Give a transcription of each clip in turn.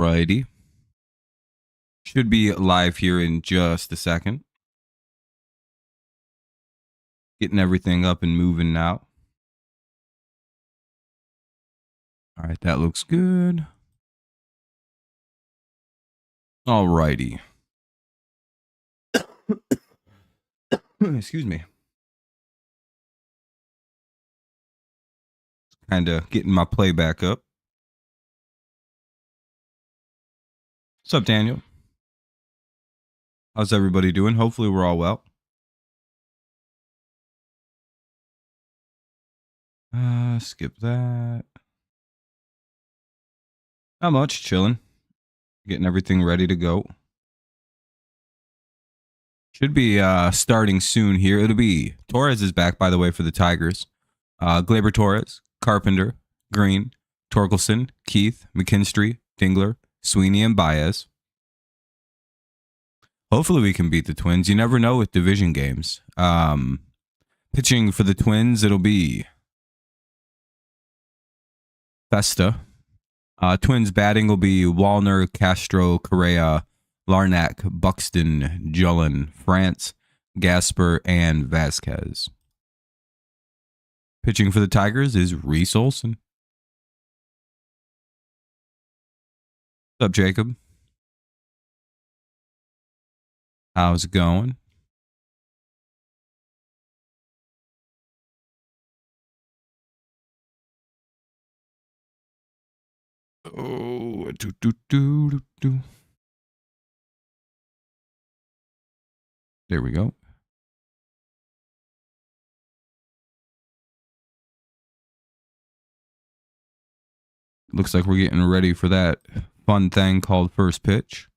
Righty. Should be live here in just a second. Getting everything up and moving now. All right, that looks good. All righty. Excuse me. Kind of getting my playback up. What's up, Daniel? How's everybody doing? Hopefully we're all well. Skip that. Not much, chilling. Getting everything ready to go. Should be starting soon here. It'll be Torres is back, by the way, for the Tigers. Gleyber Torres, Carpenter, Green, Torkelson, Keith, McKinstry, Dingler, Sweeney, and Baez. Hopefully we can beat the Twins. You never know with division games. Pitching for the Twins, it'll be Festa. Twins batting will be Wallner, Castro, Correa, Larnack, Buxton, Jullen, France, Gasper, and Vasquez. Pitching for the Tigers is Reese Olson. What's up, Jacob? How's it going? Oh, There we go. Looks like we're getting ready for that fun thing called first pitch.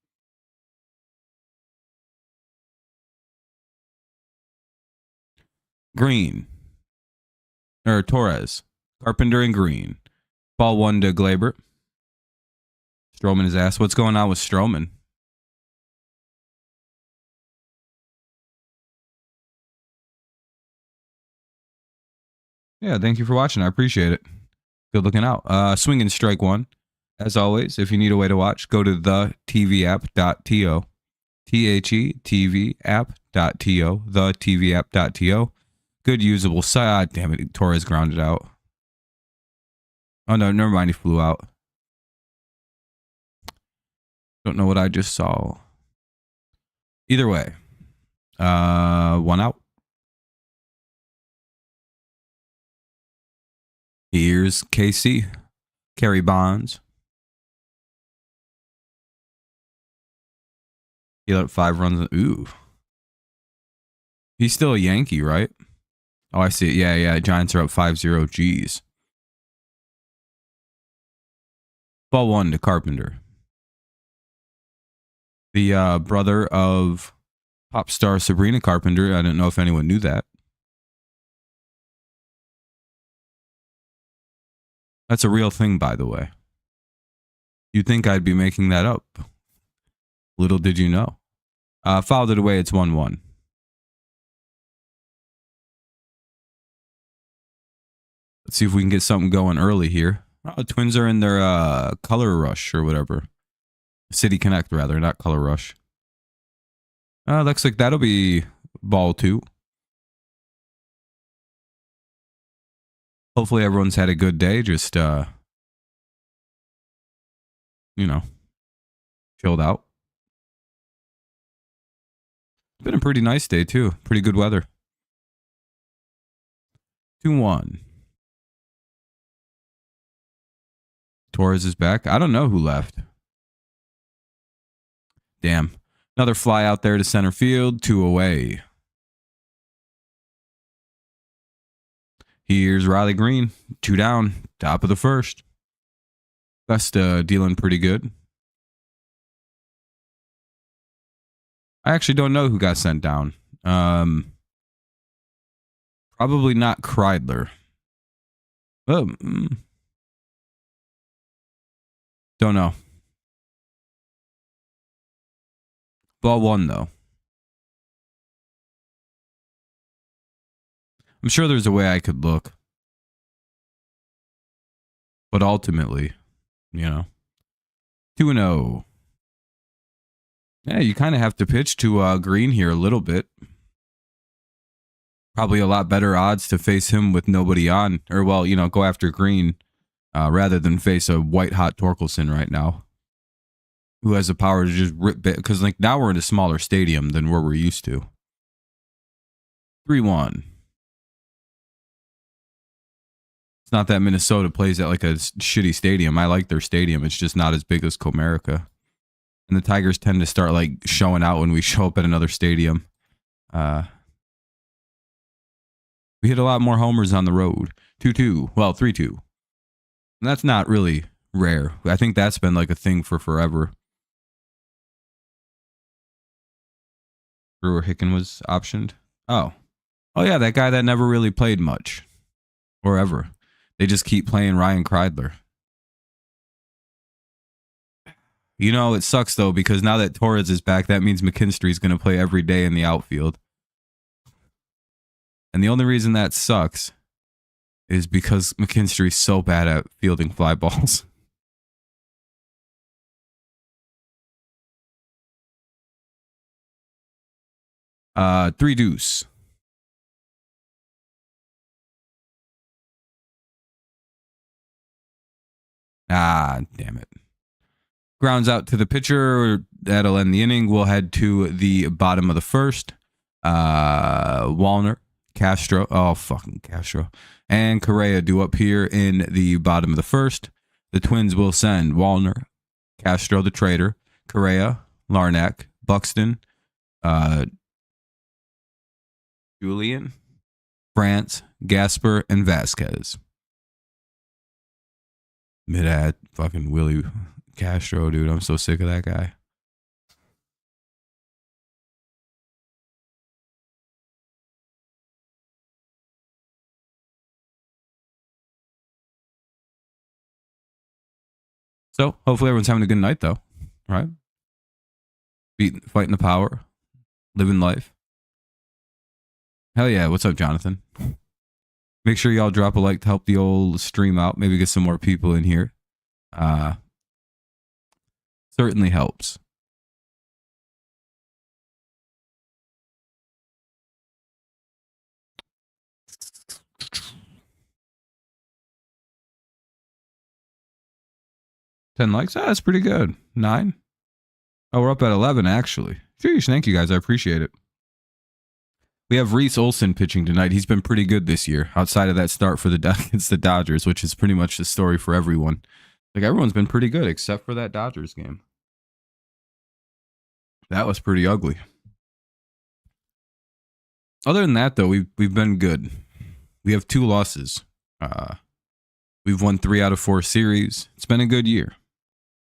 Green. Or Torres. Carpenter and Green. Ball 1 to Gleyber. Stroman is asked, what's going on with Stroman? Yeah, thank you for watching. I appreciate it. Good looking out. Swing and strike 1. As always, if you need a way to watch, go to thetvapp.to. TheTVapp.to. Thetvapp.to. Good usable site. Damn it, Torres grounded out. Oh no, never mind, he flew out. Don't know what I just saw. Either way. 1 out. Here's KC. Kerry Bonds. He let 5 runs. Ooh. He's still a Yankee, right? Oh, I see it. Yeah. Giants are up 5-0. Jeez. Ball 1 to Carpenter. The brother of pop star Sabrina Carpenter. I didn't know if anyone knew that. That's a real thing, by the way. You'd think I'd be making that up. Little did you know. Fouled it away. It's 1-1. Let's see if we can get something going early here. Oh, the Twins are in their color rush or whatever. City Connect, rather, not color rush. Looks like that'll be ball 2. Hopefully everyone's had a good day. Just, chilled out. It's been a pretty nice day, too. Pretty good weather. 2-1. Torres is back. I don't know who left. Damn. Another fly out there to center field. 2 away. Here's Riley Green. 2 down. Top of the first. Festa dealing pretty good. I actually don't know who got sent down. Probably not Kreidler. Don't know. Ball 1, though. I'm sure there's a way I could look. But ultimately, 2-0. Yeah, you kind of have to pitch to Green here a little bit. Probably a lot better odds to face him with nobody on. Or, well, you know, go after Green rather than face a white-hot Torkelson right now, who has the power to just rip bit. Because, like, now we're in a smaller stadium than where we're used to. 3-1. It's not that Minnesota plays at, like, a shitty stadium. I like their stadium. It's just not as big as Comerica. And the Tigers tend to start, like, showing out when we show up at another stadium. We hit a lot more homers on the road. 2-2. Well, 3-2. And that's not really rare. I think that's been like a thing for forever. Brewer Hicken was optioned. Oh. Oh, yeah, that guy that never really played much. Or ever. They just keep playing Ryan Kreidler. You know, it sucks, though, because now that Torres is back, that means McKinstry's going to play every day in the outfield. And the only reason that sucks is because McKinstry's so bad at fielding fly balls. Three deuce. Ah, damn it. Grounds out to the pitcher. That'll end the inning. We'll head to the bottom of the first. Wallner, Castro. Oh, fucking Castro. And Correa due up here in the bottom of the first. The Twins will send Wallner, Castro the trader, Correa, Larnach, Buxton, Julian, France, Gasper, and Vasquez. Mid-ad fucking Willie Castro, dude. I'm so sick of that guy. So, hopefully everyone's having a good night, though. Right? Fighting the power. Living life. Hell yeah. What's up, Jonathan? Make sure y'all drop a like to help the old stream out. Maybe get some more people in here. Certainly helps. $10 likes? Ah, that's pretty good. 9? Oh, we're up at 11, actually. Sheesh, thank you guys. I appreciate it. We have Reese Olson pitching tonight. He's been pretty good this year, outside of that start for against the Dodgers, which is pretty much the story for everyone. Like, everyone's been pretty good, except for that Dodgers game. That was pretty ugly. Other than that, though, we've been good. We have 2 losses. We've won 3 out of 4 series. It's been a good year.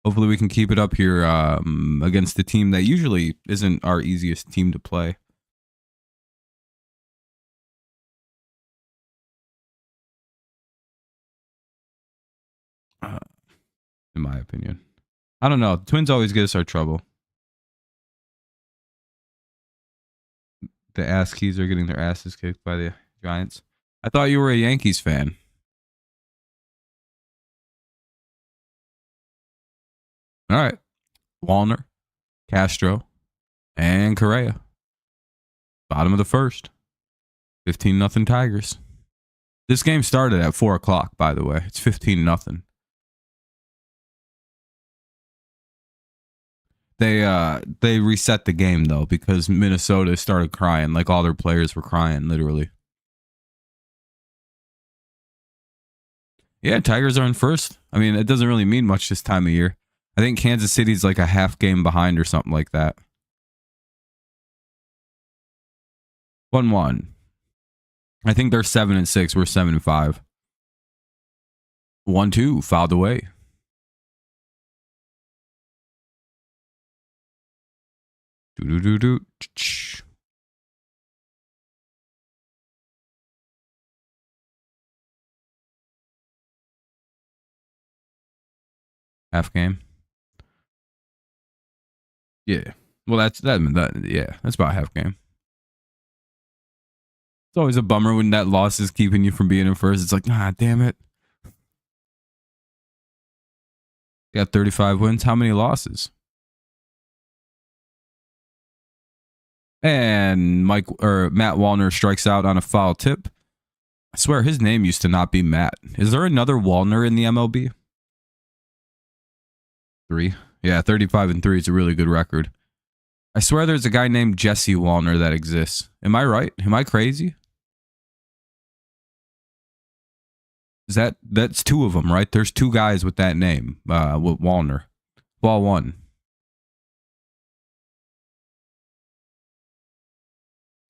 Hopefully we can keep it up here against a team that usually isn't our easiest team to play. In my opinion. I don't know. Twins always get us our trouble. The ass keys are getting their asses kicked by the Giants. I thought you were a Yankees fan. All right. Wallner, Castro, and Correa. Bottom of the first. 15-0 Tigers. This game started at 4 o'clock, by the way. It's 15-0. They reset the game, though, because Minnesota started crying. Like, all their players were crying, literally. Yeah, Tigers are in first. I mean, it doesn't really mean much this time of year. I think Kansas City's like a half game behind or something like that. 1-1. I think they're 7-6. We're 7-5. 1-2. Fouled away. Do. Half game. Yeah. Well, that's about half game. It's always a bummer when that loss is keeping you from being in first. It's like, damn it. Got 35 wins. How many losses? And Matt Wallner strikes out on a foul tip. I swear his name used to not be Matt. Is there another Wallner in the MLB? 3. Yeah, 35-3 is a really good record. I swear there's a guy named Jesse Wallner that exists. Am I right? Am I crazy? That's 2 of them, right? There's 2 guys with that name, with Wallner. Ball 1.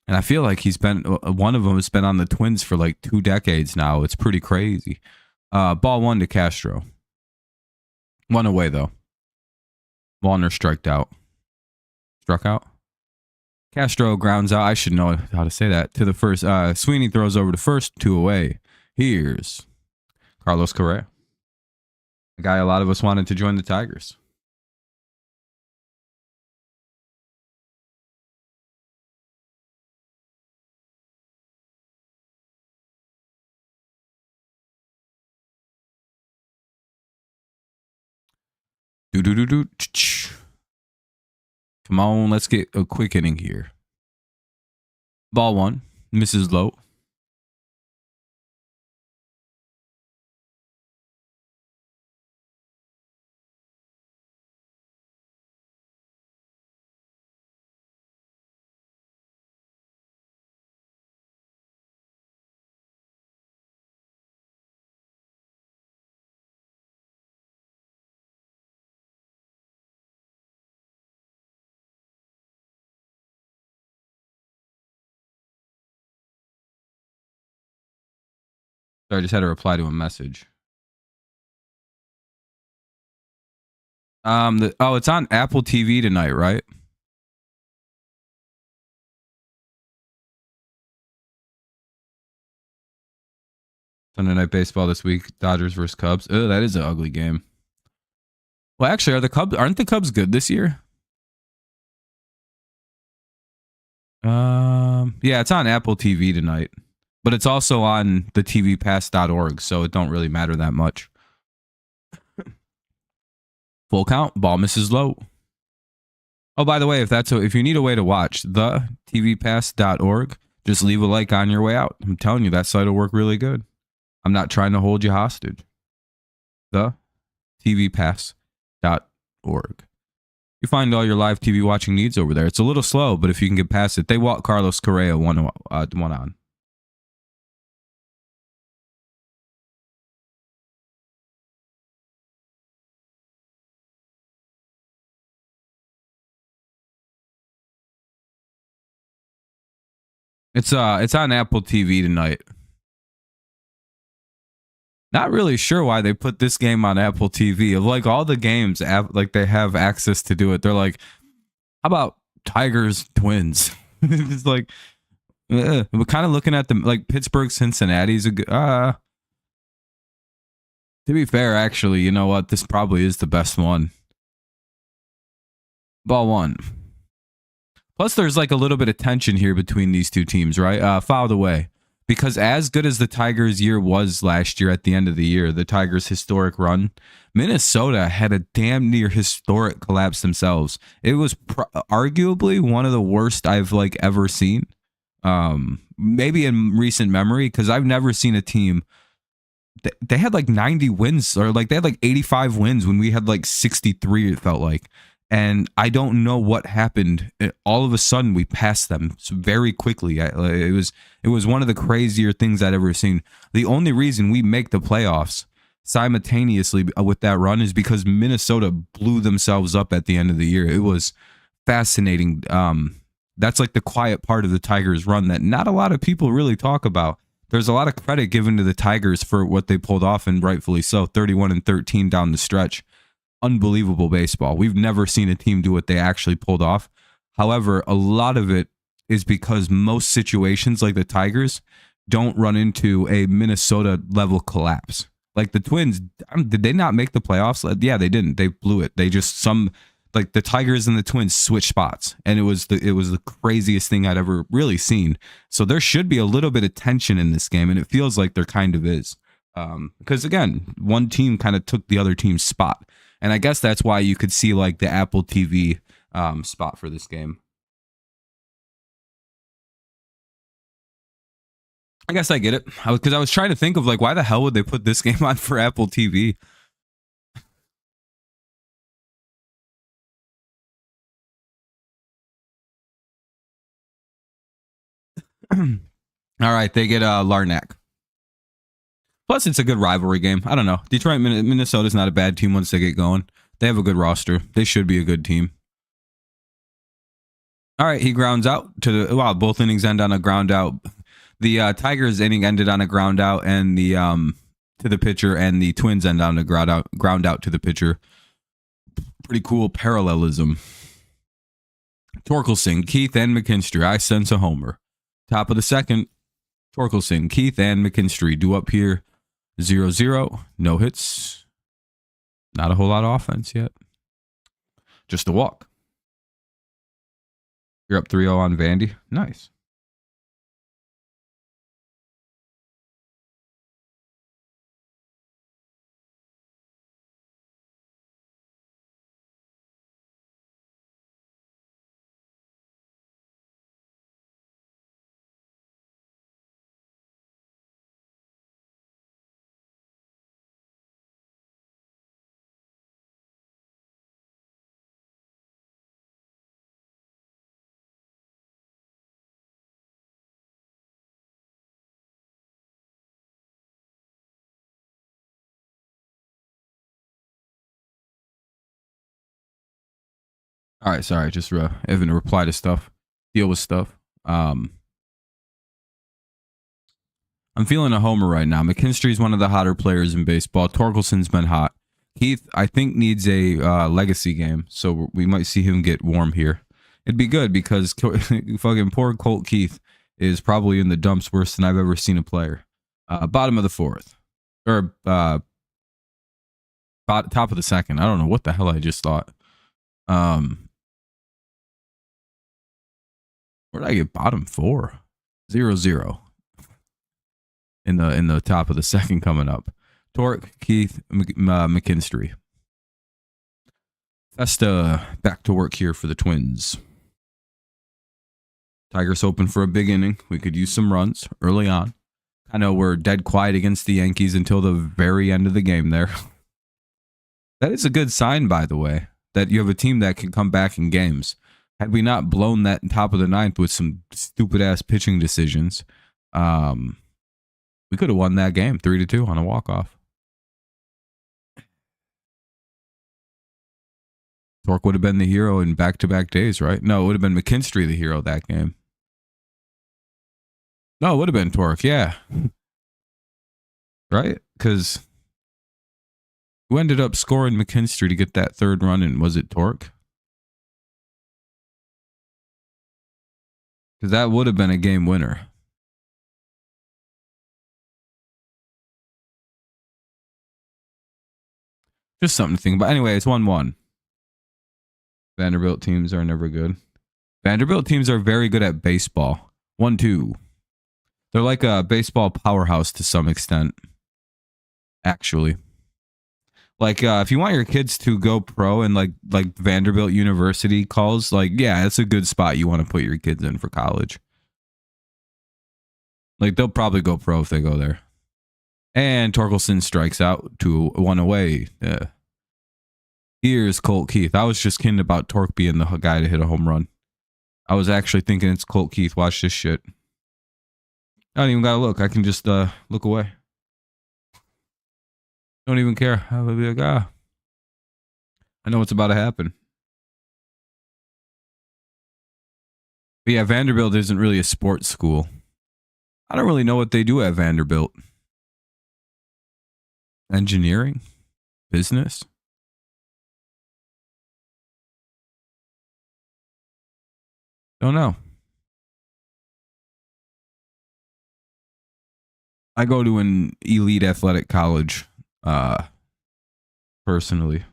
And I feel like one of them has been on the Twins for like 2 decades now. It's pretty crazy. Ball 1 to Castro. 1 away, though. Wallner struck out. Castro grounds out. I should know how to say that. To the first. Sweeney throws over to first. 2 away. Here's Carlos Correa. A guy a lot of us wanted to join the Tigers. Come on, let's get a quick inning here. Ball 1, misses low. So I just had to reply to a message. It's on Apple TV tonight, right? Sunday Night Baseball this week. Dodgers versus Cubs. Oh, that is an ugly game. Well, actually, aren't the Cubs good this year? Yeah, it's on Apple TV tonight. But it's also on the tvpass.org, so it don't really matter that much. Full count, ball misses low. Oh, by the way, if you need a way to watch, the tvpass.org, just leave a like on your way out. I'm telling you, that site will work really good. I'm not trying to hold you hostage. The tvpass.org. You find all your live TV watching needs over there. It's a little slow, but if you can get past it, they walk Carlos Correa one on. It's on Apple TV tonight. Not really sure why they put this game on Apple TV. Of like all the games, like they have access to do it. They're like, how about Tigers Twins? It's like, we're kind of looking at them like Pittsburgh Cincinnati's a good. To be fair, actually, you know what? This probably is the best one. Ball 1. Plus, there's like a little bit of tension here between these 2 teams, right? Fouled away. Because as good as the Tigers' year was last year at the end of the year, the Tigers' historic run, Minnesota had a damn near historic collapse themselves. It was arguably one of the worst I've like ever seen. Maybe in recent memory, because I've never seen a team. They had like 90 wins, or like they had like 85 wins when we had like 63, it felt like. And I don't know what happened. All of a sudden, we passed them very quickly. It was one of the crazier things I'd ever seen. The only reason we make the playoffs simultaneously with that run is because Minnesota blew themselves up at the end of the year. It was fascinating. That's like the quiet part of the Tigers run that not a lot of people really talk about. There's a lot of credit given to the Tigers for what they pulled off, and rightfully so. 31-13 down the stretch. Unbelievable baseball. We've never seen a team do what they actually pulled off. However, a lot of it is because most situations like the Tigers don't run into a Minnesota level collapse. Like the Twins, did they not make the playoffs? Yeah, they didn't. They blew it. They just like the Tigers and the Twins switched spots, and it was the craziest thing I'd ever really seen. So there should be a little bit of tension in this game, and it feels like there kind of is. Because again, one team kind of took the other team's spot. And I guess that's why you could see like the Apple TV spot for this game. I guess I get it. Because I was trying to think of like, why the hell would they put this game on for Apple TV? All right, they get Larnack. Plus, it's a good rivalry game. I don't know. Detroit, Minnesota's not a bad team once they get going. They have a good roster. They should be a good team. All right, he grounds out to the. Wow, both innings end on a ground out. The Tigers inning ended on a ground out, and the to the pitcher, and the Twins end on a ground out to the pitcher. Pretty cool parallelism. Torkelson, Keith, and McKinstry. I sense a homer. Top of the second. Torkelson, Keith, and McKinstry due up here. 0-0. No hits. Not a whole lot of offense yet. Just a walk. You're up 3-0 on Vandy. Nice. All right, sorry, just Evan to reply to stuff, deal with stuff. I'm feeling a homer right now. McKinstry's one of the hotter players in baseball. Torkelson's been hot. Keith, I think, needs a legacy game, so we might see him get warm here. It'd be good because fucking poor Colt Keith is probably in the dumps worse than I've ever seen a player. Bottom of the fourth, or top of the second. I don't know what the hell I just thought. Where did I get bottom four? 0-0 in the top of the second coming up. Torque, Keith, McKinstry. Festa back to work here for the Twins. Tigers open for a big inning. We could use some runs early on. I know we're dead quiet against the Yankees until the very end of the game there. That is a good sign, by the way, that you have a team that can come back in games. Had we not blown that top of the ninth with some stupid-ass pitching decisions, we could have won that game 3-2 on a walk-off. Torque would have been the hero in back-to-back days, right? No, it would have been McKinstry the hero that game. No, it would have been Torque, yeah. Right? Because who ended up scoring McKinstry to get that third run, and was it Torque? Because that would have been a game winner. Just something to think about. Anyway, it's 1-1. Vanderbilt teams are never good. Vanderbilt teams are very good at baseball. 1-2. They're like a baseball powerhouse to some extent. Actually. Like, if you want your kids to go pro and like Vanderbilt University calls, like, yeah, that's a good spot you want to put your kids in for college. Like, they'll probably go pro if they go there. And Torkelson strikes out to 1 away. Yeah. Here's Colt Keith. I was just kidding about Torque being the guy to hit a home run. I was actually thinking it's Colt Keith. Watch this shit. I don't even gotta look. I can just look away. Don't even care. I would be like, I know what's about to happen. But yeah, Vanderbilt isn't really a sports school. I don't really know what they do at Vanderbilt. Engineering? Business? Don't know. I go to an elite athletic college, personally.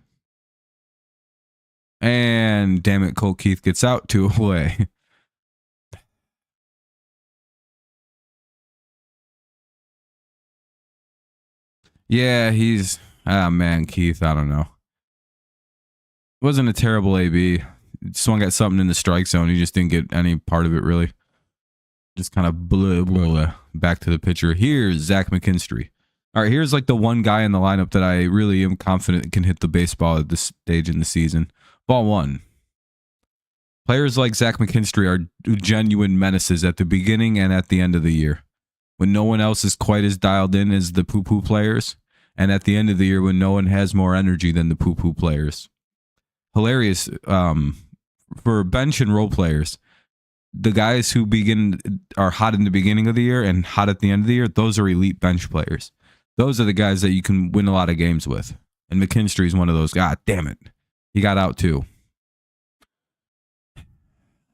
And damn it, Colt Keith gets out 2 away. Yeah, he's man, Keith, I don't know. wasn't a terrible AB. Swung at something in the strike zone. He just didn't get any part of it, really. Just kind of blah. Back to the pitcher. Here's Zach McKinstry. All right, here's like the one guy in the lineup that I really am confident can hit the baseball at this stage in the season. Ball one. Players like Zach McKinstry are genuine menaces at the beginning and at the end of the year, when no one else is quite as dialed in as the poo-poo players, and at the end of the year when no one has more energy than the poo-poo players. Hilarious for bench and role players. The guys who are hot in the beginning of the year and hot at the end of the year, those are elite bench players. Those are the guys that you can win a lot of games with. And McKinstry is one of those. God damn it. He got out too.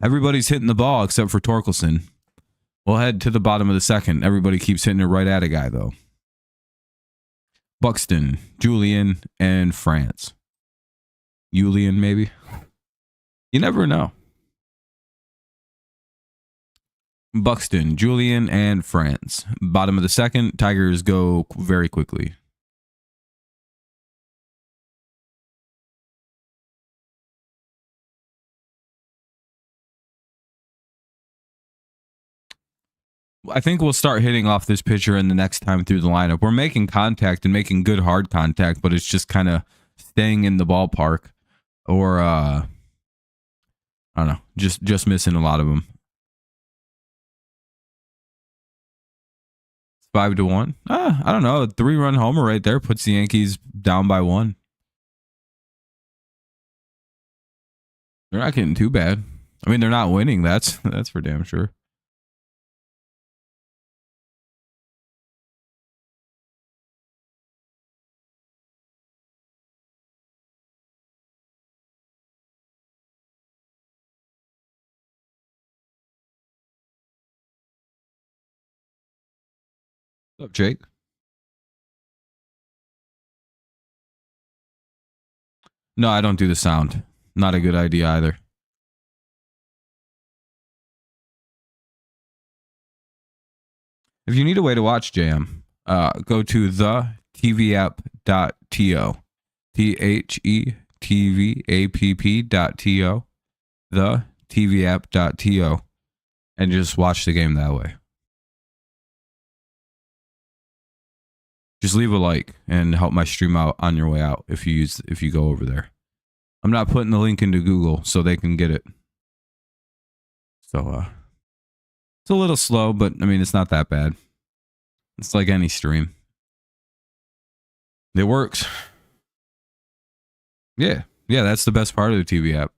Everybody's hitting the ball except for Torkelson. We'll head to the bottom of the second. Everybody keeps hitting it right at a guy, though. Buxton, Julian, and France. Julian, maybe? You never know. Buxton, Julian, and France. Bottom of the second. Tigers go very quickly. I think we'll start hitting off this pitcher in the next time through the lineup. We're making contact and making good hard contact, but it's just kind of staying in the ballpark, or I don't know, just missing a lot of them. 5-1. I don't know. A 3-run homer right there puts the Yankees down by 1. They're not getting too bad. I mean, they're not winning. That's for damn sure. What's up, Jake? No, I don't do the sound. Not a good idea either. If you need a way to watch Jam, go to the tvApp.to. TheTVApp.to. The tvApp.to. And just watch the game that way. Just leave a like and help my stream out on your way out if you go over there. I'm not putting the link into Google so they can get it. So it's a little slow, but I mean it's not that bad. It's like any stream. It works. Yeah, that's the best part of the TV app.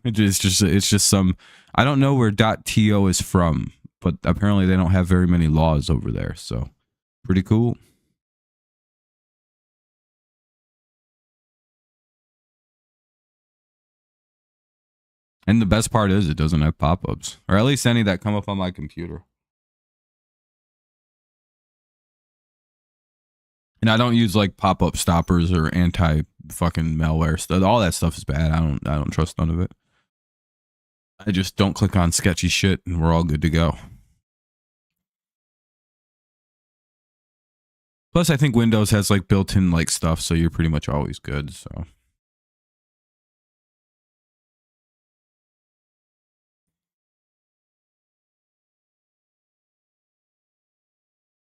It's just some. I don't know where .to is from, but apparently they don't have very many laws over there. So pretty cool. And the best part is it doesn't have pop-ups, or at least any that come up on my computer. And I don't use like pop-up stoppers or anti-fucking malware stuff. All that stuff is bad. I don't trust none of it. I just don't click on sketchy shit and we're all good to go. Plus, I think Windows has like built-in like stuff, so you're pretty much always good. So.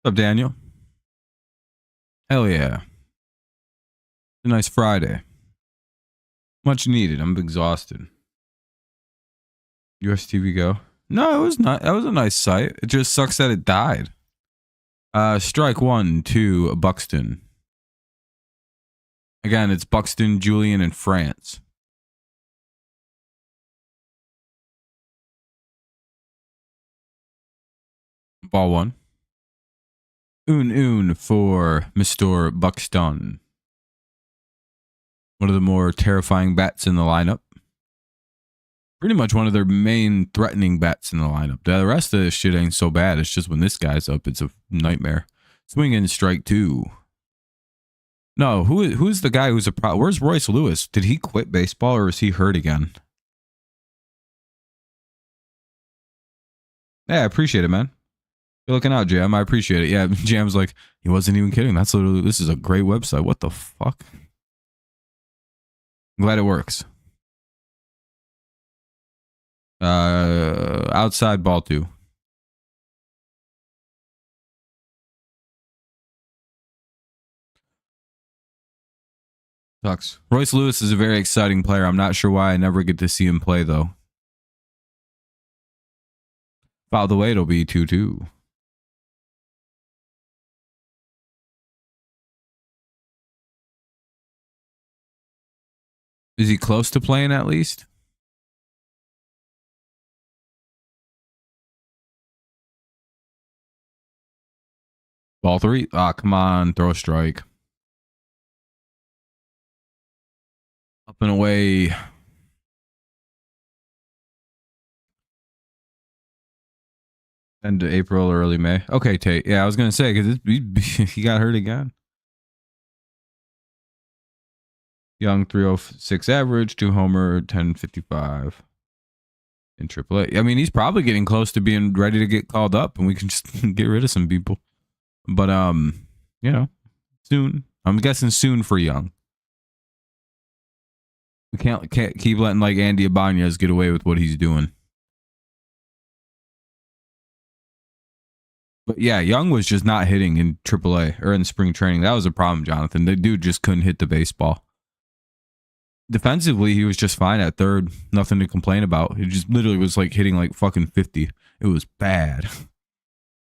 What's up, Daniel? Hell yeah. It's a nice Friday. Much needed. I'm exhausted. US TV Go. No, it was not. That was a nice site. It just sucks that it died. Strike 1 to Buxton. Again, it's Buxton, Julian, and France. Ball 1. Un for Mr. Buxton. One of the more terrifying bats in the lineup. Pretty much one of their main threatening bats in the lineup. The rest of this shit ain't so bad. It's just when this guy's up, it's a nightmare. Swing in strike 2. No, who's the guy who's a pro? Where's Royce Lewis? Did he quit baseball or is he hurt again? Yeah, I appreciate it, man. You're looking out, Jam. I appreciate it. Yeah, Jam's like, he wasn't even kidding. That's literally, this is a great website. What the fuck? Glad it works. Outside ball 2. Sucks. Royce Lewis is a very exciting player. I'm not sure why I never get to see him play, though. By the way, it'll be 2-2. Is he close to playing at least? Ball 3. Ah, come on. Throw a strike. Up and away. End of April or early May. Okay, Tate. Yeah, I was going to say, because he got hurt again. Young, 306 average, 2 homer, 1055 in AAA. I mean, he's probably getting close to being ready to get called up, and we can just get rid of some people. But, you know, soon. I'm guessing soon for Young. We can't keep letting, like, Andy Ibanez get away with what he's doing. But, yeah, Young was just not hitting in AAA or in spring training. That was a problem, Jonathan. The dude just couldn't hit the baseball. Defensively, he was just fine at third. Nothing to complain about. He just literally was like hitting like fucking 50. It was bad.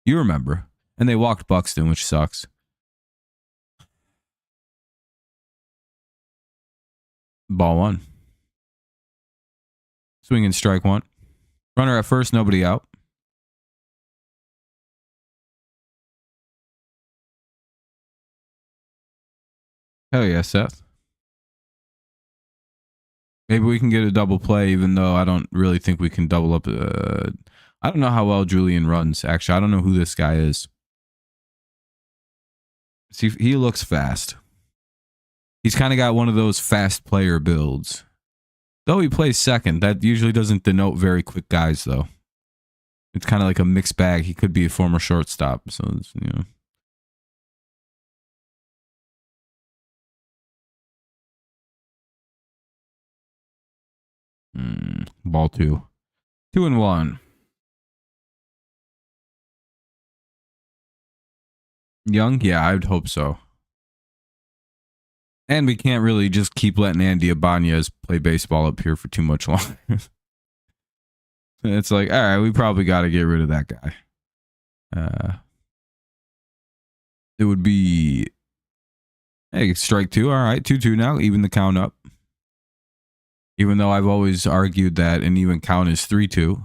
You remember. And they walked Buxton, which sucks. Ball 1. Swing and strike 1. Runner at first, nobody out. Hell yeah, Seth. Maybe we can get a double play, even though I don't really think we can double up. I don't know how well Julian runs, actually. I don't know who this guy is. See, he looks fast. He's kind of got one of those fast player builds. Though he plays second, that usually doesn't denote very quick guys, though. It's kind of like a mixed bag. He could be a former shortstop, so it's, you know. Ball 2. 2-1. Young? Yeah, I would hope so. And we can't really just keep letting Andy Ibanez play baseball up here for too much longer. It's like, all right, we probably got to get rid of that guy. It would be, hey, strike 2. All right, 2-2 now. Even the count up. Even though I've always argued that an even count is 3-2.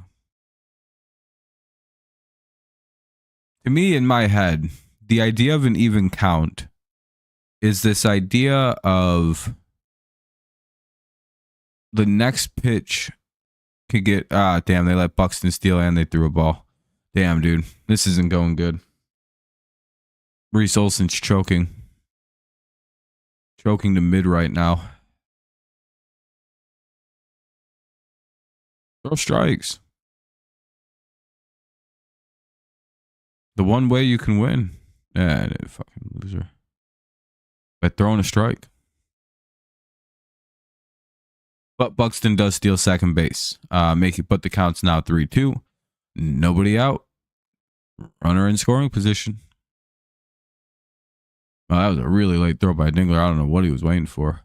To me, in my head, the idea of an even count is this idea of the next pitch could get, damn, they let Buxton steal and they threw a ball. Damn, dude, this isn't going good. Reese Olson's choking. Choking to mid right now. Throw strikes. The one way you can win. Fucking loser. By throwing a strike. But Buxton does steal second base. But the count's now 3-2. Nobody out. Runner in scoring position. Well, that was a really late throw by Dingler. I don't know what he was waiting for.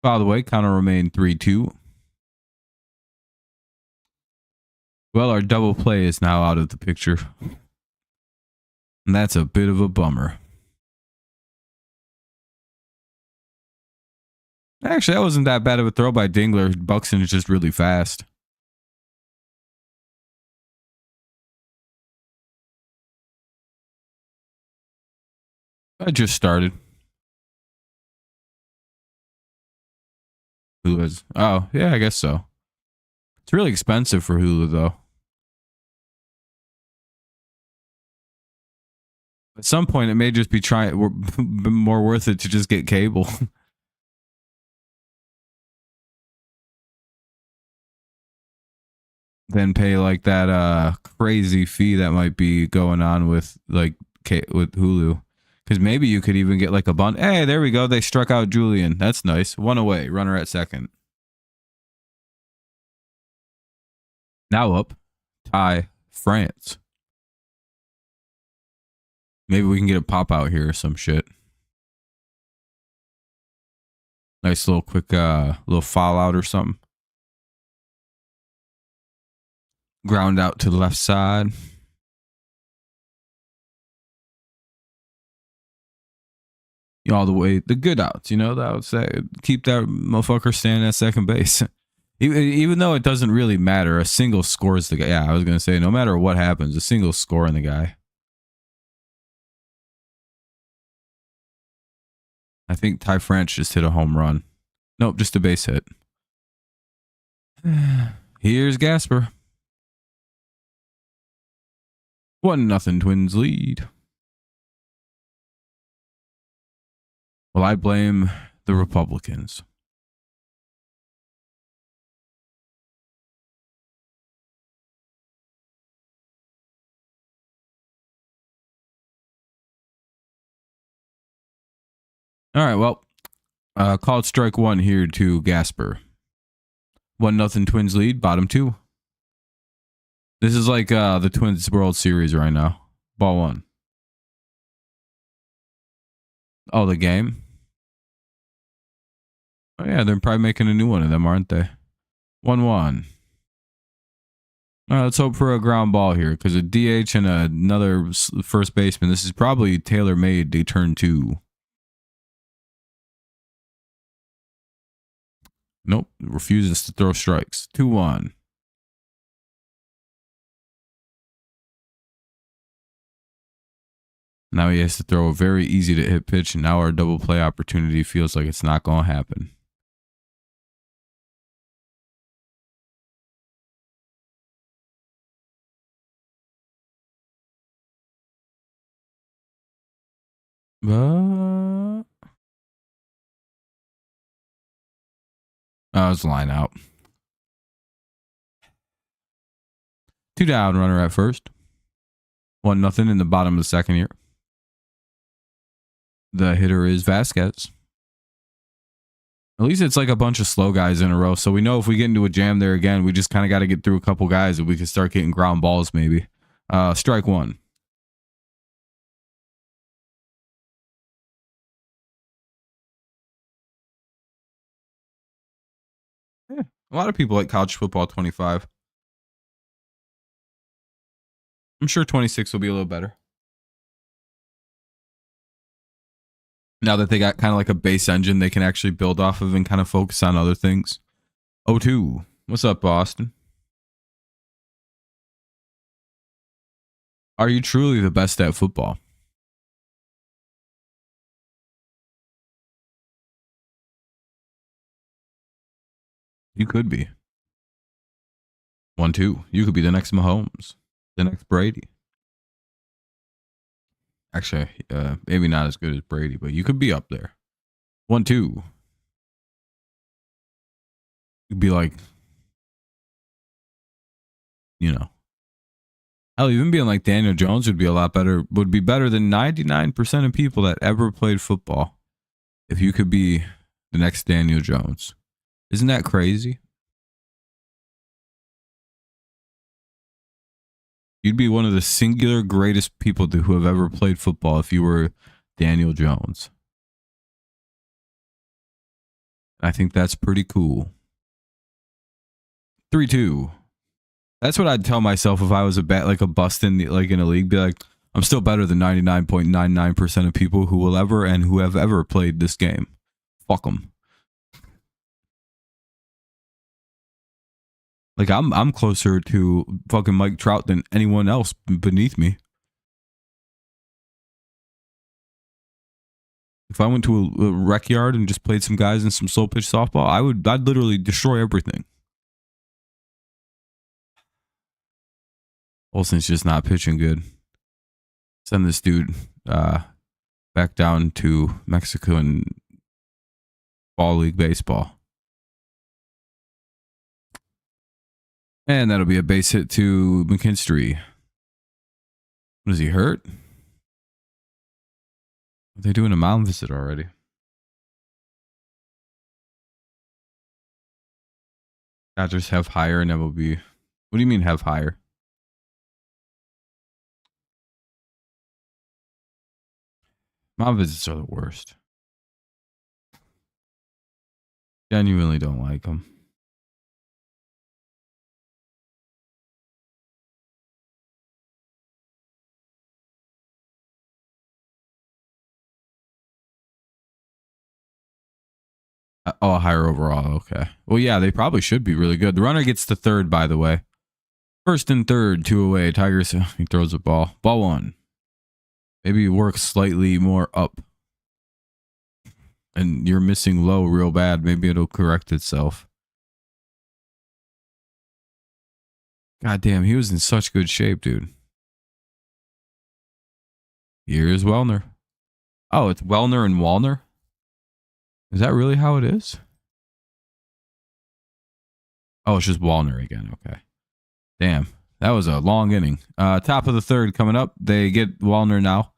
By the way, counter remained 3-2. Well, our double play is now out of the picture. And that's a bit of a bummer. Actually, that wasn't that bad of a throw by Dingler. Buxton is just really fast. I just started. Hulu. Oh, yeah, I guess so. It's really expensive for Hulu, though. At some point, it may just be more worth it to just get cable. Than pay like that crazy fee that might be going on with like with Hulu. Because maybe you could even get like a bunt. Hey, there we go. They struck out Julian. That's nice. 1 away. Runner at second. Now up. Tie France. Maybe we can get a pop out here or some shit. Nice little quick little foul out or something. Ground out to the left side. All the way, the good outs, I would say. Keep that motherfucker standing at second base. Even though it doesn't really matter, a single scores the guy. Yeah, I was going to say, no matter what happens, a single scoring the guy. I think Ty France just hit a home run. Nope, just a base hit. Here's Gasper. 1-0 Twins lead. Well, I blame the Republicans. All right, well, called strike one here to Gasper. 1-0 Twins lead, bottom two. This is like the Twins World Series right now. Ball one. Oh, the game? Oh, yeah, they're probably making a new one of them, aren't they? 1-1. All right, let's hope for a ground ball here because a DH and another first baseman. This is probably tailor-made to turn two. Nope, refuses to throw strikes. 2-1. Now he has to throw a very easy to hit pitch, and now our double play opportunity feels like it's not going to happen. It's line out. 2 down, runner at first. 1-0 in the bottom of the second here. The hitter is Vasquez. At least it's like a bunch of slow guys in a row. So we know if we get into a jam there again, we just kind of got to get through a couple guys and we can start getting ground balls maybe. Strike one. Yeah, a lot of people like college football 25. I'm sure 26 will be a little better. Now that they got kind of like a base engine they can actually build off of and kind of focus on other things. 0-2. What's up, Boston? Are you truly the best at football? You could be. 1-2. You could be the next Mahomes, the next Brady. Actually, maybe not as good as Brady, but you could be up there. 1-2. You'd be like, hell, even being like Daniel Jones would be a lot better, would be better than 99% of people that ever played football. If you could be the next Daniel Jones. Isn't that crazy? You'd be one of the singular greatest people who have ever played football if you were Daniel Jones. I think that's pretty cool. 3-2. That's what I'd tell myself if I was a bust in a league. Be like, I'm still better than 99.99% of people who will ever and who have ever played this game. Fuck them. Like I'm closer to fucking Mike Trout than anyone else beneath me. If I went to a rec yard and just played some guys in some slow pitch softball, I'd literally destroy everything. Olsen's just not pitching good. Send this dude back down to Mexico and Fall League Baseball. And that'll be a base hit to McKinstry. Was he hurt? Are they doing a mound visit already? Dodgers have higher in MLB. What do you mean have higher? Mound visits are the worst. Genuinely don't like them. Oh, higher overall. Okay. Well, yeah, they probably should be really good. The runner gets to third, by the way. First and third, 2 away. Tigers, he throws a ball. Ball one. Maybe it works slightly more up. And you're missing low real bad. Maybe it'll correct itself. God damn, he was in such good shape, dude. Here's Wellner. Oh, it's Wellner and Wallner? Is that really how it is? Oh, it's just Wallner again. Okay. Damn. That was a long inning. Top of the third coming up. They get Wallner now.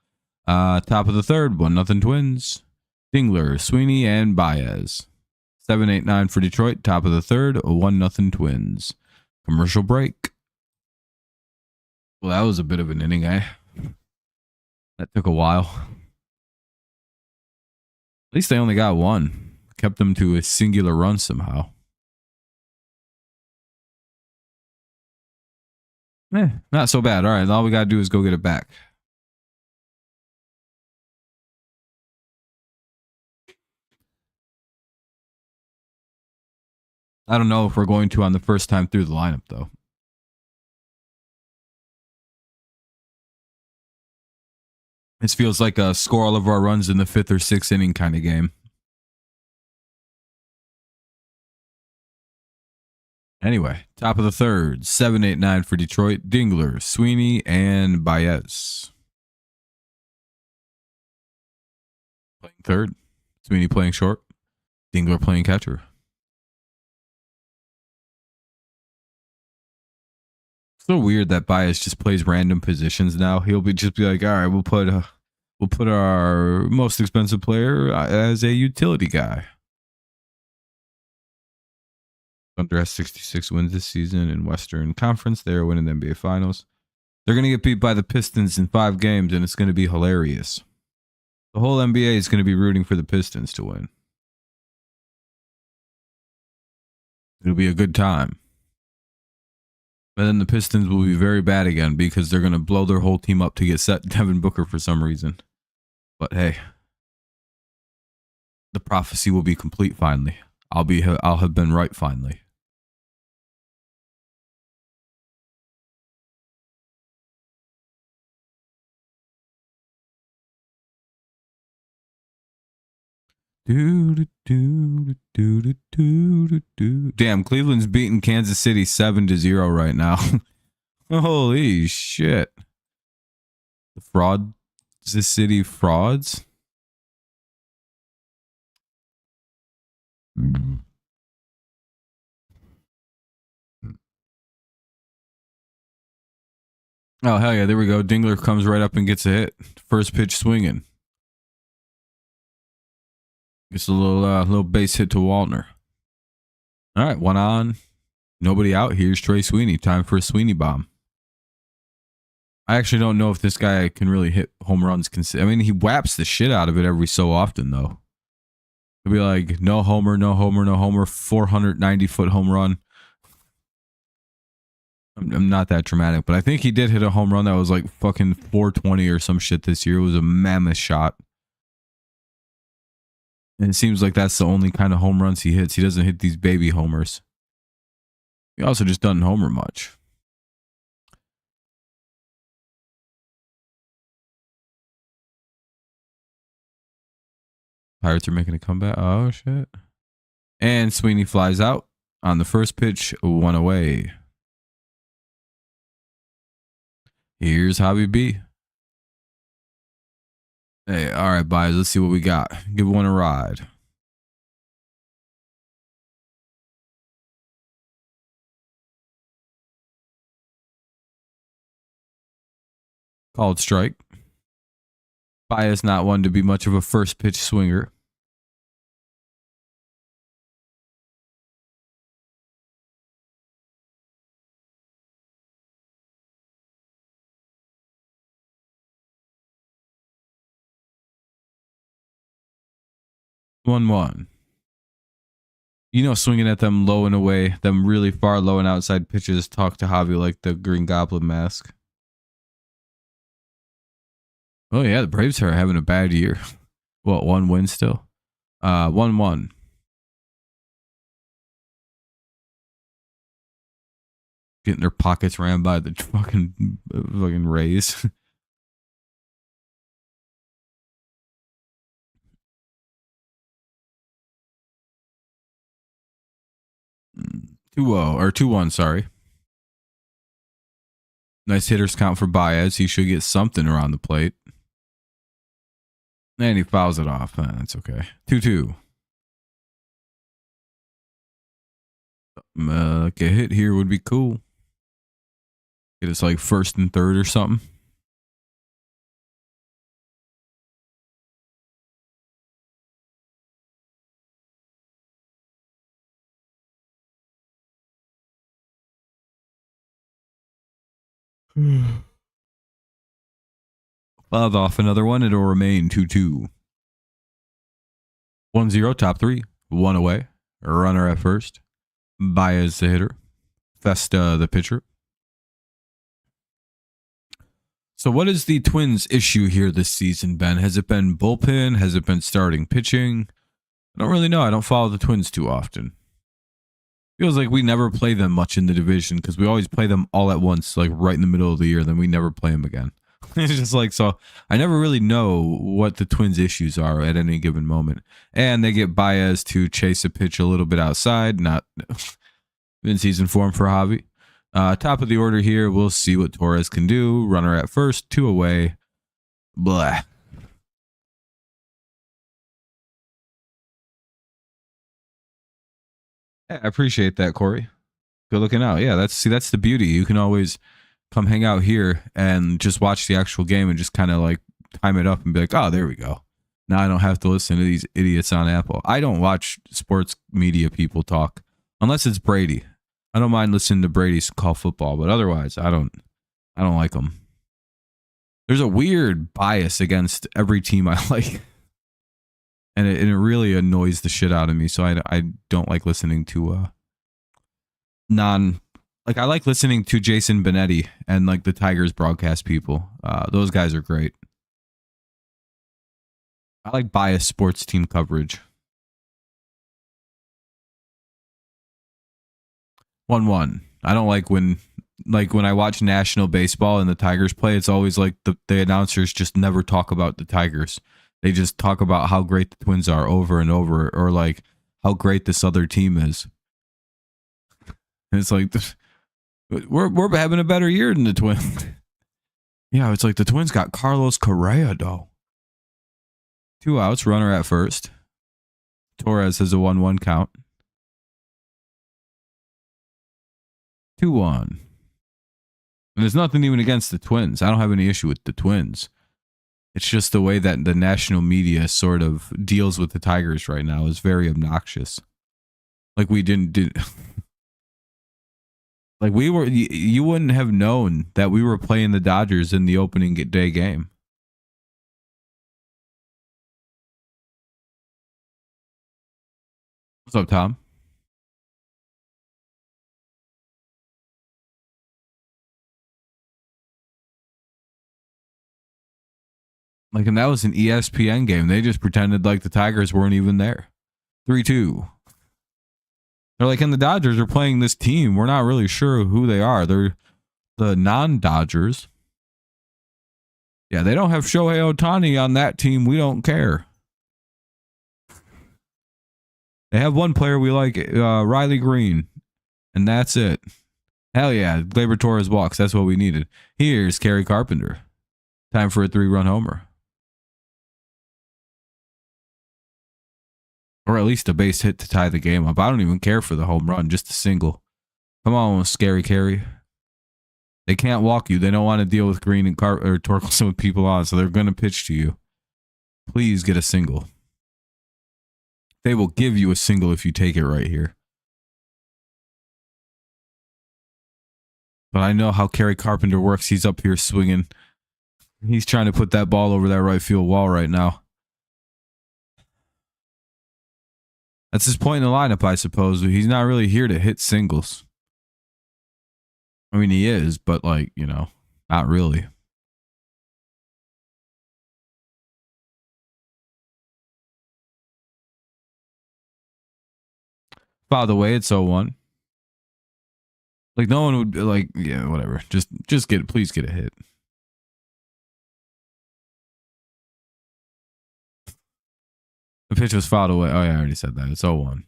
Top of the third, 1-0 Twins. Dingler, Sweeney, and Baez. 7-8-9 for Detroit. Top of the third, 1-0 Twins. Commercial break. Well, that was a bit of an inning, eh? That took a while. At least they only got one. Kept them to a singular run somehow. Not so bad. All right, all we got to do is go get it back. I don't know if we're going to on the first time through the lineup, though. This feels like a score all of our runs in the 5th or 6th inning kind of game. Anyway, top of the third, 7-8-9 for Detroit. Dingler, Sweeney, and Baez. Playing third. Sweeney playing short. Dingler playing catcher. So weird that Baez just plays random positions now. He'll just be like, all right, we'll put our most expensive player as a utility guy. Thunder has 66 wins this season in Western Conference. They're winning the NBA Finals. They're going to get beat by the Pistons in 5 games, and it's going to be hilarious. The whole NBA is going to be rooting for the Pistons to win. It'll be a good time. But then the Pistons will be very bad again because they're going to blow their whole team up to get set Devin Booker for some reason. But hey, the prophecy will be complete finally. I'll have been right finally. Damn, Cleveland's beating Kansas City 7-0 right now. Holy shit. The fraud, the city frauds. Oh, hell yeah. There we go. Dingler comes right up and gets a hit. First pitch swinging. Gets a little base hit to Wallner. All right, one on. Nobody out. Here's Trey Sweeney. Time for a Sweeney bomb. I actually don't know if this guy can really hit home runs. I mean, he whaps the shit out of it every so often, though. He'll be like, no homer, no homer, no homer, 490-foot home run. I'm not that dramatic, but I think he did hit a home run that was like fucking 420 or some shit this year. It was a mammoth shot. And it seems like that's the only kind of home runs he hits. He doesn't hit these baby homers. He also just doesn't homer much. Pirates are making a comeback. Oh, shit. And Sweeney flies out on the first pitch, 1 away. Here's Hobby B. Hey, all right, guys, let's see what we got. Give one a ride. Called strike. Baez not one to be much of a first pitch swinger. One. You know, swinging at them low and away, them really far low and outside pitches talk to Javi like the Green Goblin mask. Oh yeah, the Braves are having a bad year. What, 1 win still? 1-1. Getting their pockets rammed by the fucking Rays. 2-0 or 2-1, sorry. Nice hitters count for Baez. He should get something around the plate. And he fouls it off. That's okay. 2-2. Like a hit here would be cool. Get us like first and third or something. Fouled off another one. It'll remain 2-2. 1-0, top 3. 1 away. Runner at first. Baez the hitter. Festa the pitcher. So what is the Twins' issue here this season, Ben? Has it been bullpen? Has it been starting pitching? I don't really know. I don't follow the Twins too often. Feels like we never play them much in the division because we always play them all at once, like right in the middle of the year. Then we never play them again. It's just like, so I never really know what the Twins' issues are at any given moment. And they get Baez to chase a pitch a little bit outside, not in season form for Javi. Top of the order here, we'll see what Torres can do. Runner at first, 2 away. Blah. Yeah, I appreciate that, Corey. Good looking out. Yeah, that's the beauty. You can always come hang out here and just watch the actual game and just kind of like time it up and be like, oh, there we go. Now I don't have to listen to these idiots on Apple. I don't watch sports media people talk unless it's Brady. I don't mind listening to Brady call football, but otherwise I don't like them. There's a weird bias against every team I like. And it really annoys the shit out of me. So I don't like listening to I like listening to Jason Benetti and like the Tigers broadcast people. Those guys are great. I like biased sports team coverage. 1-1. I don't like when I watch national baseball and the Tigers play, it's always like the announcers just never talk about the Tigers. They just talk about how great the Twins are over and over, or like how great this other team is. And it's like, we're having a better year than the Twins. Yeah, it's like the Twins got Carlos Correa, though. 2 outs, runner at first. Torres has a 1-1 count. 2-1. And there's nothing even against the Twins. I don't have any issue with the Twins. It's just the way that the national media sort of deals with the Tigers right now is very obnoxious. Like we didn't do... Like we were... You wouldn't have known that we were playing the Dodgers in the opening day game. What's up, Tom? Like, and that was an ESPN game. They just pretended like the Tigers weren't even there. 3-2. They're like, and the Dodgers are playing this team. We're not really sure who they are. They're the non-Dodgers. Yeah, they don't have Shohei Ohtani on that team. We don't care. They have one player we like, Riley Green. And that's it. Hell yeah, Gleyber Torres walks. That's what we needed. Here's Kerry Carpenter. Time for a 3-run homer. Or at least a base hit to tie the game up. I don't even care for the home run, just a single. Come on, scary Kerry. They can't walk you. They don't want to deal with Green and or Torkelson with people on, so they're going to pitch to you. Please get a single. They will give you a single if you take it right here. But I know how Kerry Carpenter works. He's up here swinging. He's trying to put that ball over that right field wall right now. That's his point in the lineup, I suppose. He's not really here to hit singles. I mean, he is, but like, you know, not really. By the way, it's 0-1. Like, no one would, like, yeah, whatever. Just get, please get a hit. The pitch was fouled away. Oh, yeah, I already said that. It's 0-1.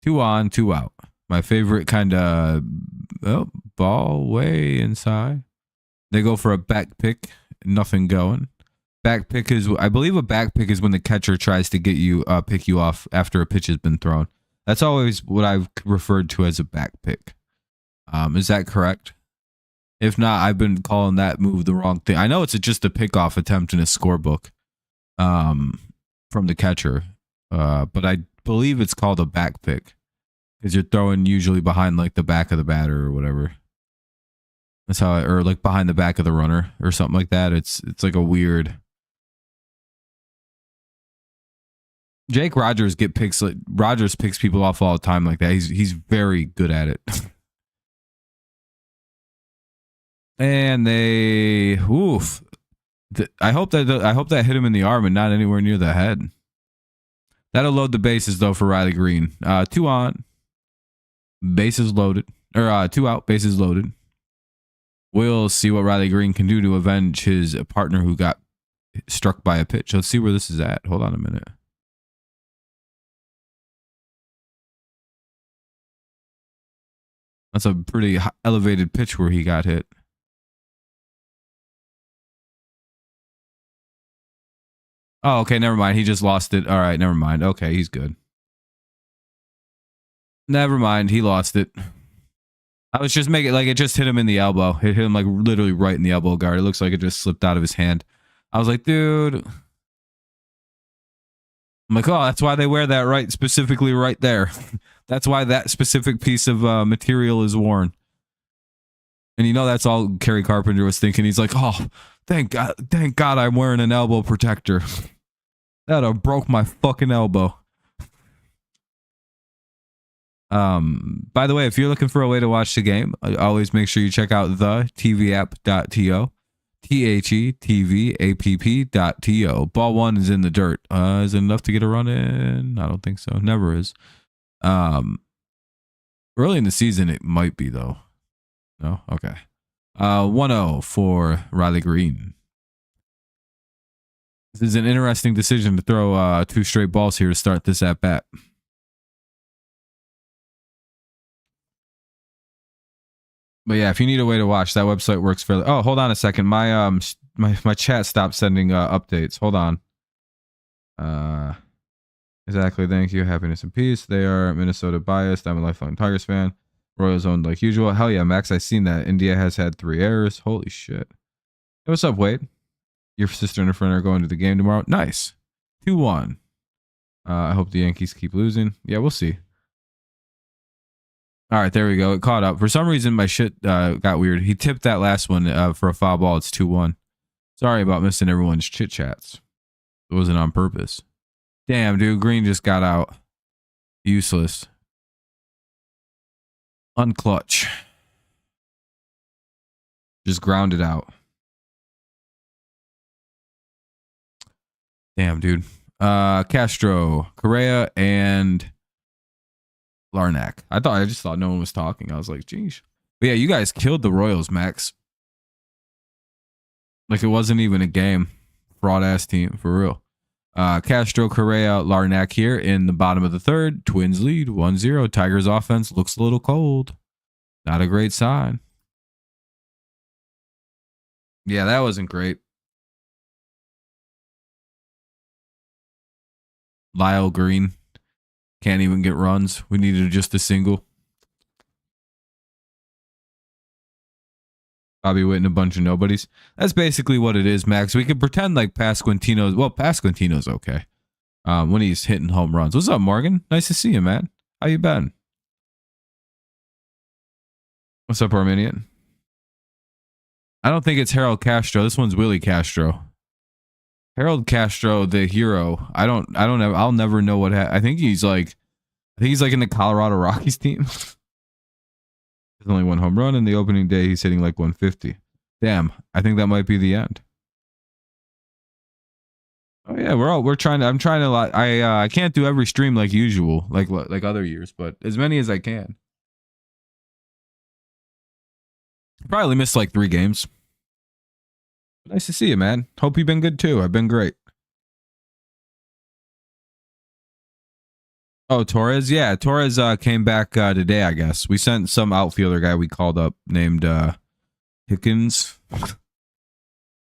2 on, 2 out. My favorite kind of ball way inside. They go for a back pick. Nothing going. Back pick is, I believe a back pick is when the catcher tries to get you, pick you off after a pitch has been thrown. That's always what I've referred to as a back pick. Is that correct? If not, I've been calling that move the wrong thing. I know it's just a pickoff attempt in a scorebook from the catcher, but I believe it's called a back pick because you're throwing usually behind like the back of the batter or whatever. That's how, or like behind the back of the runner or something like that. It's like a weird. Jake Rogers picks people off all the time like that. He's very good at it. And they, oof. I hope that hit him in the arm and not anywhere near the head. That'll load the bases though for Riley Green. 2 on, bases loaded, or 2 out, bases loaded. We'll see what Riley Green can do to avenge his partner who got struck by a pitch. Let's see where this is at. Hold on a minute. That's a pretty elevated pitch where he got hit. Oh, okay, never mind. He just lost it. All right, never mind. Okay, he's good. Never mind. He lost it. I was just making like it just hit him in the elbow. It hit him like literally right in the elbow guard. It looks like it just slipped out of his hand. I was like, dude. I'm like, oh, that's why they wear that right specifically right there. That's why that specific piece of material is worn. And you know that's all Kerry Carpenter was thinking. He's like, oh, thank God I'm wearing an elbow protector. That'd have broke my fucking elbow. By the way, if you're looking for a way to watch the game, always make sure you check out the tvapp.to. THETVAPP.to. Ball 1 is in the dirt. Is it enough to get a run in? I don't think so. Never is. Early in the season, it might be though. No? Okay. 1-0 for Riley Green. This is an interesting decision to throw 2 straight balls here to start this at bat. But yeah, if you need a way to watch, that website works fairly. Oh, hold on a second. My chat stopped sending updates. Hold on. Exactly. Thank you. Happiness and peace. They are Minnesota biased. I'm a lifelong Tigers fan. Royals owned like usual. Hell yeah, Max. I seen that. India has had 3 errors. Holy shit. Hey, what's up, Wade? Your sister and her friend are going to the game tomorrow. Nice. 2-1. I hope the Yankees keep losing. Yeah, we'll see. All right, there we go. It caught up. For some reason, my shit got weird. He tipped that last one for a foul ball. It's 2-1. Sorry about missing everyone's chit chats. It wasn't on purpose. Damn, dude. Green just got out. Useless. Unclutch. Just grounded out. Damn, dude. Castro, Correa, and Larnack. I just thought no one was talking. I was like, geez. But yeah, you guys killed the Royals, Max. Like it wasn't even a game. Fraud ass team, for real. Castro, Correa, Larnack here in the bottom of the 3rd. Twins lead 1-0. Tigers offense looks a little cold. Not a great sign. Yeah, that wasn't great. Lyle Green can't even get runs. We needed just a single. Bobby Witt and a bunch of nobodies. That's basically what it is, Max. We could pretend like Pasquantino's. Well, Pasquantino's okay. When he's hitting home runs. What's up, Morgan? Nice to see you, man. How you been? What's up, Arminian? I don't think it's Harold Castro. This one's Willie Castro. Harold Castro, the hero. I don't know. I'll never know what. I think he's like in the Colorado Rockies team. There's only one home run in the opening day. He's hitting like 150. Damn, I think that might be the end. Oh yeah, I'm trying to. I can't do every stream like usual, like other years, but as many as I can. Probably missed like 3 games. Nice to see you, man. Hope you've been good too. I've been great. Oh, Torres? Yeah, Torres came back today, I guess. We sent some outfielder guy we called up named Hickens.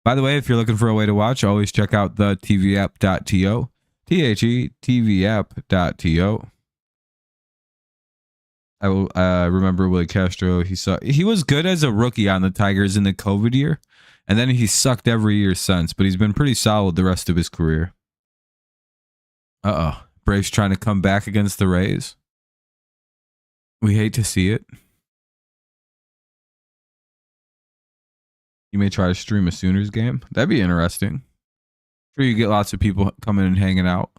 By the way, if you're looking for a way to watch, always check out the tvapp.to. THETVapp.to. I will remember Willie Castro. He was good as a rookie on the Tigers in the COVID year, and then he sucked every year since, but he's been pretty solid the rest of his career. Uh-oh. Braves trying to come back against the Rays. We hate to see it. You may try to stream a Sooners game. That'd be interesting. Sure, you get lots of people coming and hanging out.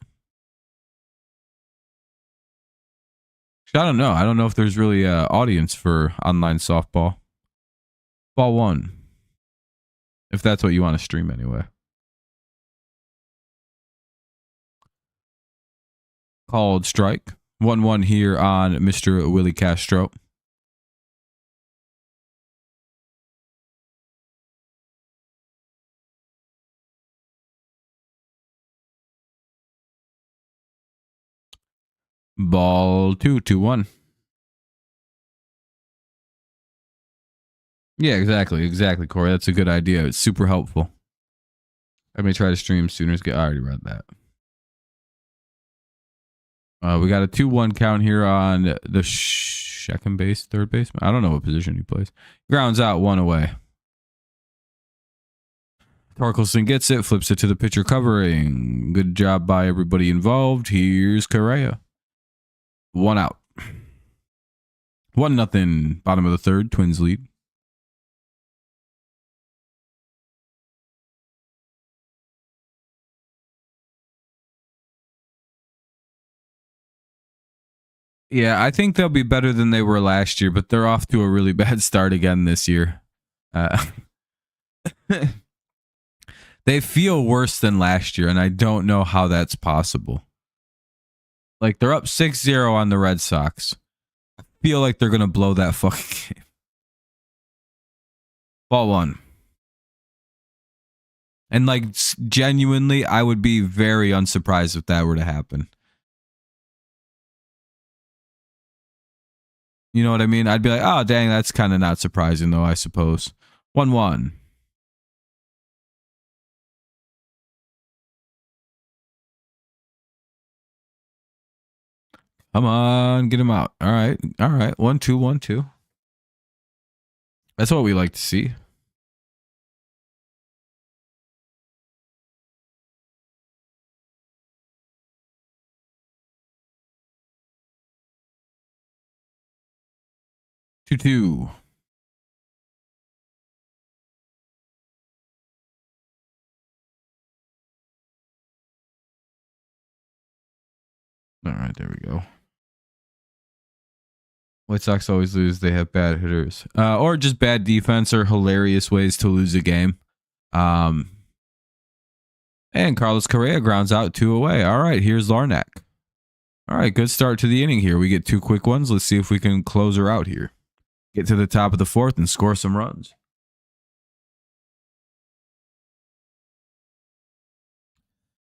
I don't know. I don't know if there's really an audience for online softball. Ball 1. If that's what you want to stream anyway. Called strike. 1-1 here on Mr. Willie Castro. Ball 2, 2-1. Yeah, exactly, Corey. That's a good idea. It's super helpful. I may try to stream Sooners. I already read that. We got a 2-1 count here on the second base, third baseman. I don't know what position he plays. Grounds out, 1 away. Torkelson gets it, flips it to the pitcher covering. Good job by everybody involved. Here's Correa. 1 out. 1-0. Bottom of the third. Twins lead. Yeah, I think they'll be better than they were last year, but they're off to a really bad start again this year. They feel worse than last year, and I don't know how that's possible. Like, they're up 6-0 on the Red Sox. I feel like they're going to blow that fucking game. Ball 1. And, like, genuinely, I would be very unsurprised if that were to happen. You know what I mean? I'd be like, oh, dang, that's kind of not surprising, though, I suppose. 1-1. Come on, get him out. All right. 1-2, 1-2. That's what we like to see. Two. All right, there we go. White Sox always lose. They have bad hitters, or just bad defense, or hilarious ways to lose a game. And Carlos Correa grounds out 2 away. All right, here's Larnack. All right, good start to the inning here. We get 2 quick ones. Let's see if we can close her out here. Get to the top of the 4th and score some runs.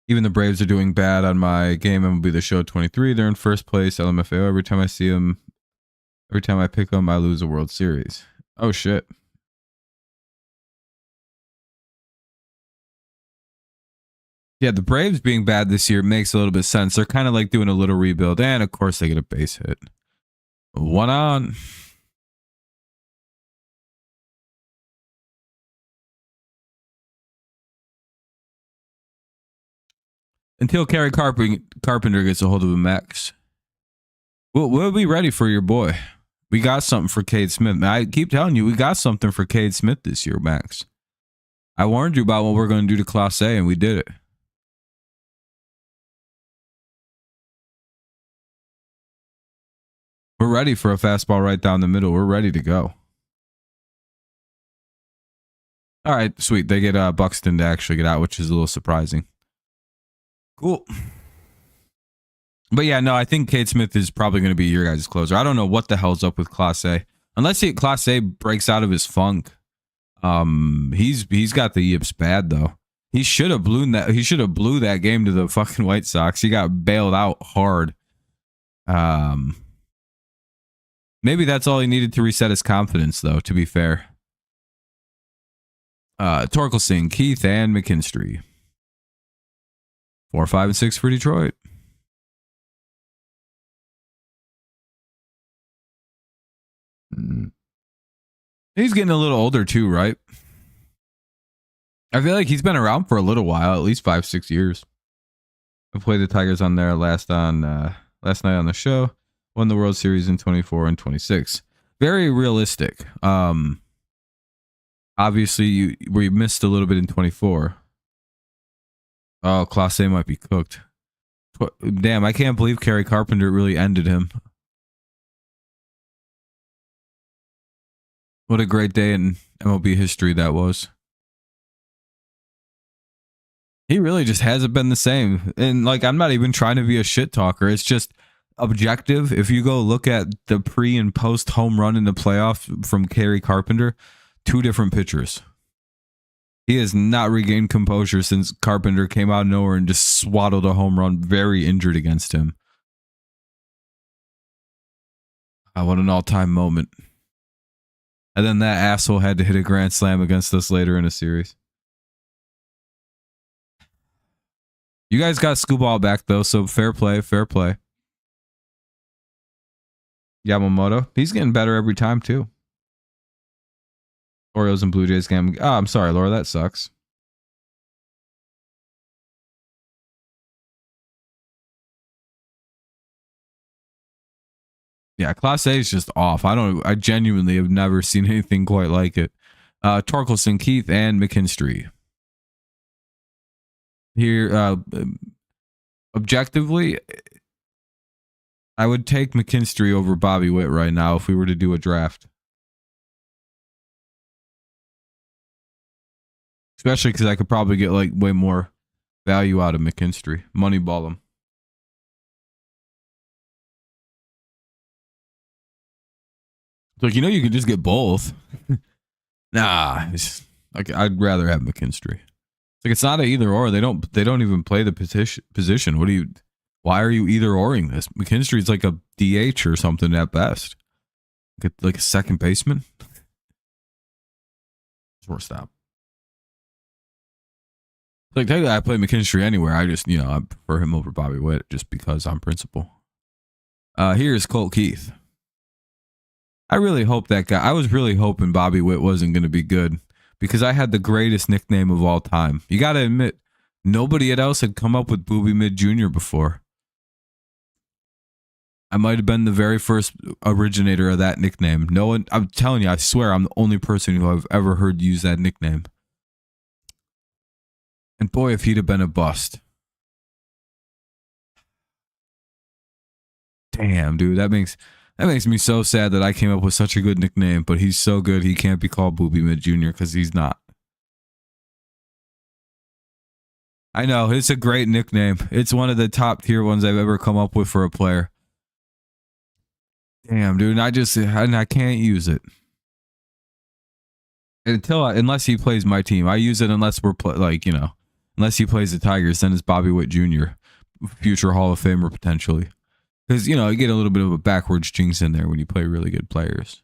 Even the Braves are doing bad on my game. MLB The Show 23. They're in first place. LMFAO. Every time I see them, every time I pick them, I lose a World Series. Oh, shit. Yeah, the Braves being bad this year makes a little bit of sense. They're kind of like doing a little rebuild. And, of course, they get a base hit. 1 on. Until Kerry Carpenter gets a hold of a max. We'll be ready for your boy. We got something for Cade Smith. I keep telling you, we got something for Cade Smith this year, Max. I warned you about what we're going to do to Class A, and we did it. We're ready for a fastball right down the middle. We're ready to go. All right, sweet. They get Buxton to actually get out, which is a little surprising. Cool. But yeah, no, I think Cade Smith is probably going to be your guys' closer. I don't know what the hell's up with Class A. Unless Class A breaks out of his funk. He's got the yips bad though. He should have blew that game to the fucking White Sox. He got bailed out hard. Maybe that's all he needed to reset his confidence though, to be fair. Torkelson, Keith, and McKinstry. 4, 5, and 6 for Detroit. He's getting a little older too, right? I feel like he's been around for a little while, at least 5, 6 years. I played the Tigers on there last night on the show. Won the World Series in 24 and 26. Very realistic. Obviously, we missed a little bit in 24. Oh, Class A might be cooked. Damn, I can't believe Kerry Carpenter really ended him. What a great day in MLB history that was. He really just hasn't been the same. And like, I'm not even trying to be a shit talker. It's just objective. If you go look at the pre and post home run in the playoff from Kerry Carpenter, 2 different pitchers. He has not regained composure since Carpenter came out of nowhere and just swaddled a home run, very injured against him. What an all-time moment. And then that asshole had to hit a grand slam against us later in a series. You guys got Scooball back, though, so fair play, fair play. Yamamoto, he's getting better every time, too. Orioles and Blue Jays game. Oh, I'm sorry, Laura, that sucks. Yeah, Class A is just off. I genuinely have never seen anything quite like it. Torkelson, Keith, and McKinstry. Here, objectively, I would take McKinstry over Bobby Witt right now if we were to do a draft. Especially because I could probably get like way more value out of McKinstry. Moneyball him. Like, you know, you could just get both. Nah, I'd rather have McKinstry. It's like, it's not an either or. They don't even play the position. Why are you either oring this? McKinstry's like a DH or something at best. Like a second baseman. Shortstop. Like, technically, I play McKinstry anywhere. I just, I prefer him over Bobby Witt just because I'm principal. Here's Colt Keith. I really hope that guy. I was really hoping Bobby Witt wasn't going to be good because I had the greatest nickname of all time. You got to admit, nobody else had come up with Booby Mid Jr. before. I might have been the very first originator of that nickname. No one, I'm telling you, I swear I'm the only person who I've ever heard use that nickname. And boy, if he'd have been a bust. Damn, dude, that makes me so sad that I came up with such a good nickname, but he's so good he can't be called Booby Mid Jr. because he's not. I know, it's a great nickname. It's one of the top tier ones I've ever come up with for a player. Damn, dude, I can't use it. Unless he plays my team. I use it unless unless he plays the Tigers, then it's Bobby Witt Jr., future Hall of Famer potentially. Because, you get a little bit of a backwards jinx in there when you play really good players.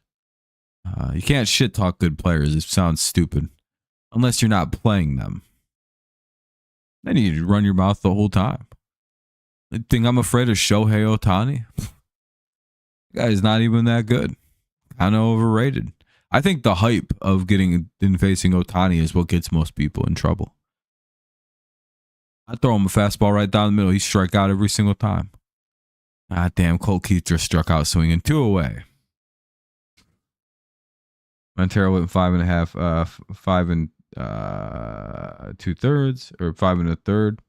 You can't shit talk good players. It sounds stupid. Unless you're not playing them. Then you run your mouth the whole time. I think I'm afraid of Shohei Ohtani. The guy's not even that good. Kind of overrated. I think the hype of getting and facing Ohtani is what gets most people in trouble. I throw him a fastball right down the middle. He strike out every single time. Ah, damn. Colt Keith just struck out swinging 2 away. Montero went 5.5, 5 and 2/3, or 5 and a third.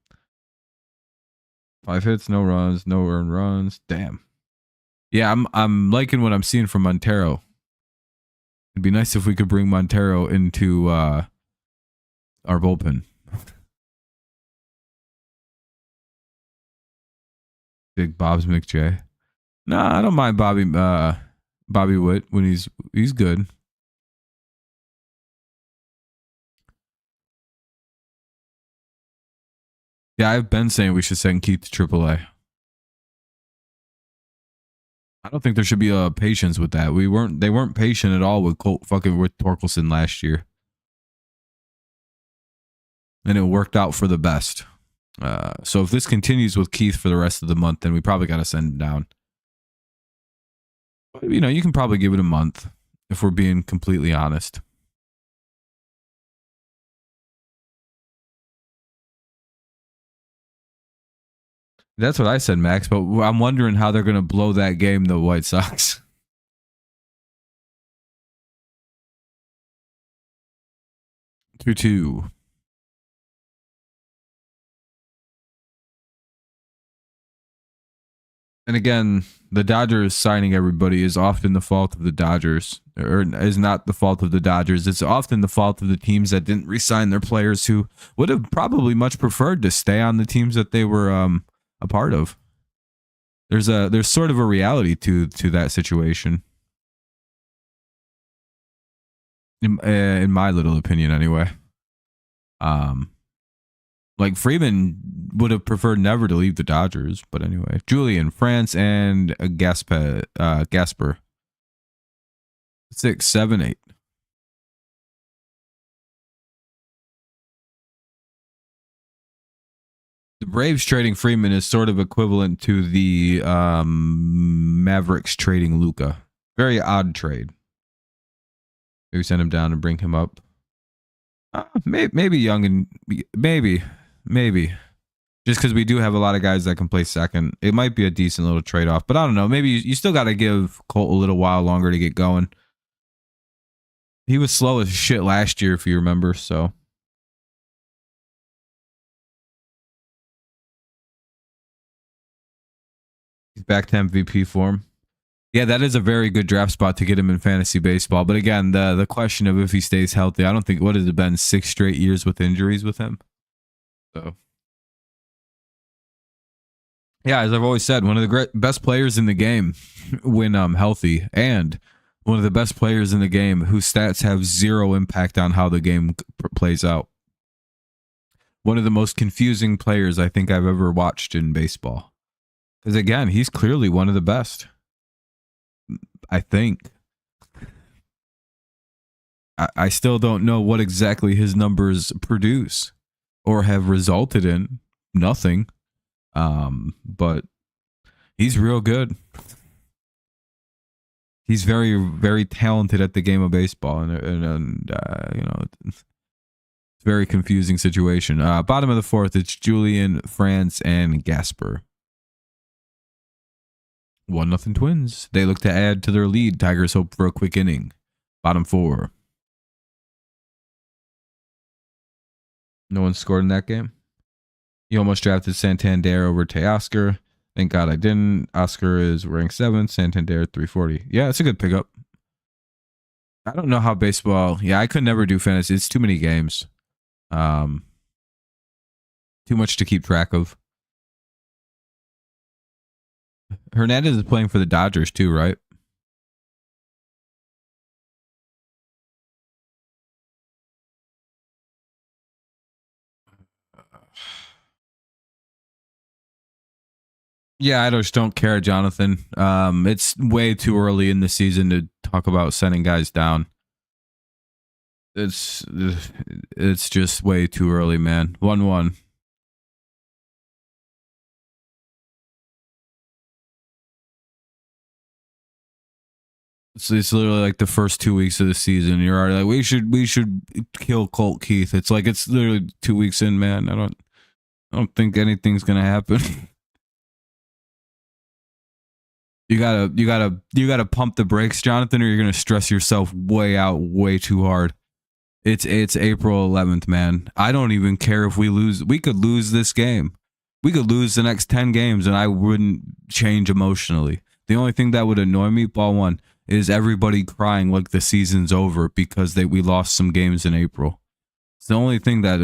5 hits, no runs, no earned runs. Damn. Yeah, I'm liking what I'm seeing from Montero. It'd be nice if we could bring Montero into our bullpen. Big Bob's McJ. Nah, I don't mind Bobby Witt when he's good. Yeah, I've been saying we should send Keith to AAA. I don't think there should be patience with that. They weren't patient at all with with Torkelson last year. And it worked out for the best. So if this continues with Keith for the rest of the month, then we probably got to send him down. You know, you can probably give it a month if we're being completely honest. That's what I said, Max, but I'm wondering how they're going to blow that game, the White Sox. 2-2. And again, the Dodgers signing everybody is often the fault of the Dodgers, or is not the fault of the Dodgers. It's often the fault of the teams that didn't re-sign their players who would have probably much preferred to stay on the teams that they were a part of. There's sort of a reality to that situation. In my little opinion, anyway. Like Freeman would have preferred never to leave the Dodgers, but anyway. Julian, France, and Gasper. 6, 7, 8. The Braves trading Freeman is sort of equivalent to the Mavericks trading Luka. Very odd trade. Maybe send him down and bring him up. Maybe Young and maybe. Just because we do have a lot of guys that can play second, it might be a decent little trade-off. But I don't know. Maybe you still got to give Colt a little while longer to get going. He was slow as shit last year, if you remember. So he's back to MVP form. Yeah, that is a very good draft spot to get him in fantasy baseball. But again, the question of if he stays healthy, I don't think, what has it been, 6 straight years with injuries with him? So yeah, as I've always said, one of the best players in the game when healthy, and one of the best players in the game whose stats have zero impact on how the game plays out. One of the most confusing players I think I've ever watched in baseball. Because again, he's clearly one of the best. I think. I still don't know what exactly his numbers produce or have resulted in. Nothing. But he's real good. He's very, very talented at the game of baseball, and you know, it's a very confusing situation. Bottom of the fourth, it's Julian, France, and Gasper. 1-0 Twins. They look to add to their lead. Tigers hope for a quick inning. Bottom 4. No one scored in that game. You almost drafted Santander over Teoscar. Thank God I didn't. Oscar is ranked 7th. Santander 340. Yeah, it's a good pickup. I don't know how baseball. Yeah, I could never do fantasy. It's too many games. Too much to keep track of. Hernandez is playing for the Dodgers too, right? Yeah, I just don't care, Jonathan. It's way too early in the season to talk about sending guys down. It's just way too early, man. 1-1. It's literally like the first 2 weeks of the season. You're already like, we should kill Colt Keith. It's like it's literally 2 weeks in, man. I don't. I don't think anything's gonna happen. You gotta pump the brakes, Jonathan, or you're gonna stress yourself way out, way too hard. It's April 11th, man. I don't even care if we lose. We could lose this game. We could lose the next 10 games, and I wouldn't change emotionally. The only thing that would annoy me, ball one, is everybody crying like the season's over because we lost some games in April. It's the only thing that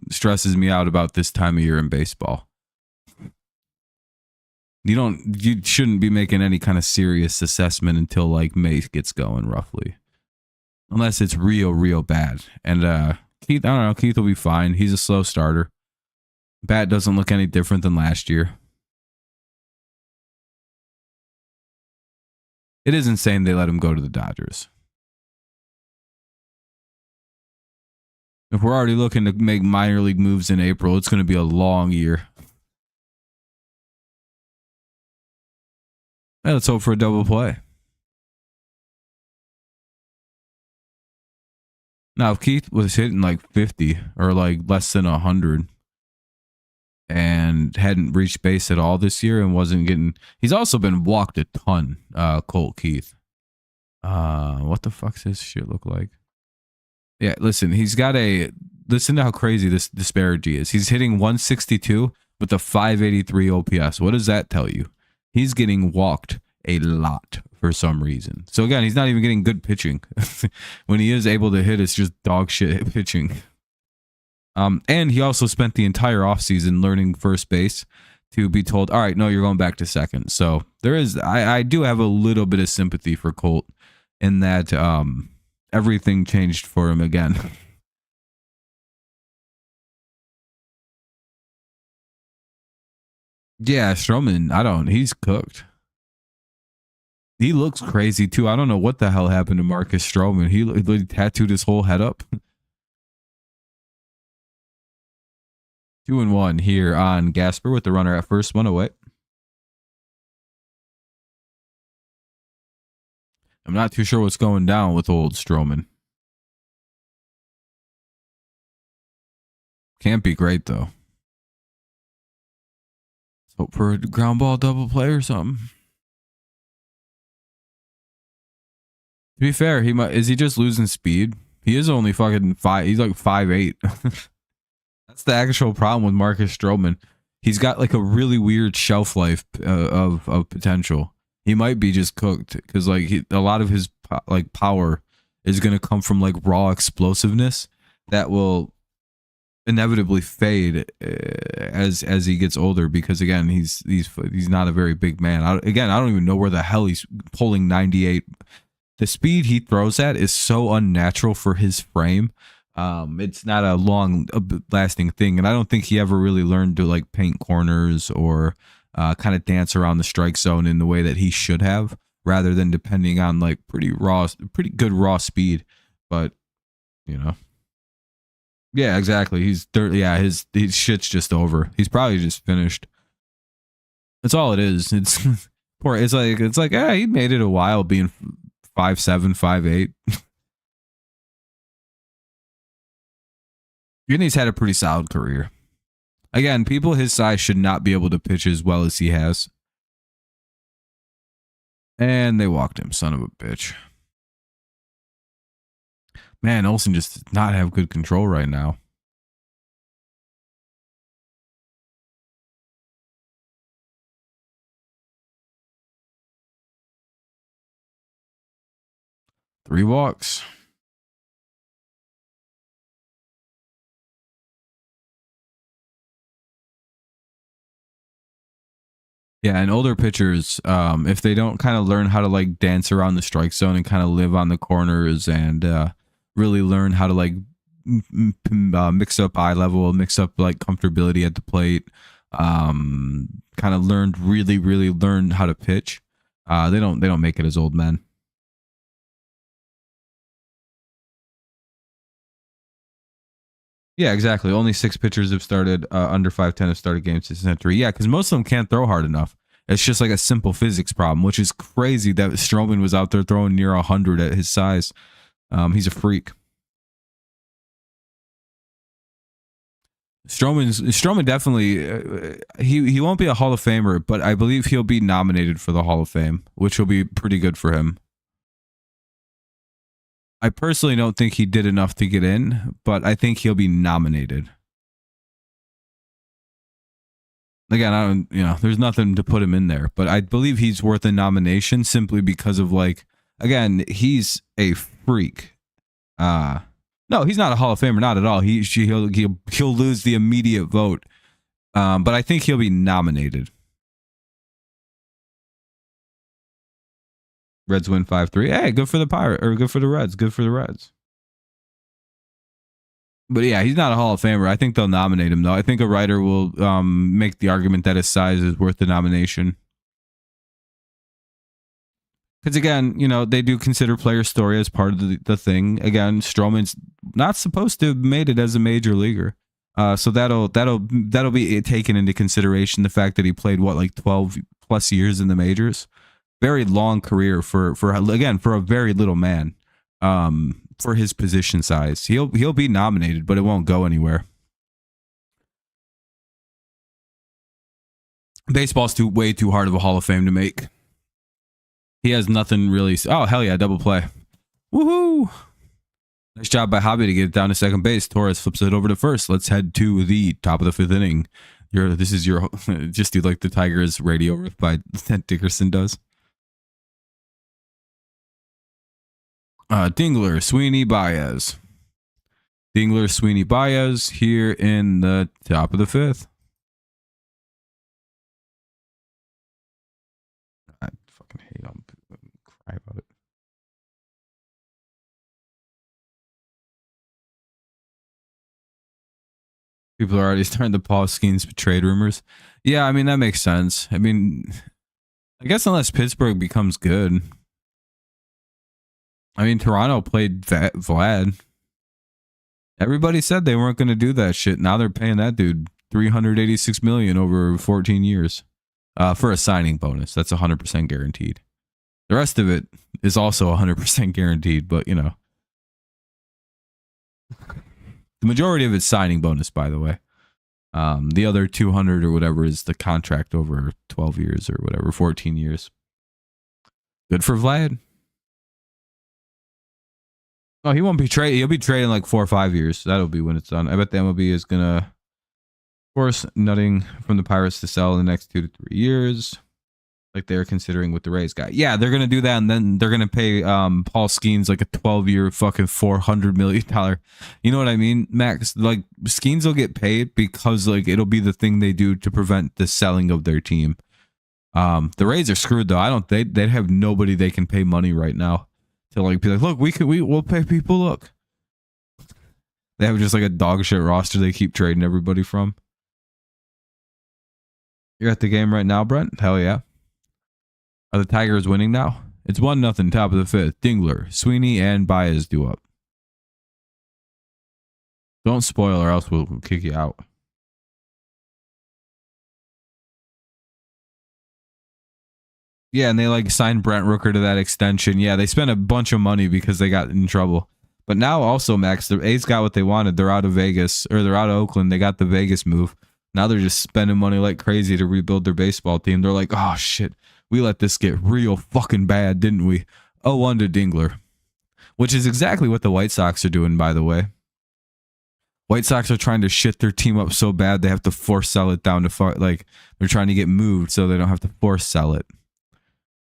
stresses me out about this time of year in baseball. You shouldn't be making any kind of serious assessment until like May gets going, roughly. Unless it's real bad. And Keith, I don't know, Keith will be fine. He's a slow starter. Bat doesn't look any different than last year. It is insane they let him go to the Dodgers. If we're already looking to make minor league moves in April, it's going to be a long year. Hey, let's hope for a double play. Now, if Keith was hitting like 50 or like less than 100 and hadn't reached base at all this year and wasn't getting... He's also been walked a ton, Colt Keith. What the fuck's his shit look like? Yeah, listen, he's got a... Listen to how crazy this disparity is. He's hitting 162 with a 583 OPS. What does that tell you? He's getting walked a lot for some reason. So again, he's not even getting good pitching. When he is able to hit, it's just dog shit pitching. And he also spent the entire offseason learning first base to be told, all right, no, you're going back to second. So there is, I do have a little bit of sympathy for Colt in that everything changed for him again. Yeah, Stroman, he's cooked. He looks crazy too. I don't know what the hell happened to Marcus Stroman. He tattooed his whole head up. 2-1 here on Gasper with the runner at first, one away. I'm not too sure what's going down with old Stroman. Can't be great though. Let's hope for a ground ball double play or something. To be fair, is he just losing speed? He is only fucking 5. He's like 5'8". That's the actual problem with Marcus Stroman. He's got like a really weird shelf life of potential. He might be just cooked because like a lot of his like power is going to come from like raw explosiveness that will inevitably fade as he gets older, because again he's not a very big man. I don't even know where the hell he's pulling 98. The speed he throws at is so unnatural for his frame. It's not a long lasting thing, and I don't think he ever really learned to like paint corners or kind of dance around the strike zone in the way that he should have, rather than depending on like pretty good raw speed. But you know, yeah, exactly. He's dirty. Yeah, his shit's just over. He's probably just finished. That's all it is. It's poor. It's like yeah, he made it a while being 5'7", 5'8". And he's had a pretty solid career. Again, people his size should not be able to pitch as well as he has. And they walked him, son of a bitch. Man, Olsen just does not have good control right now. Three walks. Yeah, and older pitchers, if they don't kind of learn how to like dance around the strike zone and kind of live on the corners and really learn how to like mix up eye level, mix up like comfortability at the plate, kind of really learn how to pitch, they don't make it as old men. Yeah, exactly. Only 6 pitchers have started under 5'10" have started games this century. Yeah, because most of them can't throw hard enough. It's just like a simple physics problem, which is crazy that Stroman was out there throwing near 100 at his size. He's a freak. Stroman definitely he won't be a Hall of Famer, but I believe he'll be nominated for the Hall of Fame, which will be pretty good for him. I personally don't think he did enough to get in, but I think he'll be nominated. Again, I don't, there's nothing to put him in there, but I believe he's worth a nomination simply because of again, he's a freak. No, he's not a Hall of Famer, not at all. He'll lose the immediate vote, but I think he'll be nominated. Reds win 5-3. Hey, good for the good for the Reds. Good for the Reds. But yeah, he's not a Hall of Famer. I think they'll nominate him, though. I think a writer will make the argument that his size is worth the nomination. Because again, they do consider player story as part of the thing. Again, Stroman's not supposed to have made it as a major leaguer. So that'll be taken into consideration. The fact that he played 12 plus years in the majors, very long career for a very little man. For his position size, he'll be nominated, but it won't go anywhere. Baseball's way too hard of a Hall of Fame to make. He has nothing really. Oh hell yeah, double play! Woohoo! Nice job by Hobby to get it down to second base. Torres flips it over to first. Let's head to the top of the fifth inning. This is your just do like the Tigers radio riff by Dickerson does. Dingler, Sweeney, Baez. Dingler, Sweeney, Baez here in the top of the fifth. I fucking hate them. Cry about it. People are already starting to Paul Skeens trade rumors. Yeah, I mean, that makes sense. I mean, I guess unless Pittsburgh becomes good. I mean, Toronto played Vlad. Everybody said they weren't going to do that shit. Now they're paying that dude $386 million over 14 years for a signing bonus. That's 100% guaranteed. The rest of it is also 100% guaranteed, but the majority of it's signing bonus, by the way. The other 200 or whatever is the contract over 12 years or whatever, 14 years. Good for Vlad. Oh, he won't be traded. He'll be traded in like 4 or 5 years. That'll be when it's done. I bet the MLB is gonna force nutting from the Pirates to sell in the next 2 to 3 years, like they're considering with the Rays guy. Yeah, they're gonna do that, and then they're gonna pay Paul Skeens like a 12-year fucking $400 million. You know what I mean, Max? Like Skeens will get paid because it'll be the thing they do to prevent the selling of their team. The Rays are screwed though. They'd have nobody they can pay money right now. To be like, look, we'll pay people. Look, they have just a dog shit roster they keep trading everybody from. You're at the game right now, Brent? Hell yeah. Are the Tigers winning now? It's 1-0, top of the fifth. Dingler, Sweeney, and Baez due up. Don't spoil or else we'll kick you out. Yeah, and they signed Brent Rooker to that extension. Yeah, they spent a bunch of money because they got in trouble. But now also, Max, the A's got what they wanted. They're out of Vegas, or they're out of Oakland. They got the Vegas move. Now they're just spending money like crazy to rebuild their baseball team. They're like, oh shit, we let this get real fucking bad, didn't we? 0-1 to Dingler. Which is exactly what the White Sox are doing, by the way. White Sox are trying to shit their team up so bad they have to force sell it down to they're trying to get moved so they don't have to force sell it.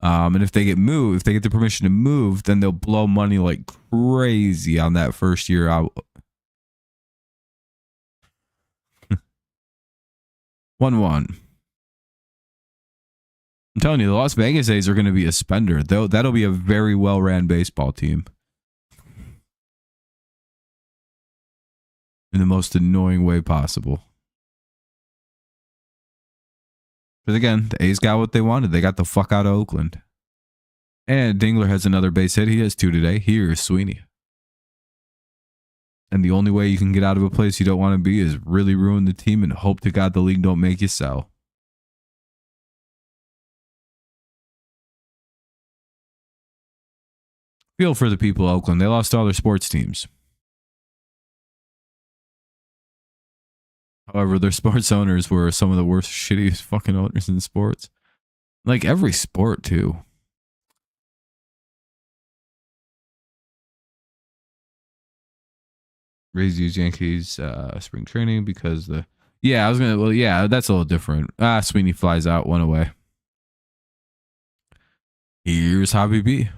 And if they get the permission to move, then they'll blow money like crazy on that first year out. 1-1. I'm telling you, the Las Vegas A's are going to be a spender. That'll be a very well-ran baseball team. In the most annoying way possible. But again, the A's got what they wanted. They got the fuck out of Oakland. And Dingler has another base hit. He has 2 today. Here's Sweeney. And the only way you can get out of a place you don't want to be is really ruin the team and hope to God the league don't make you sell. Feel for the people of Oakland. They lost all their sports teams. However, their sports owners were some of the worst, shittiest fucking owners in sports. Like every sport, too. Rays use Yankees spring training because the. Yeah, I was gonna. Well, yeah, that's a little different. Sweeney flies out, one away. Here's Hobby B.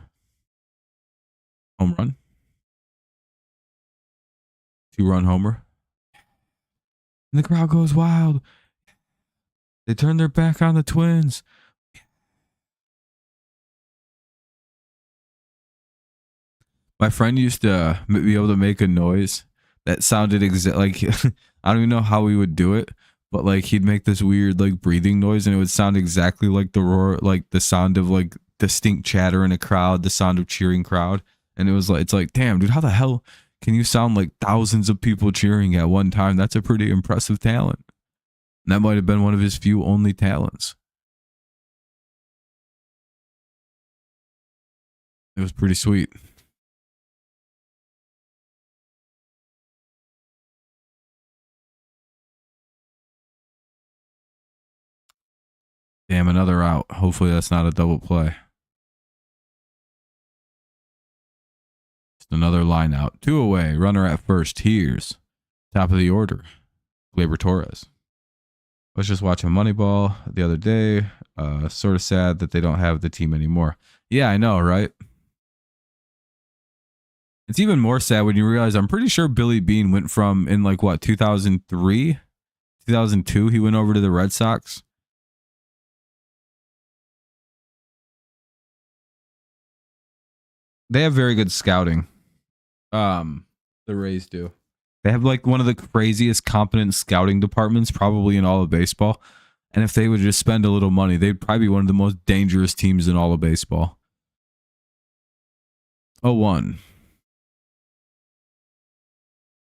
Home run. 2-run homer. And the crowd goes wild. They turn their back on the Twins. My friend used to be able to make a noise that sounded like I don't even know how he would do it, but like he'd make this weird like breathing noise, and it would sound exactly like the roar, like the sound of like distinct chatter in a crowd, the sound of cheering crowd. And it was like, it's like, damn, dude, how the hell can you sound like thousands of people cheering at one time? That's a pretty impressive talent. And that might have been one of his few only talents. It was pretty sweet. Damn, another out. Hopefully that's not a double play. Just another line out. 2 away. Runner at first. Here's top of the order. Gleyber Torres. I was just watching Moneyball the other day. Sort of sad that they don't have the team anymore. Yeah, I know, right? It's even more sad when you realize I'm pretty sure Billy Beane went from in like what 2003, 2002. He went over to the Red Sox. They have very good scouting. The Rays do. They have like one of the craziest competent scouting departments probably in all of baseball. And if they would just spend a little money, they'd probably be one of the most dangerous teams in all of baseball. 0-1.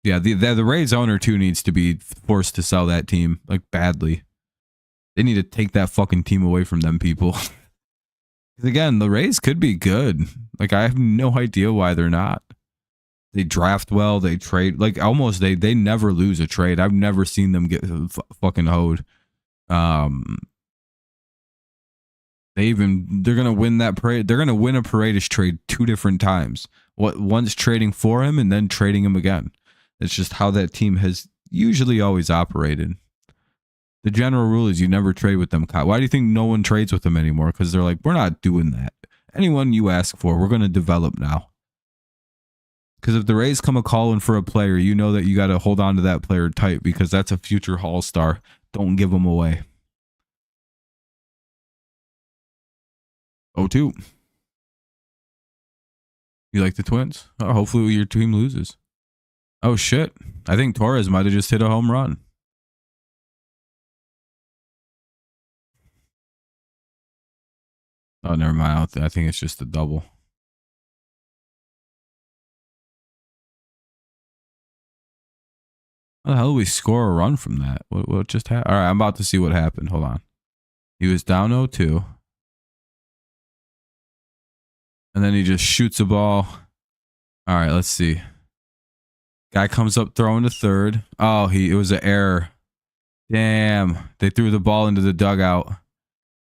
Yeah, the Rays owner too needs to be forced to sell that team like badly. They need to take that fucking team away from them people. Again, the Rays could be good. Like I have no idea why they're not. They draft well. They trade like almost. They never lose a trade. I've never seen them get fucking hoed. They're gonna win that parade. They're gonna win a Paredes trade 2 different times. Once trading for him and then trading him again. It's just how that team has usually always operated. The general rule is you never trade with them. Why do you think no one trades with them anymore? Because they're like, we're not doing that. Anyone you ask for, we're going to develop now. Because if the Rays come a calling for a player, you know that you got to hold on to that player tight because that's a future all-star. Don't give them away. 0-2. You like the Twins? Oh, hopefully your team loses. Oh, shit. I think Torres might have just hit a home run. Oh, never mind. I think it's just a double. How the hell do we score a run from that? What just happened? All right, I'm about to see what happened. Hold on. He was down 0-2. And then he just shoots a ball. All right, let's see. Guy comes up throwing to third. Oh, it was an error. Damn. They threw the ball into the dugout.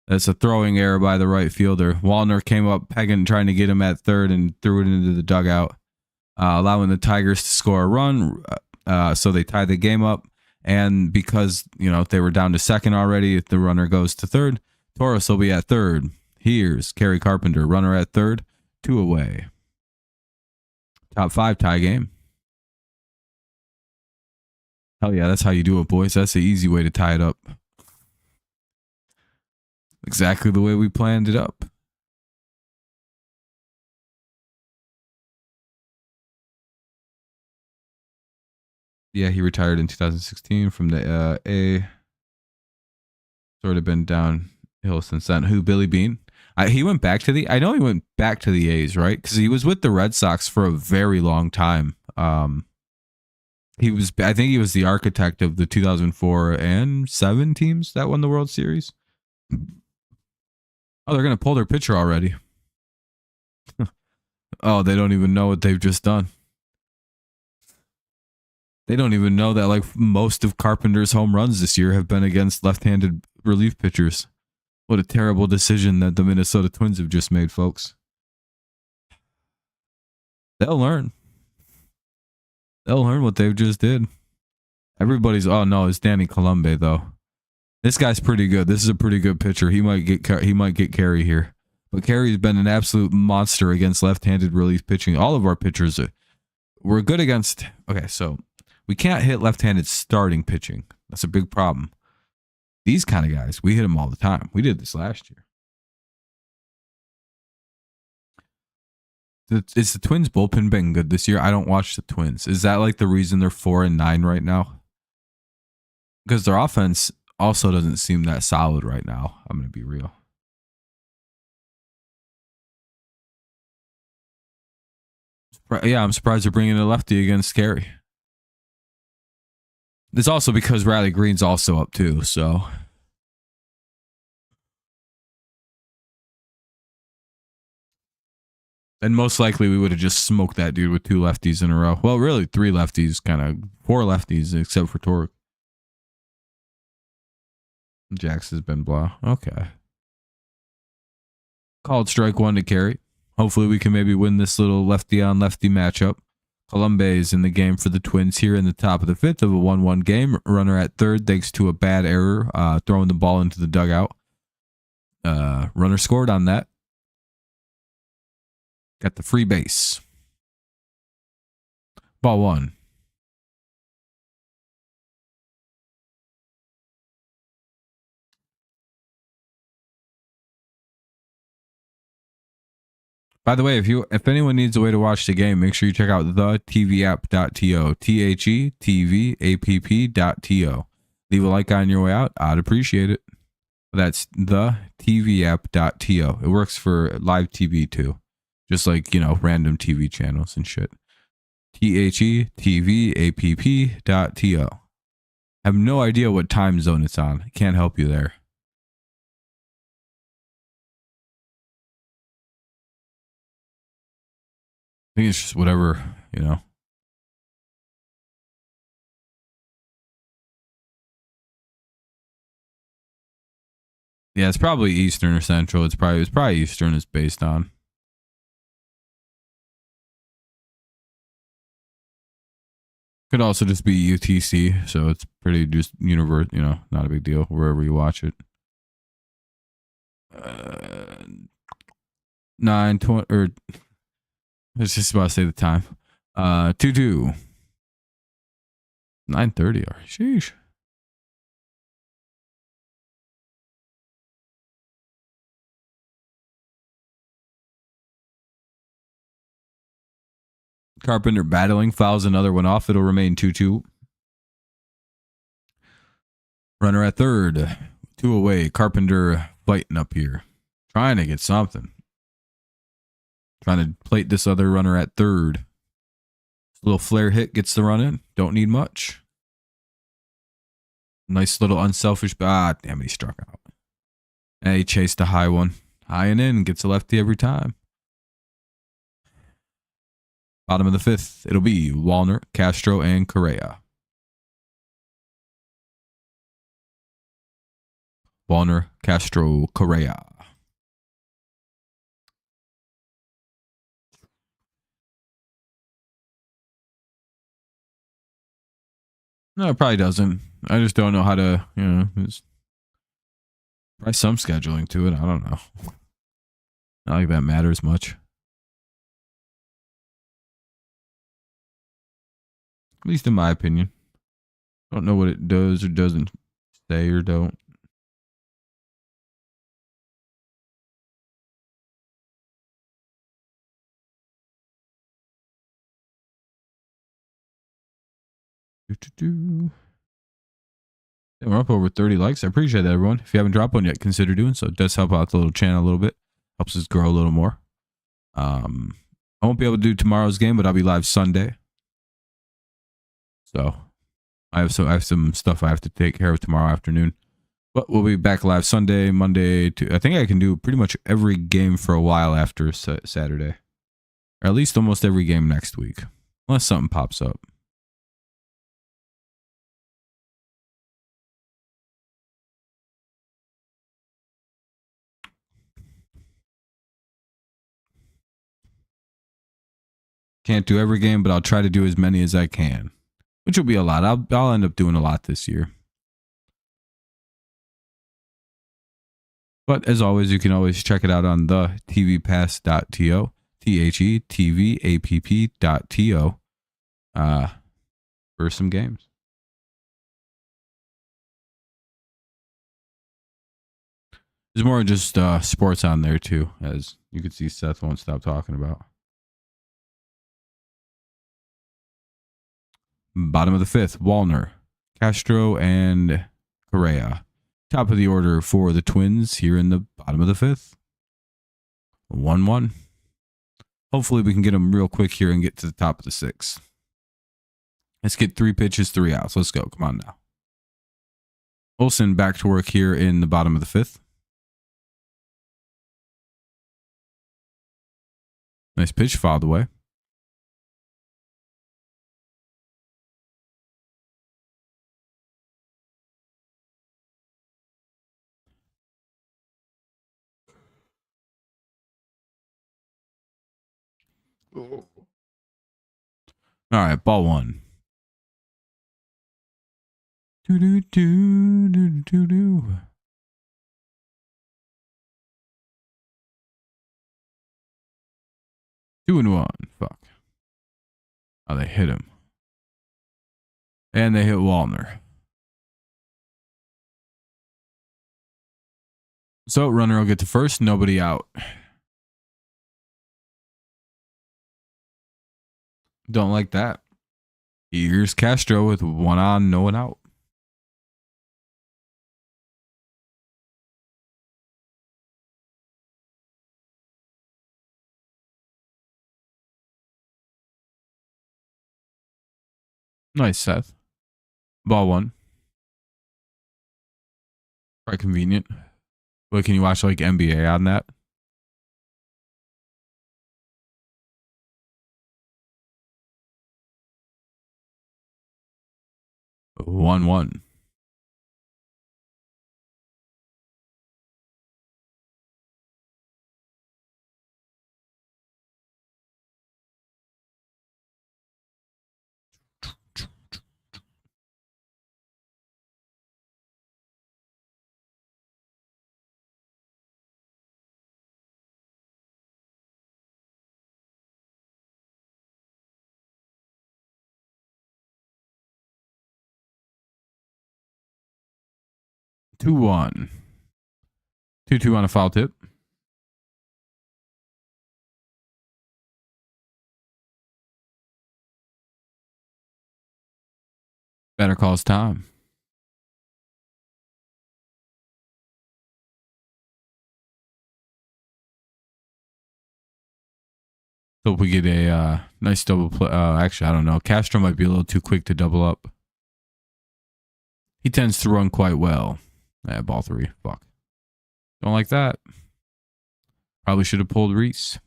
That's a throwing error by the right fielder. Wallner came up pegging, trying to get him at third and threw it into the dugout, allowing the Tigers to score a run. So they tied the game up. And because, they were down to second already, if the runner goes to third, Torres will be at third. Here's Kerry Carpenter, runner at third, 2 away. Top 5 tie game. Hell yeah, that's how you do it, boys. That's the easy way to tie it up. Exactly the way we planned it up. Yeah, he retired in 2016 from the A. Sort of been downhill since then. Who, Billy Beane? He went back to I know he went back to the A's, right? Because he was with the Red Sox for a very long time. I think he was the architect of the 2004 and 7 teams that won the World Series. Oh, they're going to pull their pitcher already. Oh, they don't even know what they've just done. They don't even know that like most of Carpenter's home runs this year have been against left-handed relief pitchers. What a terrible decision that the Minnesota Twins have just made, folks. They'll learn. They'll learn what they've just did. Everybody's, oh no, it's Danny Colombe though. This guy's pretty good. This is a pretty good pitcher. He might get Carey here. But Carey's been an absolute monster against left-handed relief pitching. All of our pitchers we're good against. Okay, so we can't hit left-handed starting pitching. That's a big problem. These kind of guys, we hit them all the time. We did this last year. Is the Twins bullpen been good this year? I don't watch the Twins. Is that like the reason they're 4-9 right now? Because their offense also doesn't seem that solid right now. I'm going to be real. Yeah, I'm surprised they're bringing a lefty against Carey. It's also because Riley Green's also up too, so. And most likely we would have just smoked that dude with 2 lefties in a row. Well, really 3 lefties, kind of 4 lefties except for Torque. Jax has been blah. Okay. Called strike 1 to Carey. Hopefully we can maybe win this little lefty on lefty matchup. Colombe is in the game for the Twins here in the top of the 5th of a 1-1 game. Runner at third thanks to a bad error, throwing the ball into the dugout. Runner scored on that. Got the free base. Ball 1. By the way, if anyone needs a way to watch the game, make sure you check out dirtyrobtv.to. THETVAPP.to. Leave a like on your way out. I'd appreciate it. That's thetvApp.to. It works for live TV too. Just like, you know, random TV channels and shit. THETVAPP.to. I have no idea what time zone it's on. I can't help you there. I think it's just whatever, you know. Yeah, it's probably Eastern or Central. It's probably Eastern it's based on. Could also just be UTC, so it's pretty just universe, you know, not a big deal wherever you watch it. 9:20 or I was just about to say the time. 2-2. 9:30. Sheesh. Carpenter battling, fouls another one off. It'll remain 2-2. Runner at third. 2 away. Carpenter fighting up here. Trying to get something. Trying to plate this other runner at third. Little flare hit gets the run in. Don't need much. Nice little unselfish. Damn it, he struck out. And he chased a high one. High and in. Gets a lefty every time. Bottom of the 5th. It'll be Wallner, Castro, and Correa. Wallner, Castro, Correa. No, it probably doesn't. I just don't know how to, you know, there's probably some scheduling to it. I don't know. Not like that matters much. At least in my opinion. I don't know what it does or doesn't say or don't. Yeah, we're up over 30 likes. I appreciate that, everyone. If you haven't dropped one yet, consider doing so. It does help out the little channel a little bit. Helps us grow a little more. I won't be able to do tomorrow's game, but I'll be live Sunday. So I have some stuff I have to take care of tomorrow afternoon. But we'll be back live Sunday, Monday. I think I can do pretty much every game for a while after Saturday. Or at least almost every game next week. Unless something pops up. Can't do every game, but I'll try to do as many as I can, which will be a lot. I'll end up doing a lot this year. But as always, you can always check it out on the tvpass.to, THETVAPP.to, for some games. There's more just sports on there too, as you can see Seth won't stop talking about. Bottom of the fifth, Wallner, Castro, and Correa. Top of the order for the Twins here in the bottom of the fifth. 1-1. Hopefully we can get them real quick here and get to the top of the sixth. Let's get 3 pitches, 3 outs. Let's go. Come on now. Olsen back to work here in the bottom of the fifth. Nice pitch, fouled away. All right, ball 1. Do do do do do do. Two and 1. Fuck. Oh, they hit him. And they hit Wallner. So runner will get to first. Nobody out. Don't like that. Here's Castro with 1 on, no one out. Nice, Seth. Ball 1. Quite convenient. But can you watch like NBA on that? One. Two one. 2-2 on a foul tip. Better calls time. So if we get a nice double play. Actually, I don't know. Castro might be a little too quick to double up. He tends to run quite well. Yeah, ball 3. Fuck. Don't like that. Probably should have pulled Reese.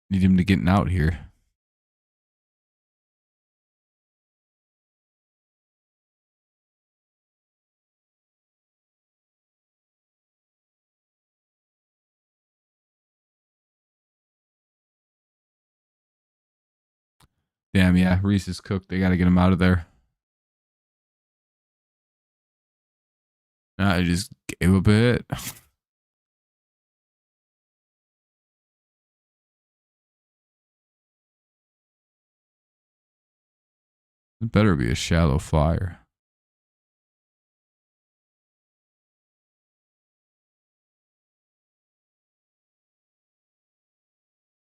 Need him to get out here. Damn, yeah. Reese is cooked. They got to get him out of there. I just gave up a hit. It better be a shallow flyer.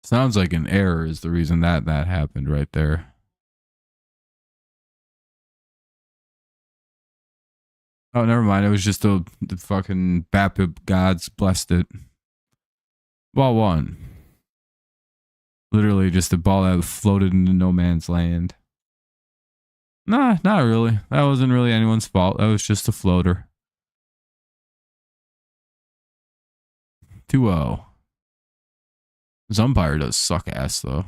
Sounds like an error is the reason that happened right there. Oh, never mind. It was just the fucking BAPIP gods blessed it. Ball 1. Literally just a ball that floated into no man's land. Nah, not really. That wasn't really anyone's fault. That was just a floater. 2-0. This umpire does suck ass, though.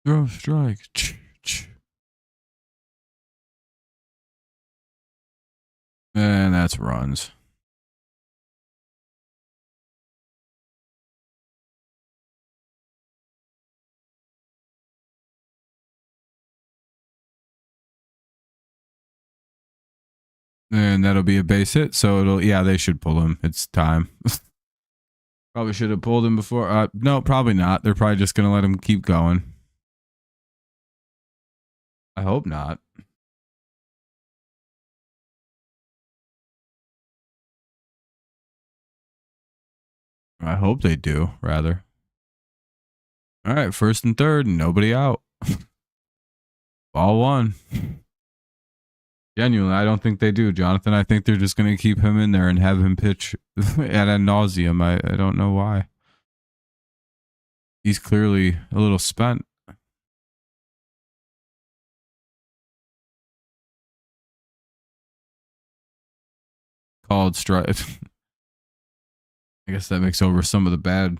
Throw strike. And that's runs. And that'll be a base hit. So it'll, yeah, they should pull him. It's time. Probably should have pulled him before. No, probably not. They're probably just going to let him keep going. I hope not. I hope they do, rather. All right, first and third, nobody out. Ball one. Genuinely, I don't think they do, Jonathan. I think they're just going to keep him in there and have him pitch ad nauseum. I don't know why. He's clearly a little spent. Called strike. I guess that makes over some of the bad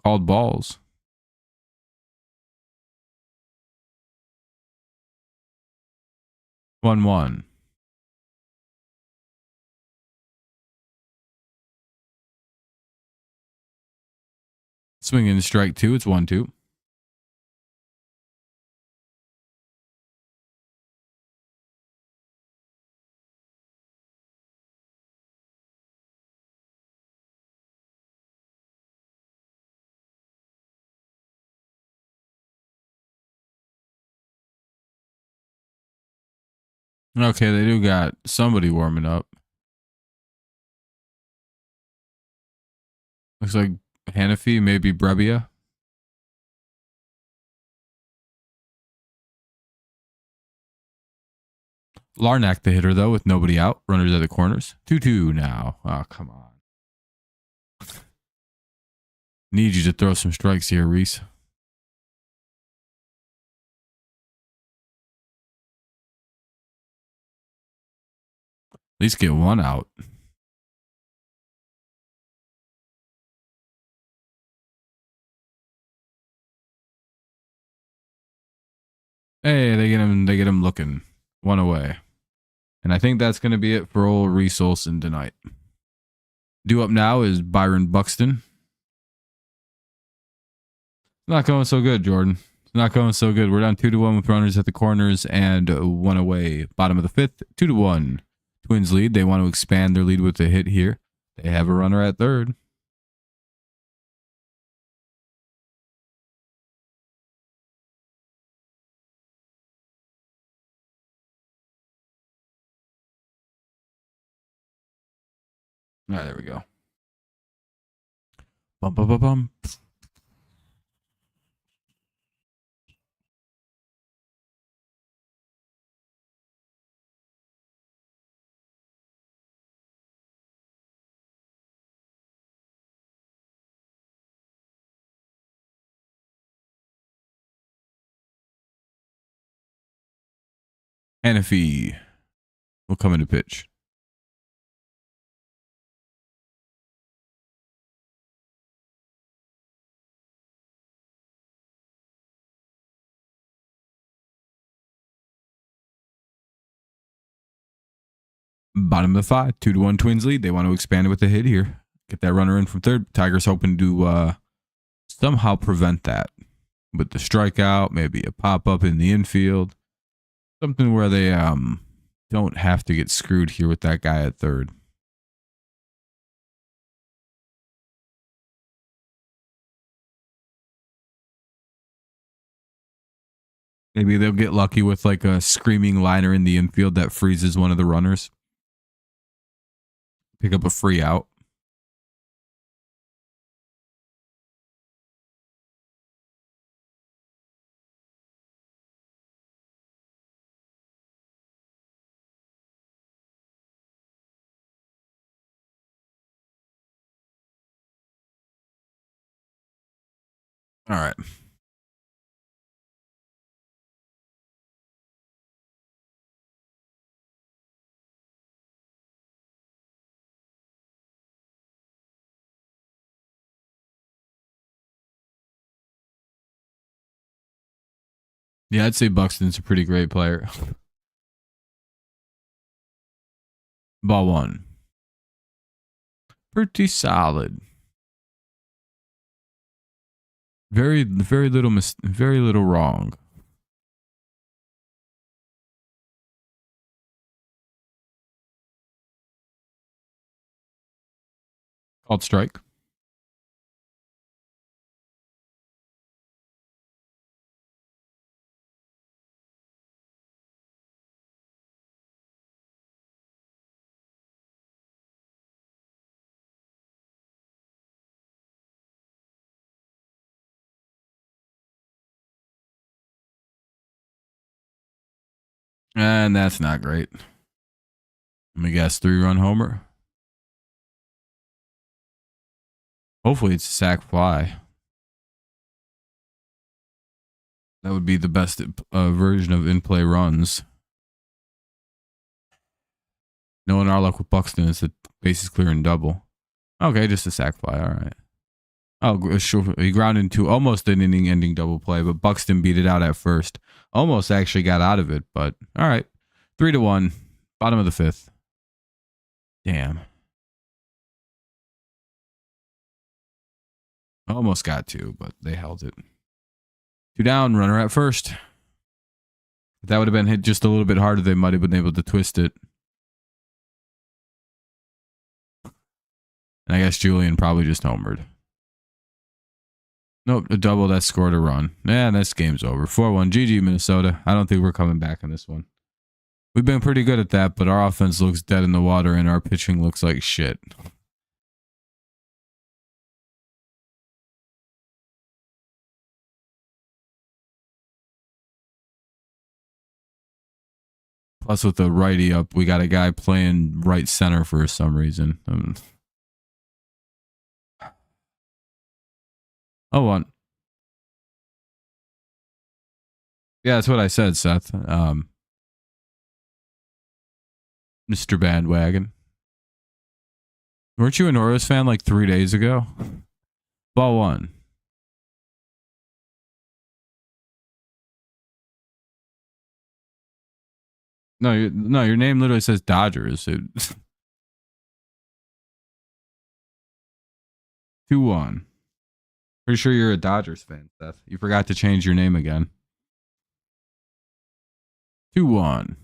called balls. 1-1. Swinging strike two. It's 1-2. Okay, they do got somebody warming up. Looks like Hanafi, maybe Brebbia. Larnack the hitter, though, with nobody out. Runners at the corners. 2-2 now. Oh, come on. Need you to throw some strikes here, Reese. At least get one out. Hey, they get him looking. One away. And I think that's going to be it for old Reese Olson tonight. Due up now is Byron Buxton. Not going so good, Jordan. It's not going so good. We're down 2-1 with runners at the corners and one away. Bottom of the fifth, 2-1. Twins lead. They want to expand their lead with a hit here. They have a runner at third. All right, there we go. Bum, bum, bum, bum. Hanafi will come into pitch. Bottom of the five, 2-1 Twins lead. They want to expand it with a hit here. Get that runner in from third. Tigers hoping to somehow prevent that with the strikeout, maybe a pop up in the infield, something where they don't have to get screwed here with that guy at third. Maybe they'll get lucky with like a screaming liner in the infield that freezes one of the runners. Pick up a free out. All right. Yeah, I'd say Buxton's a pretty great player. Ball one. Pretty solid. Very little wrong. Called strike. And that's not great. Let me guess, 3-run homer. Hopefully it's a sac fly. That would be the best version of in-play runs. Knowing our luck with Buxton is the bases clear and double. Okay, just a sac fly. All right. Oh, sure. He grounded into almost an inning-ending double play, but Buxton beat it out at first. Almost actually got out of it, but all right. 3-1. Bottom of the fifth. Damn. Almost got two, but they held it. 2 down, runner at first. If that would have been hit just a little bit harder, they might have been able to twist it. And I guess Julian probably just homered. Nope, a double that scored a run. Yeah, this game's over. 4-1. GG, Minnesota. I don't think we're coming back in this one. We've been pretty good at that, but our offense looks dead in the water and our pitching looks like shit. Plus, with the righty up, we got a guy playing right center for some reason. 0-1. Yeah, that's what I said, Seth. Mr. Bandwagon. Weren't you an Orioles fan like 3 days ago? Ball one. No, your name literally says Dodgers. 2-1. Pretty sure you're a Dodgers fan, Seth. You forgot to change your name again. 2-1.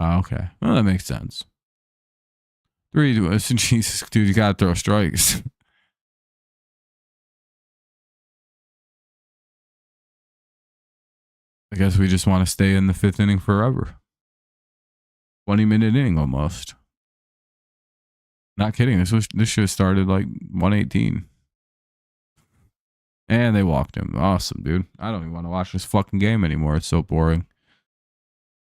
Oh, okay. Well, that makes sense. 3-2. Jesus, dude, you gotta throw strikes. I guess we just want to stay in the fifth inning forever. 20-minute inning almost. Not kidding. This should have started like 118. And they walked him. Awesome, dude. I don't even want to watch this fucking game anymore. It's so boring.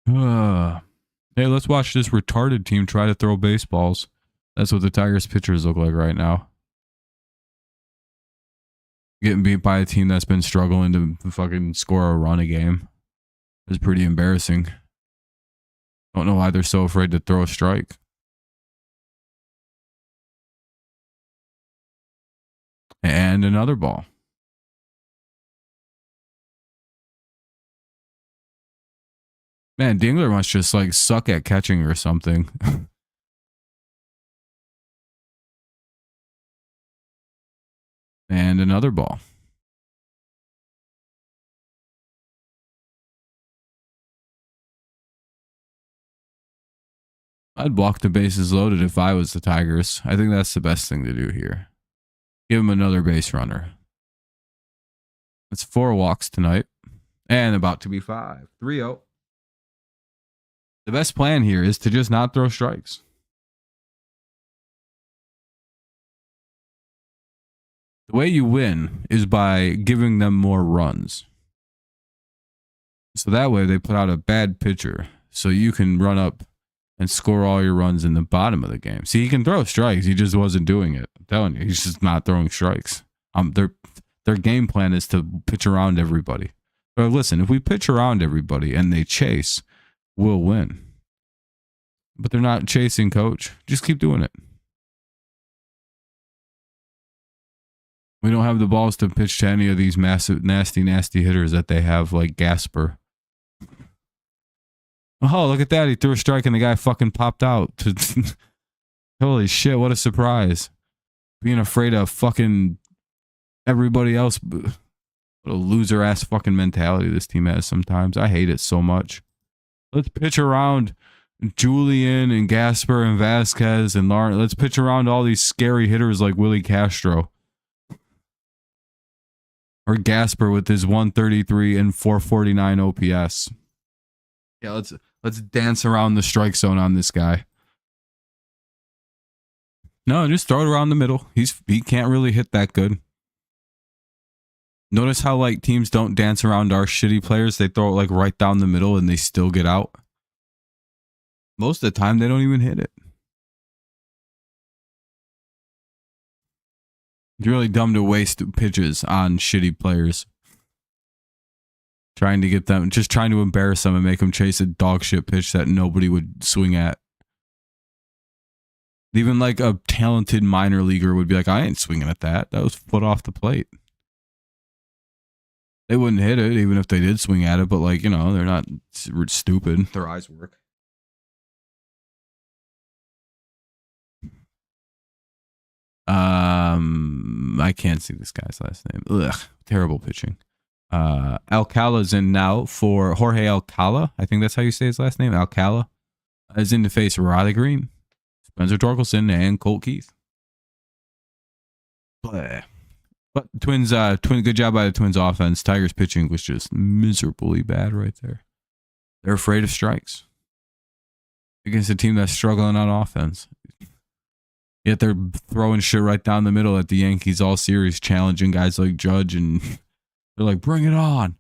Hey, let's watch this retarded team try to throw baseballs. That's what the Tigers pitchers look like right now. Getting beat by a team that's been struggling to fucking score a run a game. It's pretty embarrassing. Don't know why they're so afraid to throw a strike. And another ball. Man, Dingler must just like suck at catching or something. And another ball. I'd walk the bases loaded if I was the Tigers. I think that's the best thing to do here. Give him another base runner. It's 4 walks tonight. And about to be 5. 3-0. The best plan here is to just not throw strikes. The way you win is by giving them more runs. So that way they put out a bad pitcher. So you can run up and score all your runs in the bottom of the game. See, he can throw strikes. He just wasn't doing it. I'm telling you, he's just not throwing strikes. Their game plan is to pitch around everybody. But listen, if we pitch around everybody and they chase, we'll win. But they're not chasing, coach. Just keep doing it. We don't have the balls to pitch to any of these massive, nasty hitters that they have, like Gasper. Oh, look at that. He threw a strike and the guy fucking popped out. Holy shit, what a surprise. Being afraid of fucking everybody else. What a loser ass fucking mentality this team has sometimes. I hate it so much. Let's pitch around Julian and Gasper and Vasquez and Lawrence. Let's pitch around all these scary hitters like Willie Castro. Or Gasper with his 133 and 449 OPS. Yeah, let's dance around the strike zone on this guy. No, just throw it around the middle. He can't really hit that good. Notice how like teams don't dance around our shitty players. They throw it like right down the middle and they still get out. Most of the time they don't even hit it. It's really dumb to waste pitches on shitty players. Trying to get them, just trying to embarrass them and make them chase a dog shit pitch that nobody would swing at. Even like a talented minor leaguer would be like, I ain't swinging at that. That was foot off the plate. They wouldn't hit it even if they did swing at it, but like, you know, they're not stupid. Their eyes work. I can't see this guy's last name. Ugh, terrible pitching. Alcala's in now for Jorge Alcala. I think that's how you say his last name. Alcala is in to face Riley Green, Spencer Torkelson, and Colt Keith. But Twins, good job by the Twins offense. Tigers pitching was just miserably bad right there. They're afraid of strikes against a team that's struggling on offense. Yet they're throwing shit right down the middle at the Yankees all series, challenging guys like Judge, and they're like, bring it on.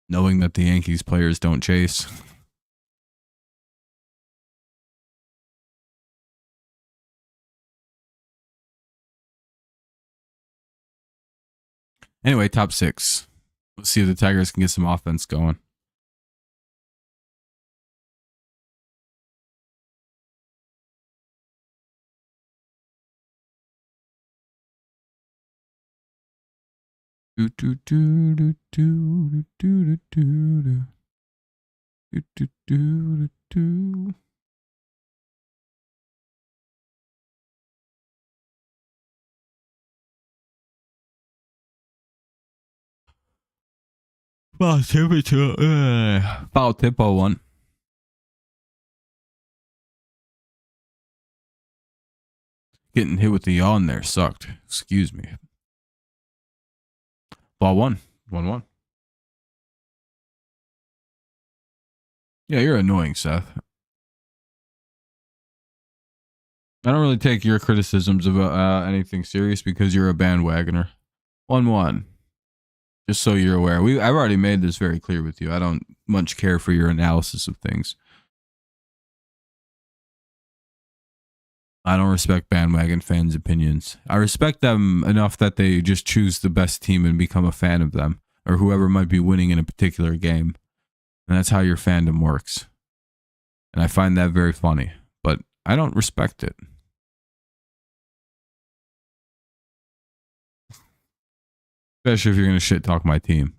Knowing that the Yankees players don't chase. Anyway, top 6. Let's see if the Tigers can get some offense going. Do do do do do do do do do do do do. Foul temperature. Foul tempo one. Getting hit with the yawn there sucked. Excuse me. Ball 1. 1-1. Yeah, you're annoying, Seth. I don't really take your criticisms of anything serious because you're a bandwagoner. 1-1. Just so you're aware. I've already made this very clear with you. I don't much care for your analysis of things. I don't respect bandwagon fans' opinions. I respect them enough that they just choose the best team and become a fan of them, or whoever might be winning in a particular game. And that's how your fandom works. And I find that very funny, but I don't respect it. Especially if you're going to shit talk my team.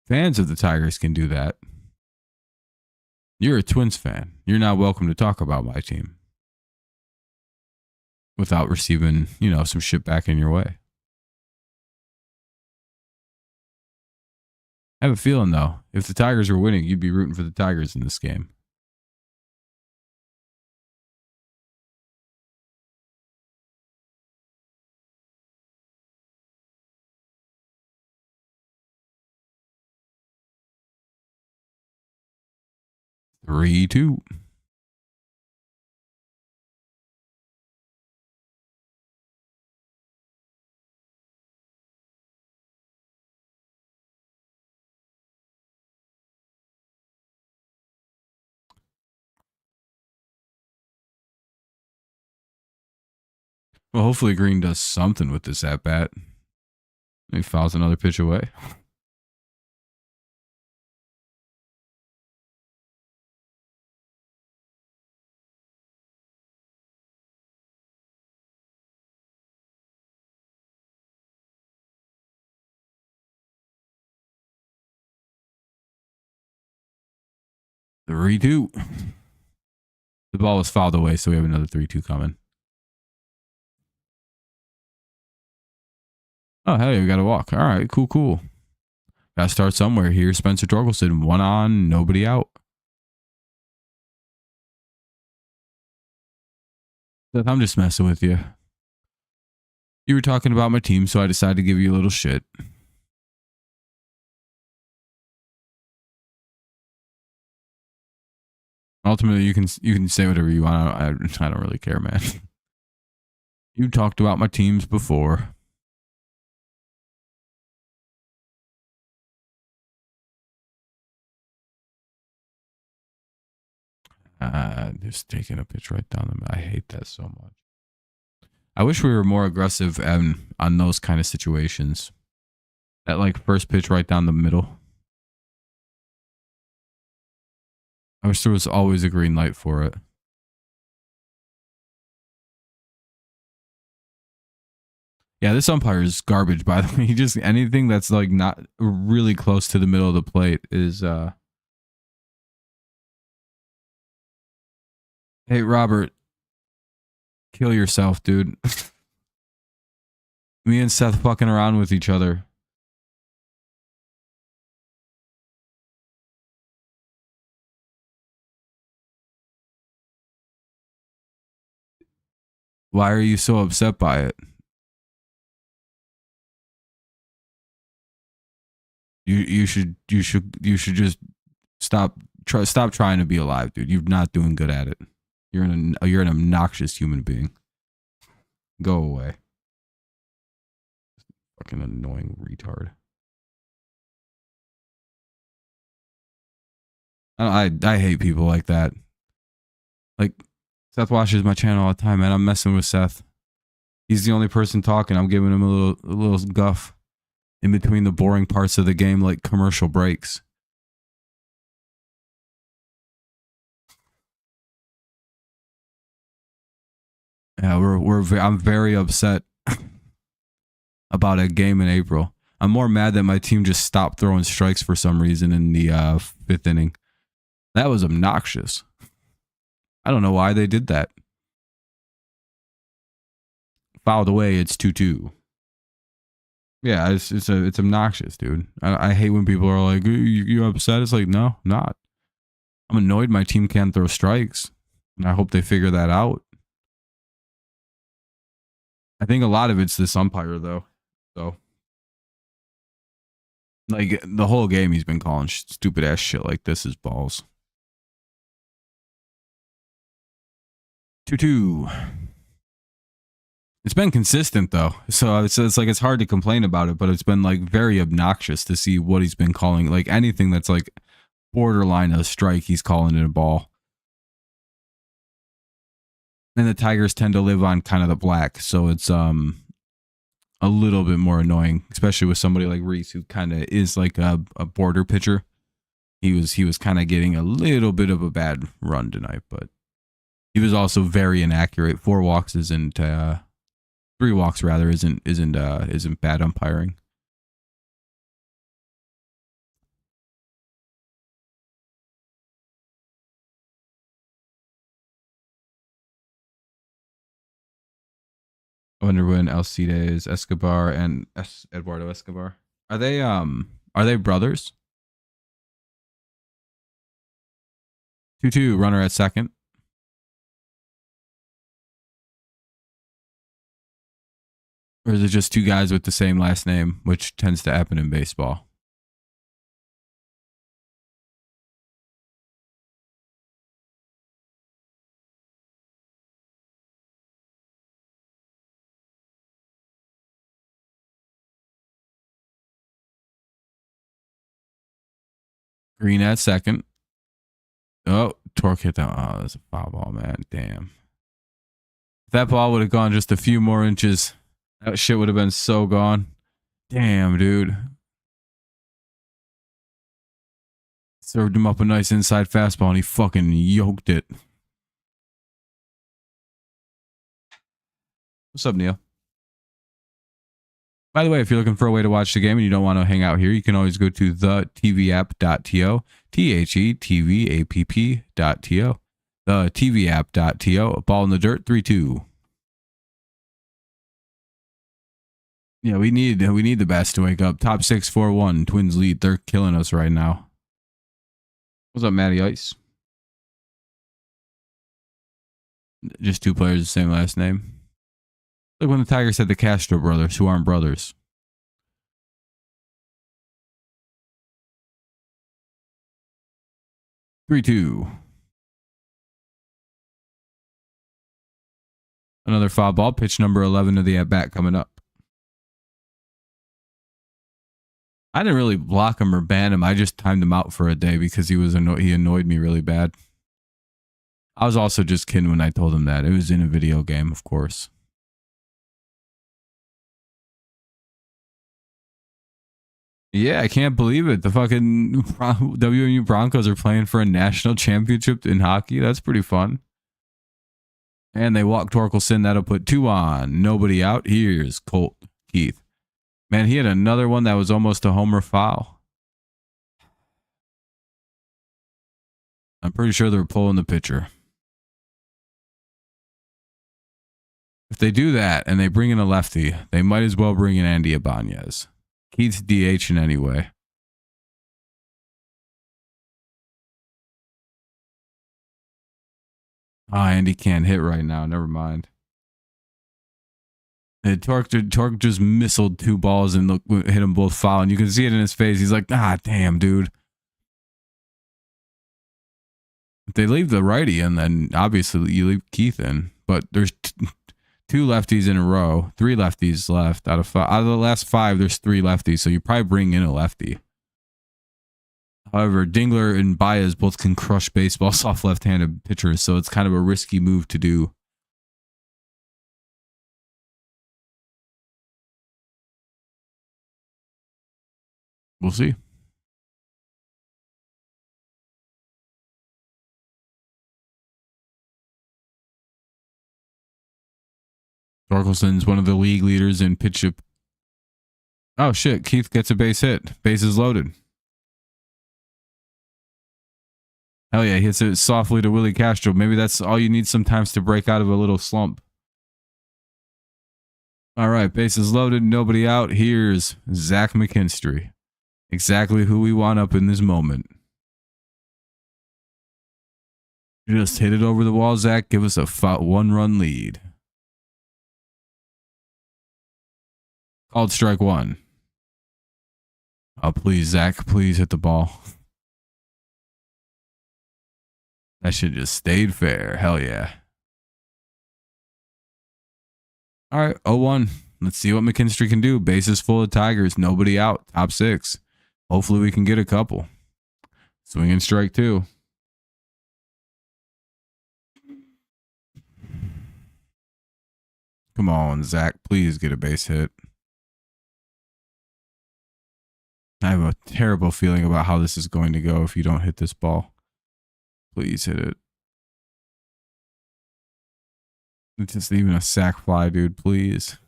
Fans of the Tigers can do that. You're a Twins fan. You're not welcome to talk about my team without receiving, some shit back in your way. I have a feeling, though, if the Tigers were winning, you'd be rooting for the Tigers in this game. Three, 2. Well, hopefully Green does something with this at bat. He fouls another pitch away. 3-2. The ball was fouled away, so we have another 3-2 coming. Oh, hell yeah, we got to walk. All right, cool. Got to start somewhere here. Spencer Torkelson, 1 on, nobody out. I'm just messing with you. You were talking about my team, so I decided to give you a little shit. Ultimately, you can say whatever you want. I don't really care, man. You talked about my teams before. Just taking a pitch right down the. I hate that so much. I wish we were more aggressive on those kind of situations. That like first pitch right down the middle. I wish there was always a green light for it. Yeah, this umpire is garbage, by the way. He just anything that's like not really close to the middle of the plate is Hey Robert, kill yourself, dude. Me and Seth fucking around with each other. Why are you so upset by it? You should just stop trying to be alive, dude. You're not doing good at it. You're an obnoxious human being. Go away. Fucking annoying retard. I hate people like that. Like Seth watches my channel all the time, man. I'm messing with Seth. He's the only person talking. I'm giving him a little guff in between the boring parts of the game, like commercial breaks. Yeah, I'm very upset about a game in April. I'm more mad that my team just stopped throwing strikes for some reason in the 5th inning. That was obnoxious. I don't know why they did that. Fouled away, it's 2-2. Yeah, it's obnoxious, dude. I hate when people are like, you upset? It's like, no, not. I'm annoyed my team can't throw strikes. And I hope they figure that out. I think a lot of it's this umpire, though. So, like, the whole game he's been calling stupid ass shit like this is balls. 2-2. It's been consistent though, so it's like it's hard to complain about it, but it's been like very obnoxious to see what he's been calling. Like anything that's like borderline a strike, he's calling it a ball. And the Tigers tend to live on kind of the black, so it's a little bit more annoying, especially with somebody like Reese, who kind of is like a border pitcher. He was kind of getting a little bit of a bad run tonight, but he was also very inaccurate. 4 walks isn't 3 walks rather isn't bad umpiring. I wonder when Alcides Escobar and Eduardo Escobar are they brothers? 2-2, runner at second. Or is it just 2 guys with the same last name, which tends to happen in baseball? Green at second. Oh, Torque hit that. Oh, that's a foul ball, man. Damn. If that ball would have gone just a few more inches, that shit would have been so gone. Damn, dude. Served him up a nice inside fastball and he fucking yoked it. What's up, Neil? By the way, if you're looking for a way to watch the game and you don't want to hang out here, you can always go to thetvapp.to, thetvapp.to, thetvapp.to, ball in the dirt, 3-2. Yeah, we need the best to wake up. Top 6, 4-1, Twins lead. They're killing us right now. What's up, Matty Ice? Just two players, the same last name. Like when the Tigers had the Castro brothers, who aren't brothers. Three-two. Another foul ball. Pitch number 11 of the at bat coming up. I didn't really block him or ban him. I just timed him out for a day because he annoyed me really bad. I was also just kidding when I told him that. It was in a video game, of course. Yeah, I can't believe it. The fucking WMU Broncos are playing for a national championship in hockey. That's pretty fun. And they walk Torkelson. That'll put 2 on. Nobody out. Here's Colt Keith. Man, he had another one that was almost a homer foul. I'm pretty sure they're pulling the pitcher. If they do that and they bring in a lefty, they might as well bring in Andy Ibanez. Keith's DH in anyway. Andy can't hit right now. Never mind. Torque just missiled 2 balls and hit them both foul. And you can see it in his face. He's like, damn, dude. If they leave the righty in, then obviously you leave Keith in. But there's 2 lefties in a row. 3 lefties left out of 5. Out of the last 5, there's 3 lefties. So you probably bring in a lefty. However, Dingler and Baez both can crush baseballs off left-handed pitchers. So it's kind of a risky move to do. We'll see. Torkelson's one of the league leaders in pitch up. Oh, shit. Keith gets a base hit. Bases loaded. Hell yeah. He hits it softly to Willie Castro. Maybe that's all you need sometimes to break out of a little slump. All right. Bases loaded. Nobody out. Here's Zach McKinstry. Exactly who we want up in this moment. Just hit it over the wall, Zach. Give us a 1-run lead. Called strike 1. Oh, please, Zach. Please hit the ball. That shit just stayed fair. Hell yeah. All right, 0-1. Let's see what McKinstry can do. Bases full of Tigers. Nobody out. Top 6. Hopefully we can get a couple. Swinging strike 2. Come on, Zach. Please get a base hit. I have a terrible feeling about how this is going to go if you don't hit this ball. Please hit it. It's just even a sac fly, dude. Please.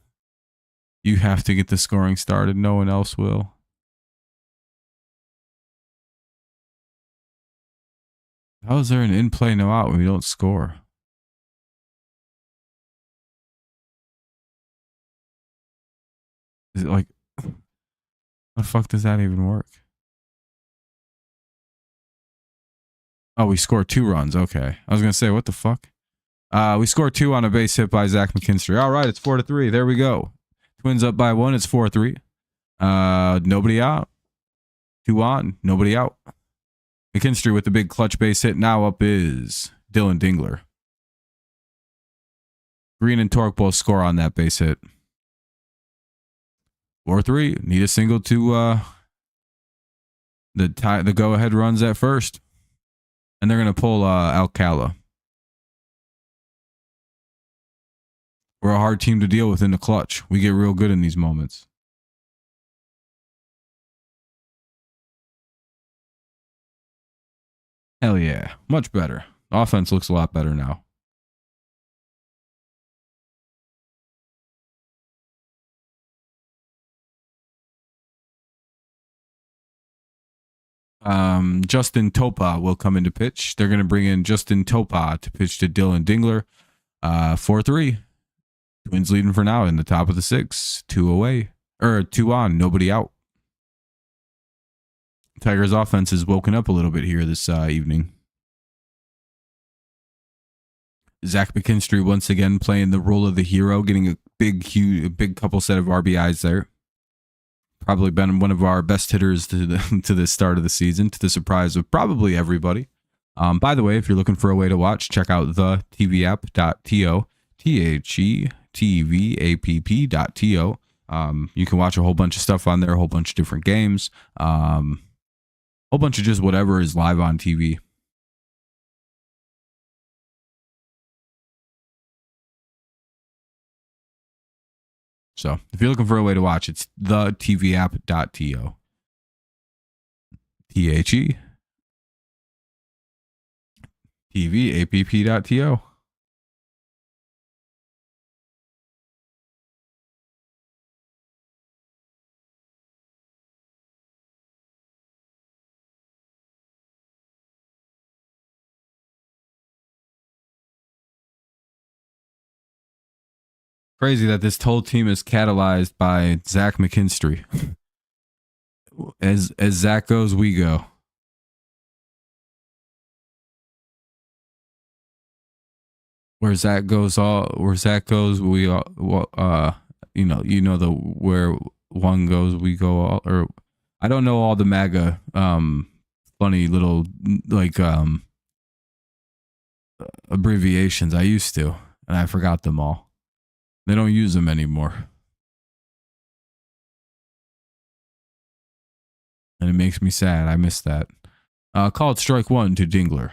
You have to get the scoring started. No one else will. How is there an in-play no out when we don't score? Is it like... How the fuck does that even work? Oh, we scored 2 runs. Okay. I was going to say, what the fuck? We scored 2 on a base hit by Zach McKinstry. All right, it's 4-3. There we go. Twins up by 1. It's 4-3. Nobody out. 2 on. Nobody out. McKinstry with the big clutch base hit. Now up is Dylan Dingler. Green and Torque both score on that base hit. 4-3. Need a single to the go-ahead runs at first. And they're going to pull Alcala. We're a hard team to deal with in the clutch. We get real good in these moments. Hell yeah. Much better. Offense looks a lot better now. Justin Topa will come into pitch. They're going to bring in Justin Topa to pitch to Dylan Dingler. 4-3. Twins leading for now in the top of the 6. 2 away. Or 2 on. Nobody out. Tigers offense has woken up a little bit here this evening. Zach McKinstry once again playing the role of the hero, getting a big couple set of RBIs there. Probably been one of our best hitters to the start of the season, to the surprise of probably everybody. By the way, if you're looking for a way to watch, check out the tvapp.to, thetvapp.to. You can watch a whole bunch of stuff on there, a whole bunch of different games, whole bunch of just whatever is live on TV. So if you're looking for a way to watch, it's the tvapp.to. tvapp.to. Crazy that this whole team is catalyzed by Zach McKinstry. As Zach goes, we go. Where Zach goes, we all. Where one goes, we go all. Or I don't know all the MAGA funny little abbreviations. I used to, and I forgot them all. They don't use them anymore. And it makes me sad. I miss that. Called strike 1 to Dingler.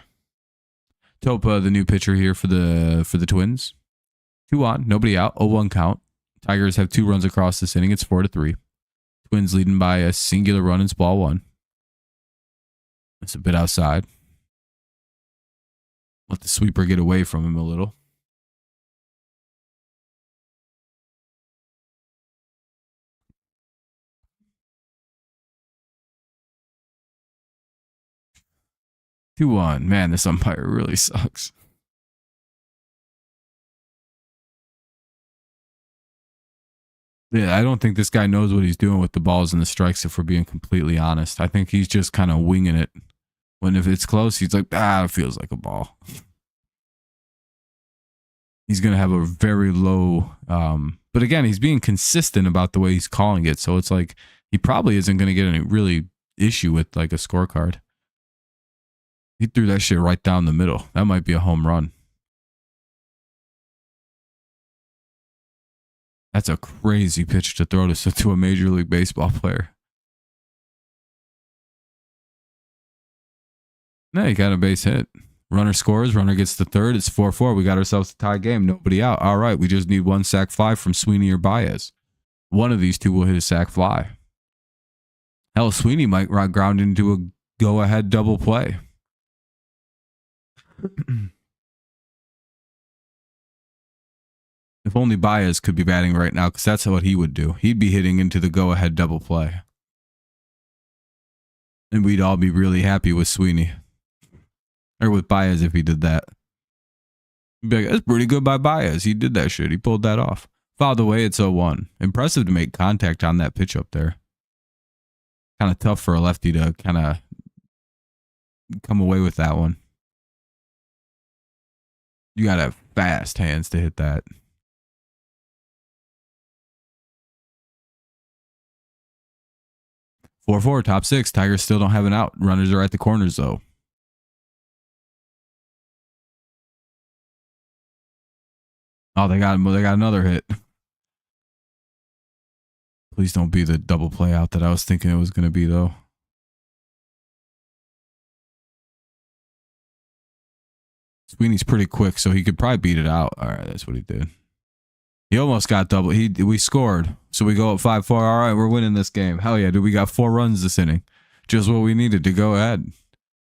Topa, the new pitcher here for the Twins. 2 on, nobody out, 0-1 count. Tigers have 2 runs across this inning. It's 4-3. Twins leading by a singular run. It's ball 1. It's a bit outside. Let the sweeper get away from him a little. Two on. Man, this umpire really sucks. Yeah, I don't think this guy knows what he's doing with the balls and the strikes, if we're being completely honest. I think he's just kind of winging it. When if it's close, he's like, it feels like a ball. He's going to have a very low... but again, he's being consistent about the way he's calling it. So it's like he probably isn't going to get any really issue with like a scorecard. He threw that shit right down the middle. That might be a home run. That's a crazy pitch to throw to a Major League Baseball player. No, he got a base hit. Runner scores. Runner gets the third. It's 4-4. We got ourselves a tie game. Nobody out. All right. We just need one sac fly from Sweeney or Baez. One of these two will hit a sac fly. Hell, Sweeney might ground into a go-ahead double play. If only Baez could be batting right now, because that's what he would do. He'd be hitting into the go-ahead double play. And we'd all be really happy with Sweeney. Or with Baez if he did that. He'd be like, that's pretty good by Baez. He did that shit. He pulled that off. Fouled away, it's 0-1. Impressive to make contact on that pitch up there. Kind of tough for a lefty to kind of come away with that one. You got to have fast hands to hit that. Four, top 6. Tigers still don't have an out. Runners are at the corners, though. Oh, they got another hit. Please don't be the double play out that I was thinking it was going to be, though. Sweeney's pretty quick, so he could probably beat it out. All right, that's what he did. He almost got double. We scored, so we go up 5-4. All right, we're winning this game. Hell yeah, dude. We got 4 runs this inning. Just what we needed to go ahead.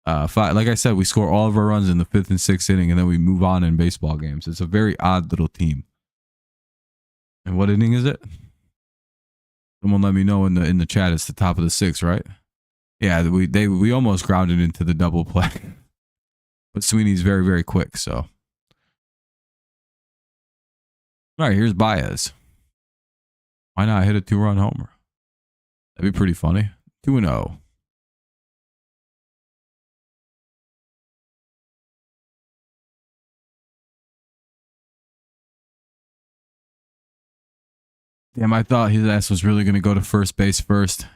Like I said, we score all of our runs in the 5th and 6th inning, and then we move on in baseball games. It's a very odd little team. And what inning is it? Someone let me know in the chat. It's the top of the 6th, right? Yeah, we almost grounded into the double play, but Sweeney's very, very quick. So, all right, here's Baez. Why not hit a 2-run homer? That'd be pretty funny. 2-0. Damn, I thought his ass was really going to go to first base first.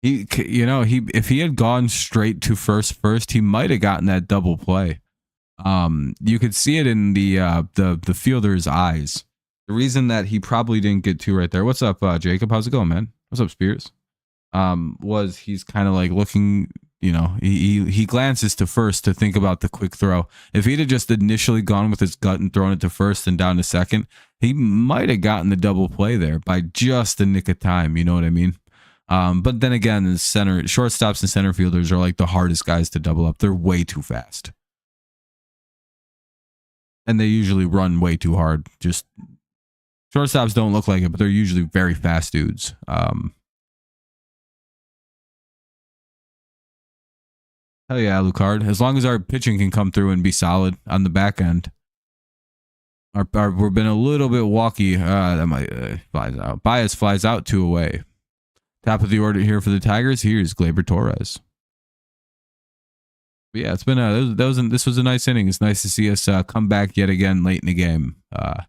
If he had gone straight to first, he might have gotten that double play. You could see it in the fielder's eyes. The reason that he probably didn't get two right there. What's up, Jacob? How's it going, man? What's up, Spears? Was he's kind of like looking, he glances to first to think about the quick throw. If he'd have just initially gone with his gut and thrown it to first and down to second, he might have gotten the double play there by just a nick of time. You know what I mean? But then again, the shortstops and center fielders are like the hardest guys to double up. They're way too fast. And they usually run way too hard. Just shortstops don't look like it, but they're usually very fast dudes. Hell yeah, Lucard. As long as our pitching can come through and be solid on the back end. We've been a little bit walky. That might flies out. Baez flies out 2 away. Top of the order here for the Tigers. Here's Gleyber Torres. But yeah, it's been this was a nice inning. It's nice to see us come back yet again late in the game. And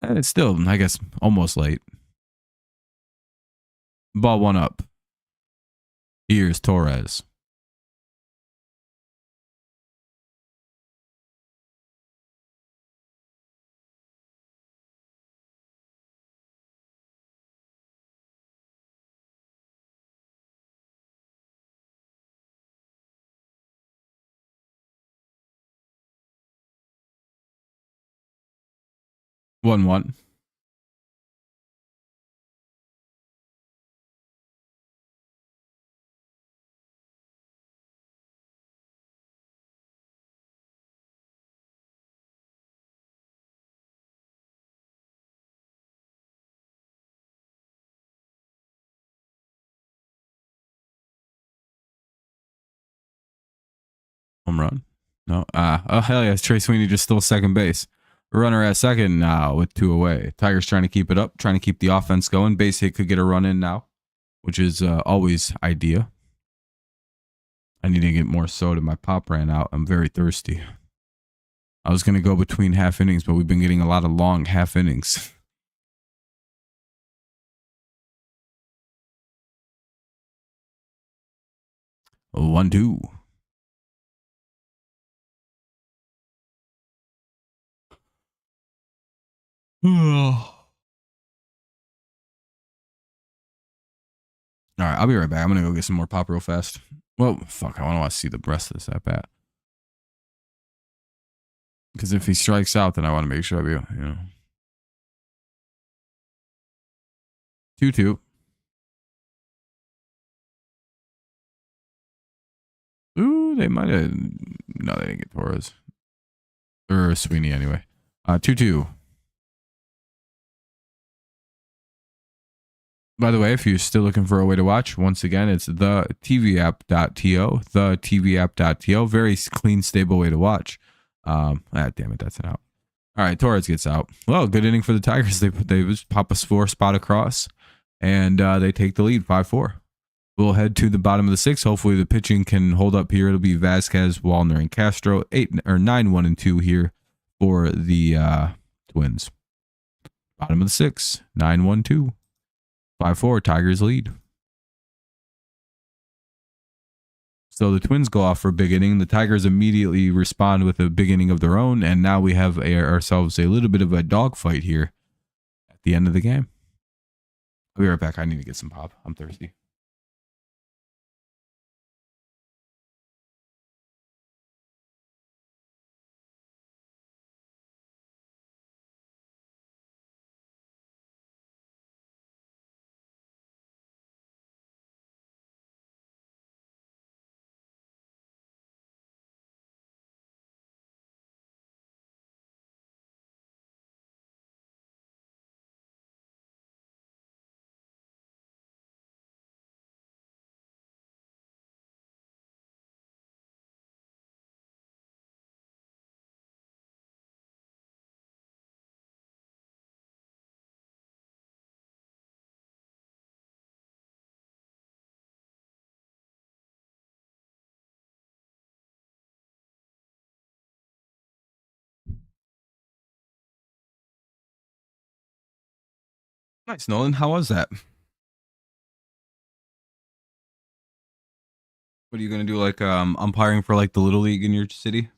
it's still, I guess, almost late. Ball 1 up. Here's Torres. One one. Home run. No. Oh hell yeah! Trey Sweeney just stole second base. Runner at second now with 2 away. Tigers trying to keep it up, trying to keep the offense going. Base hit could get a run in now, which is always idea. I need to get more soda. My pop ran out. I'm very thirsty. I was going to go between half innings, but we've been getting a lot of long half innings. Oh, 1-2. All right, I'll be right back. I'm going to go get some more pop real fast. Well, fuck, I want to see the rest of this at bat. Because if he strikes out, then I want to make sure I be, 2-2. Ooh, they might have. No, they didn't get Torres. Or Sweeney, anyway. 2-2. By the way, if you're still looking for a way to watch, once again, it's the tvap.to, the tvap.to. Very clean, stable way to watch. Damn it, that's an out. All right, Torres gets out. Well, good inning for the Tigers. They just pop a 4 spot across, and they take the lead 5-4. We'll head to the bottom of the 6th. Hopefully, the pitching can hold up here. It'll be Vasquez, Wallner, and Castro. 9-1-2 here for the Twins. Bottom of the 6th, 9-1-2. 5-4, Tigers lead. So the Twins go off for a big inning. The Tigers immediately respond with a big inning of their own, and now we have ourselves a little bit of a dogfight here at the end of the game. I'll be right back. I need to get some pop. I'm thirsty. Nice, Nolan. How was that? What are you gonna do? Like umpiring for like the little league in your city?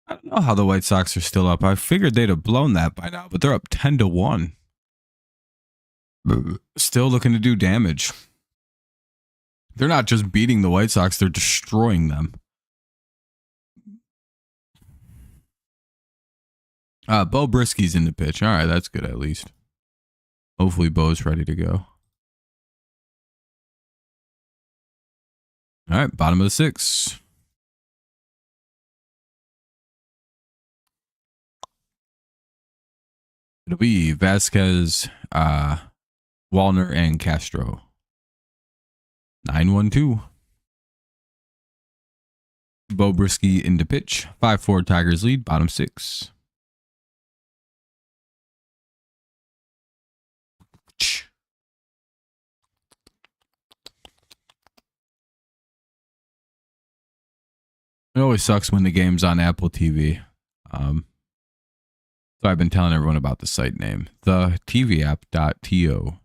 I don't know how the White Sox are still up. I figured they'd have blown that by now, but they're up 10-1. Still looking to do damage. They're not just beating the White Sox, they're destroying them. Bo Brisky's in the pitch. All right, that's good at least. Hopefully Bo's ready to go. All right, bottom of the 6th. It'll be Vasquez, Wallner, and Castro. 9-1-2. Bo Brisky into pitch. 5-4 Tigers lead. Bottom 6. It always sucks when the game's on Apple TV. So I've been telling everyone about the site name. The tvApp.to.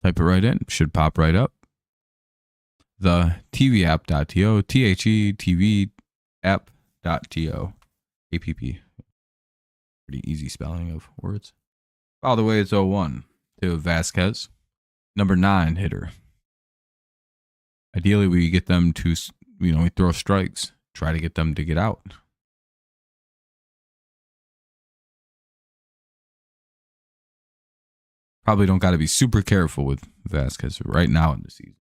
Type it right in. Should pop right up. The tvApp.to. THE app.to. APP. Pretty easy spelling of words. By the way, it's 0-1 to Vasquez. Number 9 hitter. Ideally, we get them to, we throw strikes. Try to get them to get out. Probably don't got to be super careful with Vasquez right now in the season.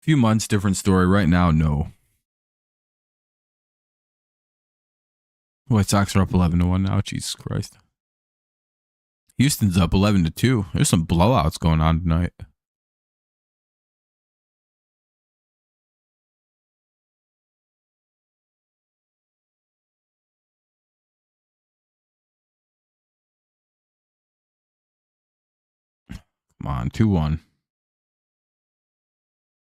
Few months, different story. Right now, no. White Sox are up 11-1 now. Jesus Christ. Houston's up 11-2. There's some blowouts going on tonight. Come on, 2-1.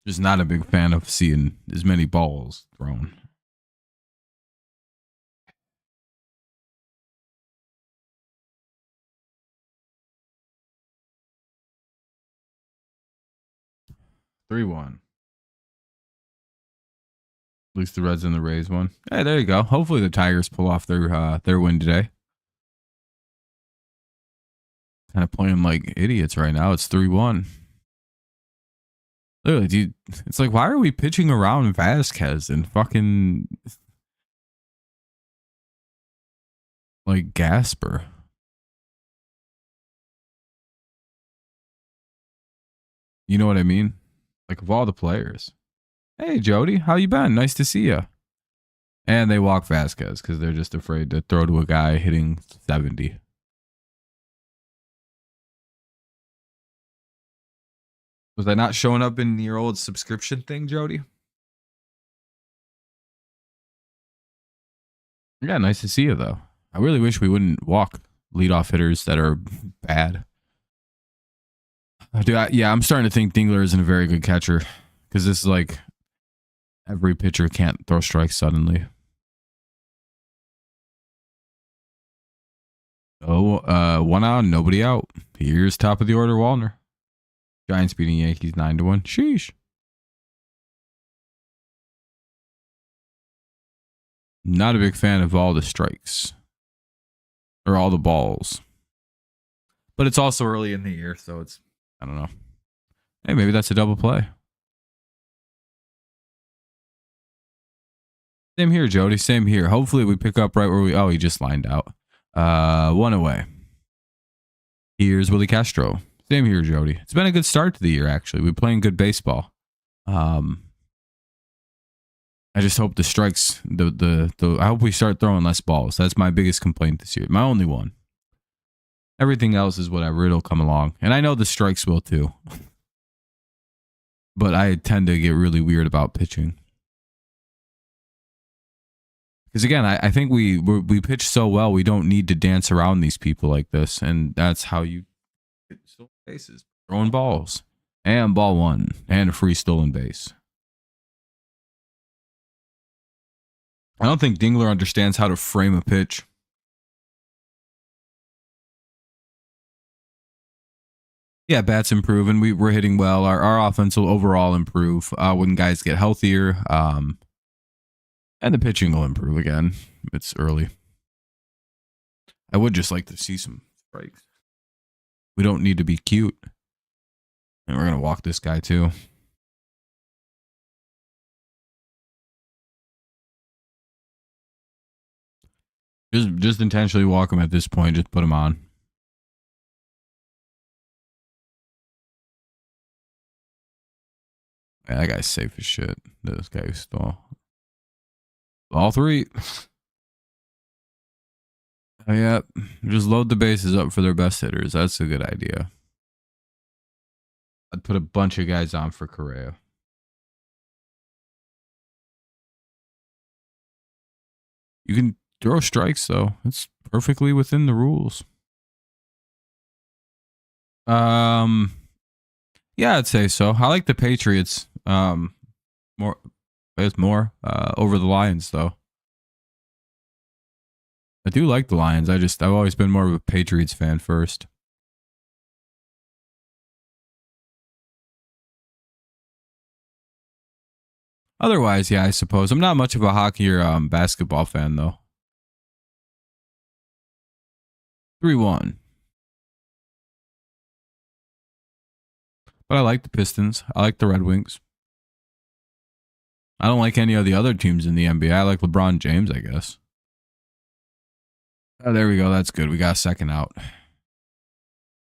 Just not a big fan of seeing as many balls thrown. Three one. At least the Reds and the Rays won. Hey, there you go. Hopefully the Tigers pull off their win today. Kind of playing like idiots right now. It's 3-1. Literally, dude, it's like, why are we pitching around Vasquez and fucking like Gasper? You know what I mean? Like, of all the players. Hey, Jody, how you been? Nice to see you. And they walk Vasquez because they're just afraid to throw to a guy hitting 70. Was I not showing up in your old subscription thing, Jody? Yeah, nice to see you, though. I really wish we wouldn't walk leadoff hitters that are bad. I'm starting to think Dingler isn't a very good catcher because this is like every pitcher can't throw strikes suddenly. Oh, 1 out, nobody out. Here's top of the order, Wallner. Giants beating Yankees 9-1. Sheesh. Not a big fan of all the strikes or all the balls, but it's also early in the year, so it's, I don't know. Hey, maybe that's a double play. Same here, Jody. Same here. Hopefully we pick up right where we... Oh, he just lined out. 1 away. Here's Willie Castro. Same here, Jody. It's been a good start to the year, actually. We're playing good baseball. I just hope the strikes... I hope we start throwing less balls. That's my biggest complaint this year. My only one. Everything else is whatever. It'll come along. And I know the strikes will, too. But I tend to get really weird about pitching. Because again, I think we pitch so well, we don't need to dance around these people like this, and that's how you get stolen bases, throwing balls, and ball 1, and a free stolen base. I don't think Dingler understands how to frame a pitch. Yeah, bats improve, and we're hitting well. Our offense will overall improve when guys get healthier. And the pitching will improve again. It's early. I would just like to see some strikes. We don't need to be cute. And we're going to walk this guy too. Just intentionally walk him at this point. Just put him on. Yeah, that guy's safe as shit. This guy stole all three. Oh, yeah, just load the bases up for their best hitters. That's a good idea. I'd put a bunch of guys on for Correa. You can throw strikes though. It's perfectly within the rules. Yeah, I'd say so. I like the Patriots more over the Lions though. I do like the Lions. I've always been more of a Patriots fan first. Otherwise, yeah, I suppose. I'm not much of a hockey or basketball fan though. 3-1. But I like the Pistons. I like the Red Wings. I don't like any of the other teams in the NBA. I like LeBron James, I guess. Oh, there we go. That's good. We got a second out.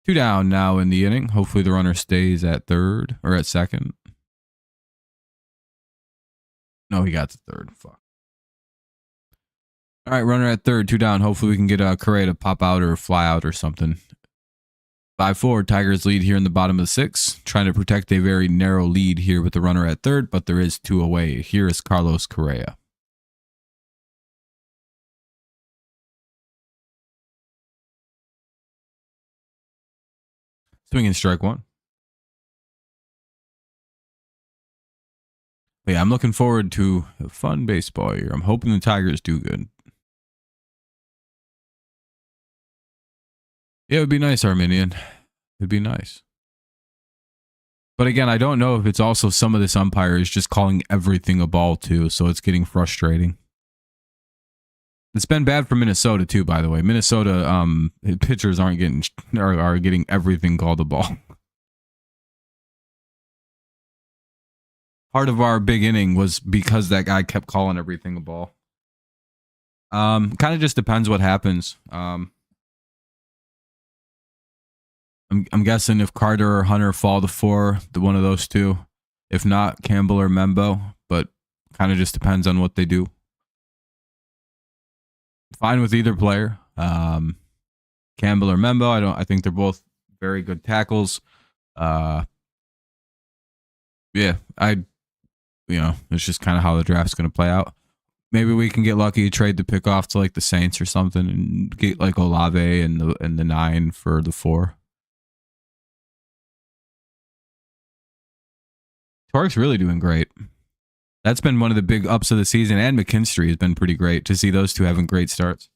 2 down now in the inning. Hopefully the runner stays at third or at second. No, he got to third. Fuck. All right, runner at third, 2 down. Hopefully we can get Correa to pop out or fly out or something. 5-4. Tigers lead here in the bottom of the 6th. Trying to protect a very narrow lead here with the runner at third, but there is 2 away. Here is Carlos Correa. Swinging strike 1. But yeah, I'm looking forward to a fun baseball year. I'm hoping the Tigers do good. Yeah, it would be nice, Arminian. It'd be nice. But again, I don't know if it's also some of this umpire is just calling everything a ball too, so it's getting frustrating. It's been bad for Minnesota too, by the way. Minnesota pitchers are getting everything called a ball. Part of our big inning was because that guy kept calling everything a ball. Kind of just depends what happens. I'm guessing if Carter or Hunter fall to 4, one of those two. If not, Campbell or Membo. But kind of just depends on what they do. Fine with either player. Campbell or Membo. I think they're both very good tackles. Yeah, it's just kind of how the draft's going to play out. Maybe we can get lucky, trade the pick off to like the Saints or something, and get like Olave and the 9 for the 4. Torque's really doing great. That's been one of the big ups of the season, and McKinstry has been pretty great to see those two having great starts.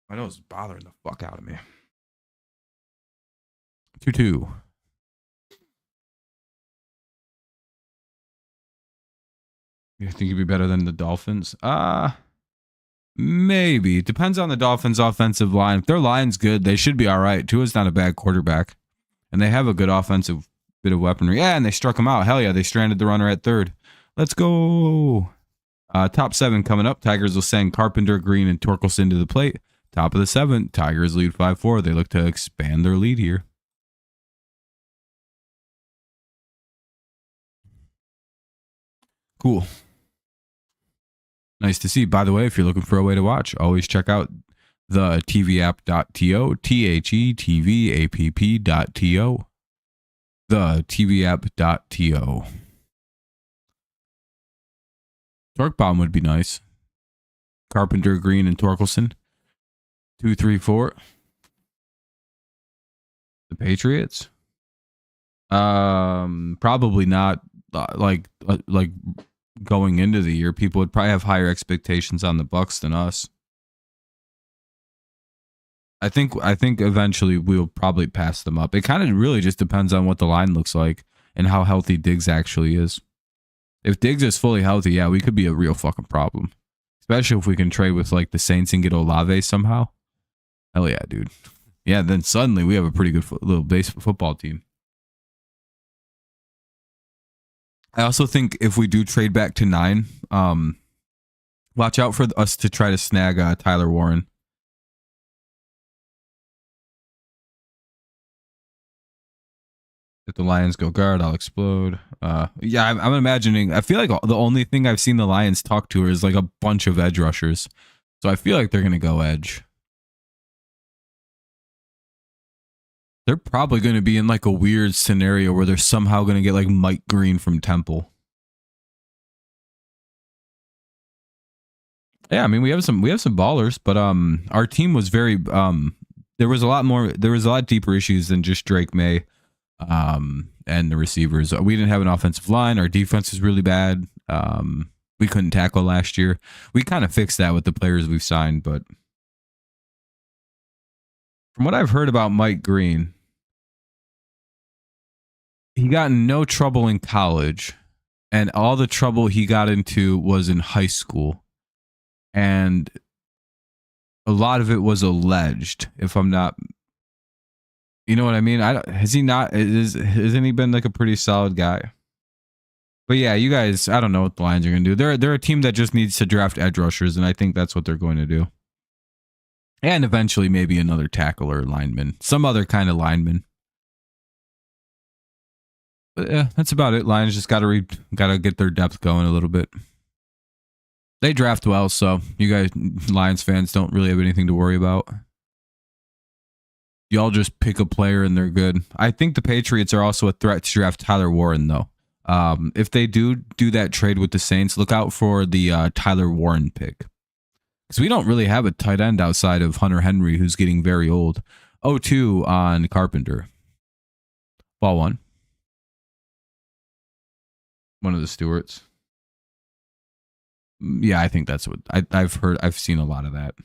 I know it's bothering the fuck out of me. 2-2. You think you'd be better than the Dolphins? Maybe. Depends on the Dolphins' offensive line. If their line's good, they should be all right. Tua's not a bad quarterback. And they have a good offensive bit of weaponry. Yeah, and they struck him out. Hell yeah, they stranded the runner at third. Let's go. Top 7 coming up. Tigers will send Carpenter, Green, and Torkelson to the plate. Top of the 7th. Tigers lead 5-4. They look to expand their lead here. Cool. Nice to see. By the way, if you're looking for a way to watch, always check out the tvapp.to, THETVAPP.to, the tvapp.to. Torque bomb would be nice. Carpenter, Green, and Torkelson. 2, 3, 4. The Patriots? Probably not. like going into the year, people would probably have higher expectations on the Bucks than us. I think eventually we'll probably pass them up. It kind of really just depends on what the line looks like and how healthy Diggs actually is. If Diggs is fully healthy, yeah, we could be a real fucking problem. Especially if we can trade with like the Saints and get Olave somehow. Hell yeah, dude. Yeah, then suddenly we have a pretty good little base football team. I also think if we do trade back to 9, watch out for us to try to snag Tyler Warren. If the Lions go guard, I'll explode. Yeah, I'm imagining. I feel like the only thing I've seen the Lions talk to is like a bunch of edge rushers. So I feel like they're going to go edge. They're probably going to be in like a weird scenario where they're somehow going to get like Mike Green from Temple. Yeah, I mean we have some ballers, but our team was very there was a lot deeper issues than just Drake May and the receivers. We didn't have an offensive line. Our defense is really bad. We couldn't tackle last year. We kind of fixed that with the players we've signed, but from what I've heard about Mike Green, he got in no trouble in college, and all the trouble he got into was in high school. And a lot of it was alleged, if I'm not, you know what I mean? Hasn't he been like a pretty solid guy? But yeah, you guys, I don't know what the Lions are going to do. They're a team that just needs to draft edge rushers, and I think that's what they're going to do. And eventually maybe another tackle or lineman, some other kind of lineman. But yeah, that's about it. Lions just got to get their depth going a little bit. They draft well, so you guys, Lions fans, don't really have anything to worry about. Y'all just pick a player and they're good. I think the Patriots are also a threat to draft Tyler Warren, though. If they do that trade with the Saints, look out for the Tyler Warren pick. Because we don't really have a tight end outside of Hunter Henry, who's getting very old. 0-2 on Carpenter. Ball 1. One of the Stewarts. Yeah, I think that's what I've heard. I've seen a lot of that.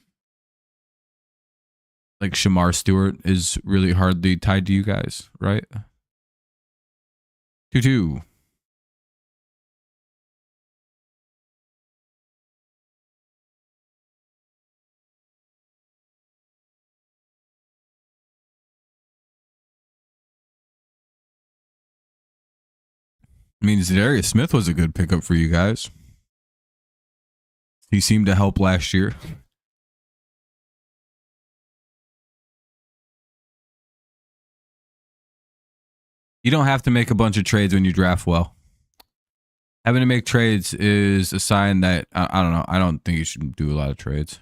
Like Shamar Stewart is really hardly tied to you guys, right? 2-2. I mean, Zadarius Smith was a good pickup for you guys. He seemed to help last year. You don't have to make a bunch of trades when you draft well. Having to make trades is a sign that, I don't know, I don't think you should do a lot of trades.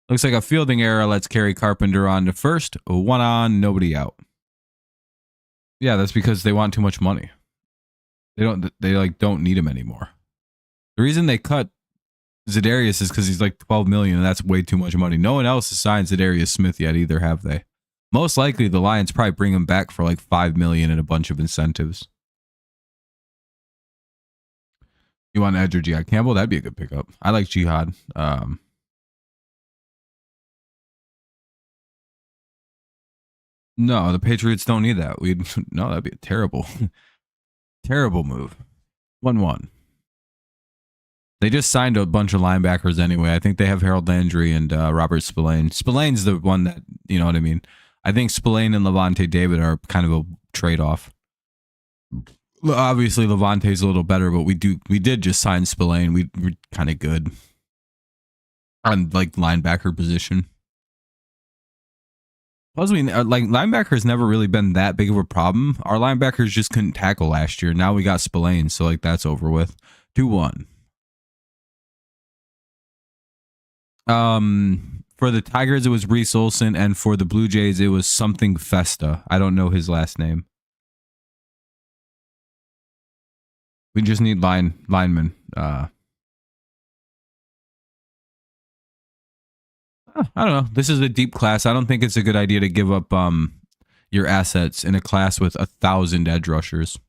Looks like a fielding error. Let's carry Carpenter on to first. 1 on, nobody out. Yeah, that's because they want too much money. They don't need him anymore. The reason they cut Zadarius is because he's like $12 million, and that's way too much money. No one else has signed Zadarius Smith yet either, have they? Most likely, the Lions probably bring him back for like $5 million and a bunch of incentives. You want Edge or Jihad Campbell? That'd be a good pickup. I like Jihad. No, the Patriots don't need that. No, that'd be a terrible, terrible move. 1-1. They just signed a bunch of linebackers anyway. I think they have Harold Landry and Robert Spillane. Spillane's the one that, you know what I mean? I think Spillane and Levante David are kind of a trade-off. Obviously, Levante's a little better, but we did just sign Spillane. We're kind of good on like linebacker position. Plus, like linebacker has never really been that big of a problem. Our linebackers just couldn't tackle last year. Now we got Spillane, so like that's over with. 2-1. For the Tigers, it was Reese Olson, and for the Blue Jays, it was something Festa. I don't know his last name. We just need linemen. I don't know. This is a deep class. I don't think it's a good idea to give up your assets in a class with 1,000 edge rushers.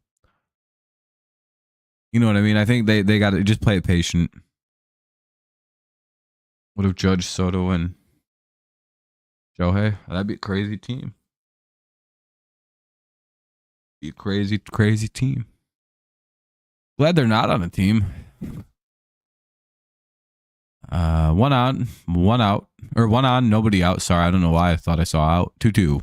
You know what I mean? I think they got to just play it patient. What if Judge, Soto, and Shohei? That'd be a crazy team. Be a crazy, crazy team. Glad they're not on a team. One on, one out. Or one on, nobody out. Sorry, I don't know why I thought I saw out. 2-2.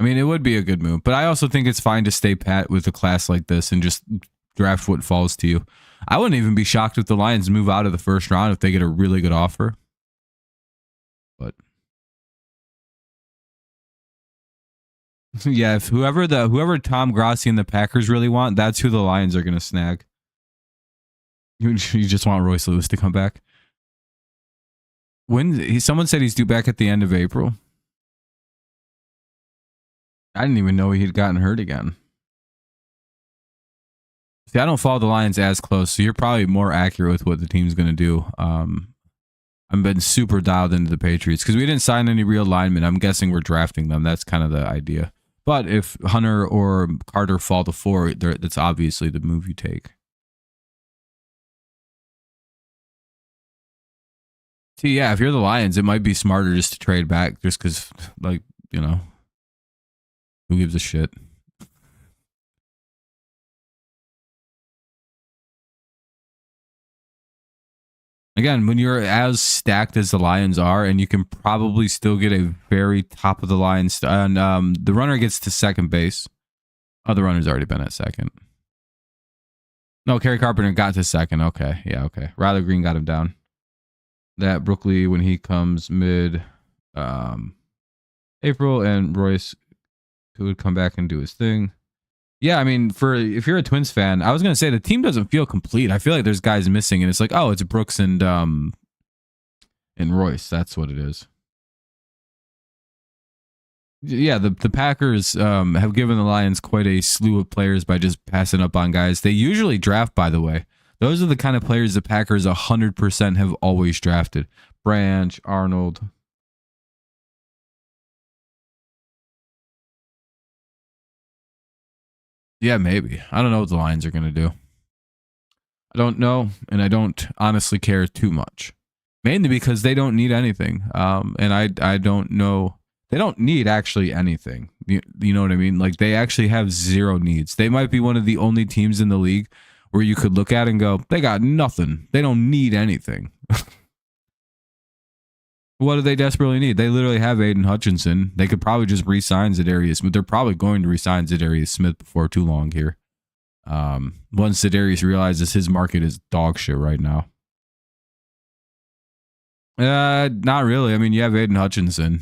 I mean, it would be a good move, but I also think it's fine to stay pat with a class like this and just draft what falls to you. I wouldn't even be shocked if the Lions move out of the first round if they get a really good offer. But yeah, if whoever Tom Grassi and the Packers really want, that's who the Lions are going to snag. You just want Royce Lewis to come back. Someone said he's due back at the end of April. I didn't even know he had gotten hurt again. See, I don't follow the Lions as close, so you're probably more accurate with what the team's going to do. I've been super dialed into the Patriots because we didn't sign any real linemen. I'm guessing we're drafting them. That's kind of the idea. But if Hunter or Carter fall to 4, that's obviously the move you take. See, yeah, if you're the Lions, it might be smarter just to trade back just because, like, you know, who gives a shit? Again, when you're as stacked as the Lions are, and you can probably still get a very top of the line, and the runner gets to second base. Oh, the runner's already been at second. No, Kerry Carpenter got to second. Okay, yeah, okay. Ryler Green got him down. That Brooklyn when he comes mid April, and Royce would come back and do his thing. Yeah, I mean, if you're a Twins fan, I was gonna say the team doesn't feel complete. I feel like there's guys missing, and it's like, oh, it's Brooks and Royce. That's what it is. Yeah, the Packers have given the Lions quite a slew of players by just passing up on guys. They usually draft, by the way. Those are the kind of players the Packers 100% have always drafted. Branch, Arnold. Yeah, maybe. I don't know what the Lions are going to do. I don't know, and I don't honestly care too much. Mainly because they don't need anything. And I don't know. They don't need actually anything. You know what I mean? Like, they actually have zero needs. They might be one of the only teams in the league where you could look at and go, they got nothing. They don't need anything. What do they desperately need? They literally have Aiden Hutchinson. They could probably just re-sign Zadarius Smith. They're probably going to re-sign Zadarius Smith before too long here. Once Zadarius realizes his market is dog shit right now. Not really. I mean, you have Aiden Hutchinson.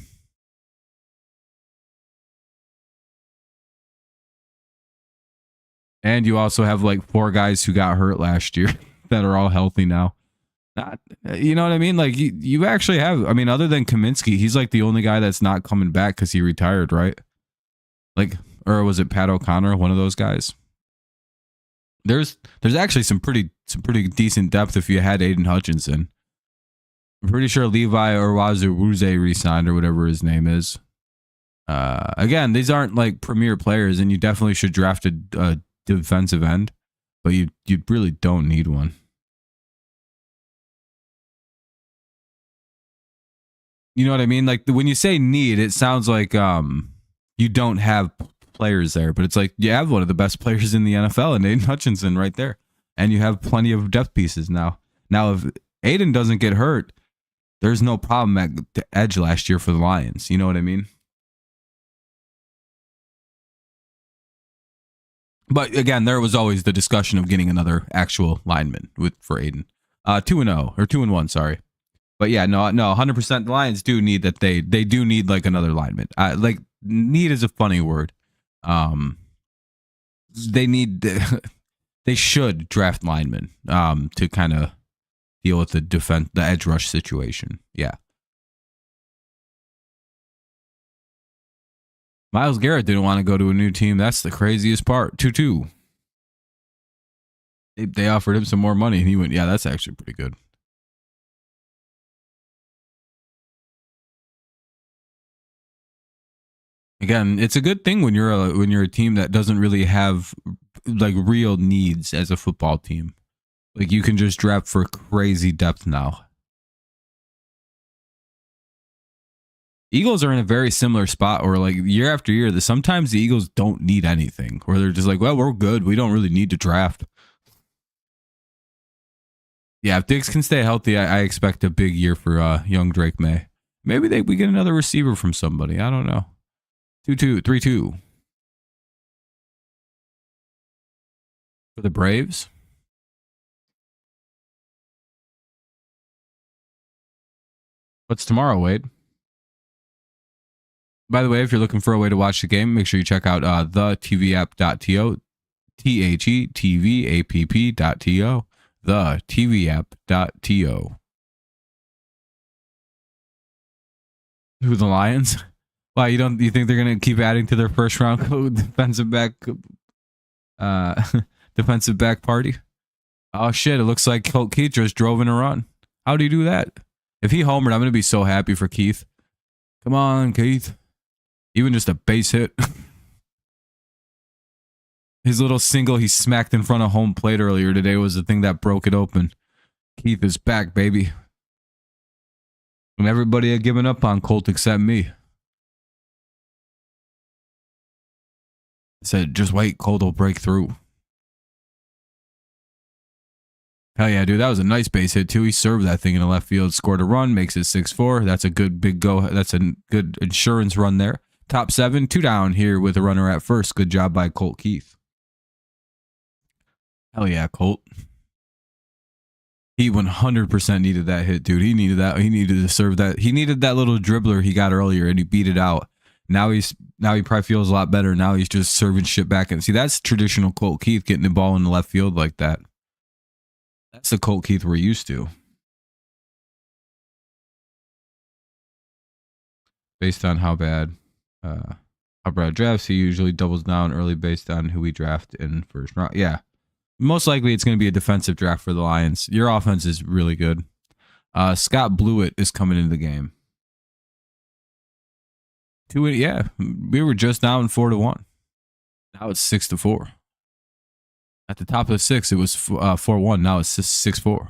And you also have like 4 guys who got hurt last year that are all healthy now. Not, you know what I mean? Like, you actually have, I mean, other than Kaminsky, he's like the only guy that's not coming back because he retired, right? Like, or was it Pat O'Connor, one of those guys? There's actually some pretty decent depth if you had Aiden Hutchinson. I'm pretty sure Levi Orwazu re-signed or whatever his name is. Again, these aren't like premier players, and you definitely should draft a defensive end, but you really don't need one. You know what I mean? Like, when you say need, it sounds like you don't have players there, but it's like you have one of the best players in the NFL and Aiden Hutchinson right there, and you have plenty of depth pieces now. Now, if Aiden doesn't get hurt, there's no problem at the edge last year for the Lions. You know what I mean? But again, there was always the discussion of getting another actual lineman for Aiden. 2-0 or 2-1, sorry. But yeah, no, 100%. The Lions do need that. They do need like another lineman. Like, need is a funny word. They need. They should draft linemen to kind of deal with the edge rush situation. Yeah. Myles Garrett didn't want to go to a new team. That's the craziest part. 2-2. They offered him some more money, and he went, yeah, that's actually pretty good. Again, it's a good thing when you're a team that doesn't really have like real needs as a football team. Like you can just draft for crazy depth now. Eagles are in a very similar spot where like year after year, sometimes the Eagles don't need anything. Where they're just like, well, we're good. We don't really need to draft. Yeah, if Diggs can stay healthy, I expect a big year for young Drake May. Maybe we get another receiver from somebody. I don't know. 2-2, 3-2. For the Braves. What's tomorrow, Wade? By the way, if you're looking for a way to watch the game, make sure you check out thetvapp.to, thetvapp.to, thetvapp.to. Who, the Lions? Why, you think they're gonna keep adding to their first round defensive back defensive back party? Oh shit, it looks like Colt Keith just drove in a run. How'd he do that? If he homered, I'm gonna be so happy for Keith. Come on, Keith. Even just a base hit. His little single he smacked in front of home plate earlier today was the thing that broke it open. Keith is back, baby. And everybody had given up on Colt except me. I said, just wait, Colt will break through. Hell yeah, dude. That was a nice base hit, too. He served that thing in the left field, scored a run, makes it 6-4. That's a good big go. That's a good insurance run there. Top 7, 2 down here with a runner at first. Good job by Colt Keith. Hell yeah, Colt. He 100% needed that hit, dude. He needed that. He needed to serve that. He needed that little dribbler he got earlier, and he beat it out. Now he probably feels a lot better. Now he's just serving shit back. And see, that's traditional Colt Keith, getting the ball in the left field like that. That's the Colt Keith we're used to. Based on how bad drafts, he usually doubles down early based on who we draft in first round. Yeah. Most likely it's going to be a defensive draft for the Lions. Your offense is really good. Scott Blewett is coming into the game. Yeah, we were just down 4-1. Now it's 6-4. At the top of the 6, it was 4-1. Now it's 6-4.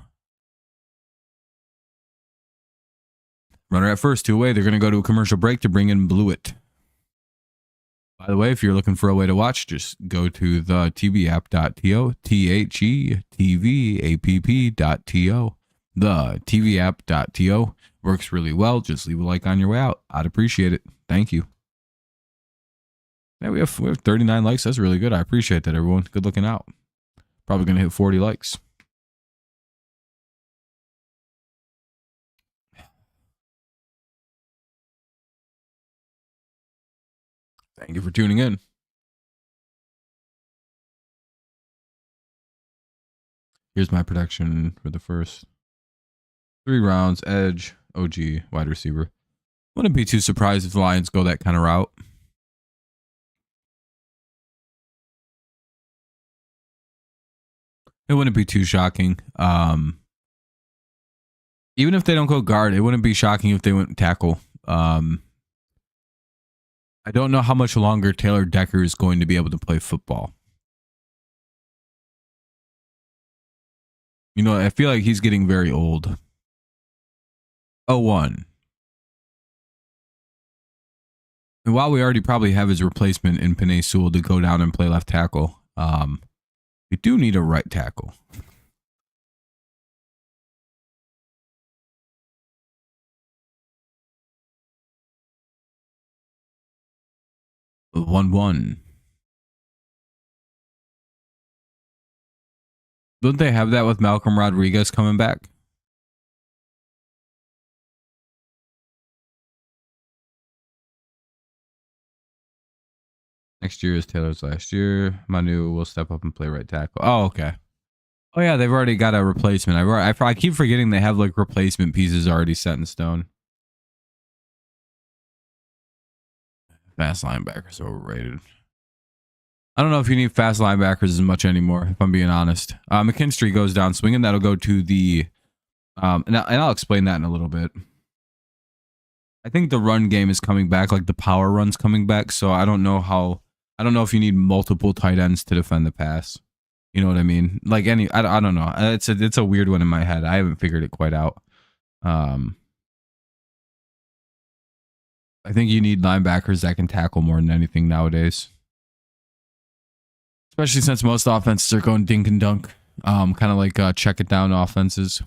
Runner at first, 2 away. They're going to go to a commercial break to bring in Blewett. By the way, if you're looking for a way to watch, just go to the tvapp.to, thetvapp.to. The tvapp.to works really well. Just leave a like on your way out. I'd appreciate it. Thank you. Yeah, we have 39 likes. That's really good. I appreciate that, everyone. Good looking out. Probably going to hit 40 likes. Thank you for tuning in. Here's my prediction for the first 3 rounds. Edge, OG, wide receiver. Wouldn't be too surprised if the Lions go that kind of route. It wouldn't be too shocking. Even if they don't go guard, it wouldn't be shocking if they went tackle. I don't know how much longer Taylor Decker is going to be able to play football. You know, I feel like he's getting very old. 0-1. And while we already probably have his replacement in Penei Sewell to go down and play left tackle, we do need a right tackle. The 1-1. Don't they have that with Malcolm Rodriguez coming back? Next year is Taylor's last year. Manu will step up and play right tackle. Oh, okay. Oh, yeah, they've already got a replacement. I keep forgetting they have, like, replacement pieces already set in stone. Fast linebackers are overrated. I don't know if you need fast linebackers as much anymore, if I'm being honest. McKinstry goes down swinging. That'll go to the... and I'll explain that in a little bit. I think the run game is coming back, like the power run's coming back. So I don't know if you need multiple tight ends to defend the pass. You know what I mean? Like I don't know. It's a weird one in my head. I haven't figured it quite out. I think you need linebackers that can tackle more than anything nowadays. Especially since most offenses are going dink and dunk. Kind of like check it down offenses.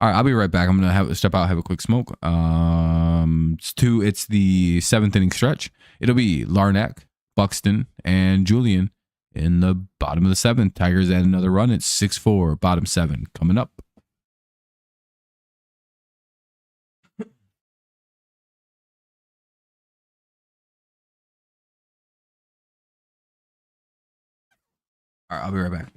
All right, I'll be right back. I'm gonna step out, have a quick smoke. It's the 7th inning stretch. It'll be Larnack, Buxton, and Julian in the bottom of the 7th. Tigers add another run. It's 6-4, bottom 7 coming up. All right, I'll be right back.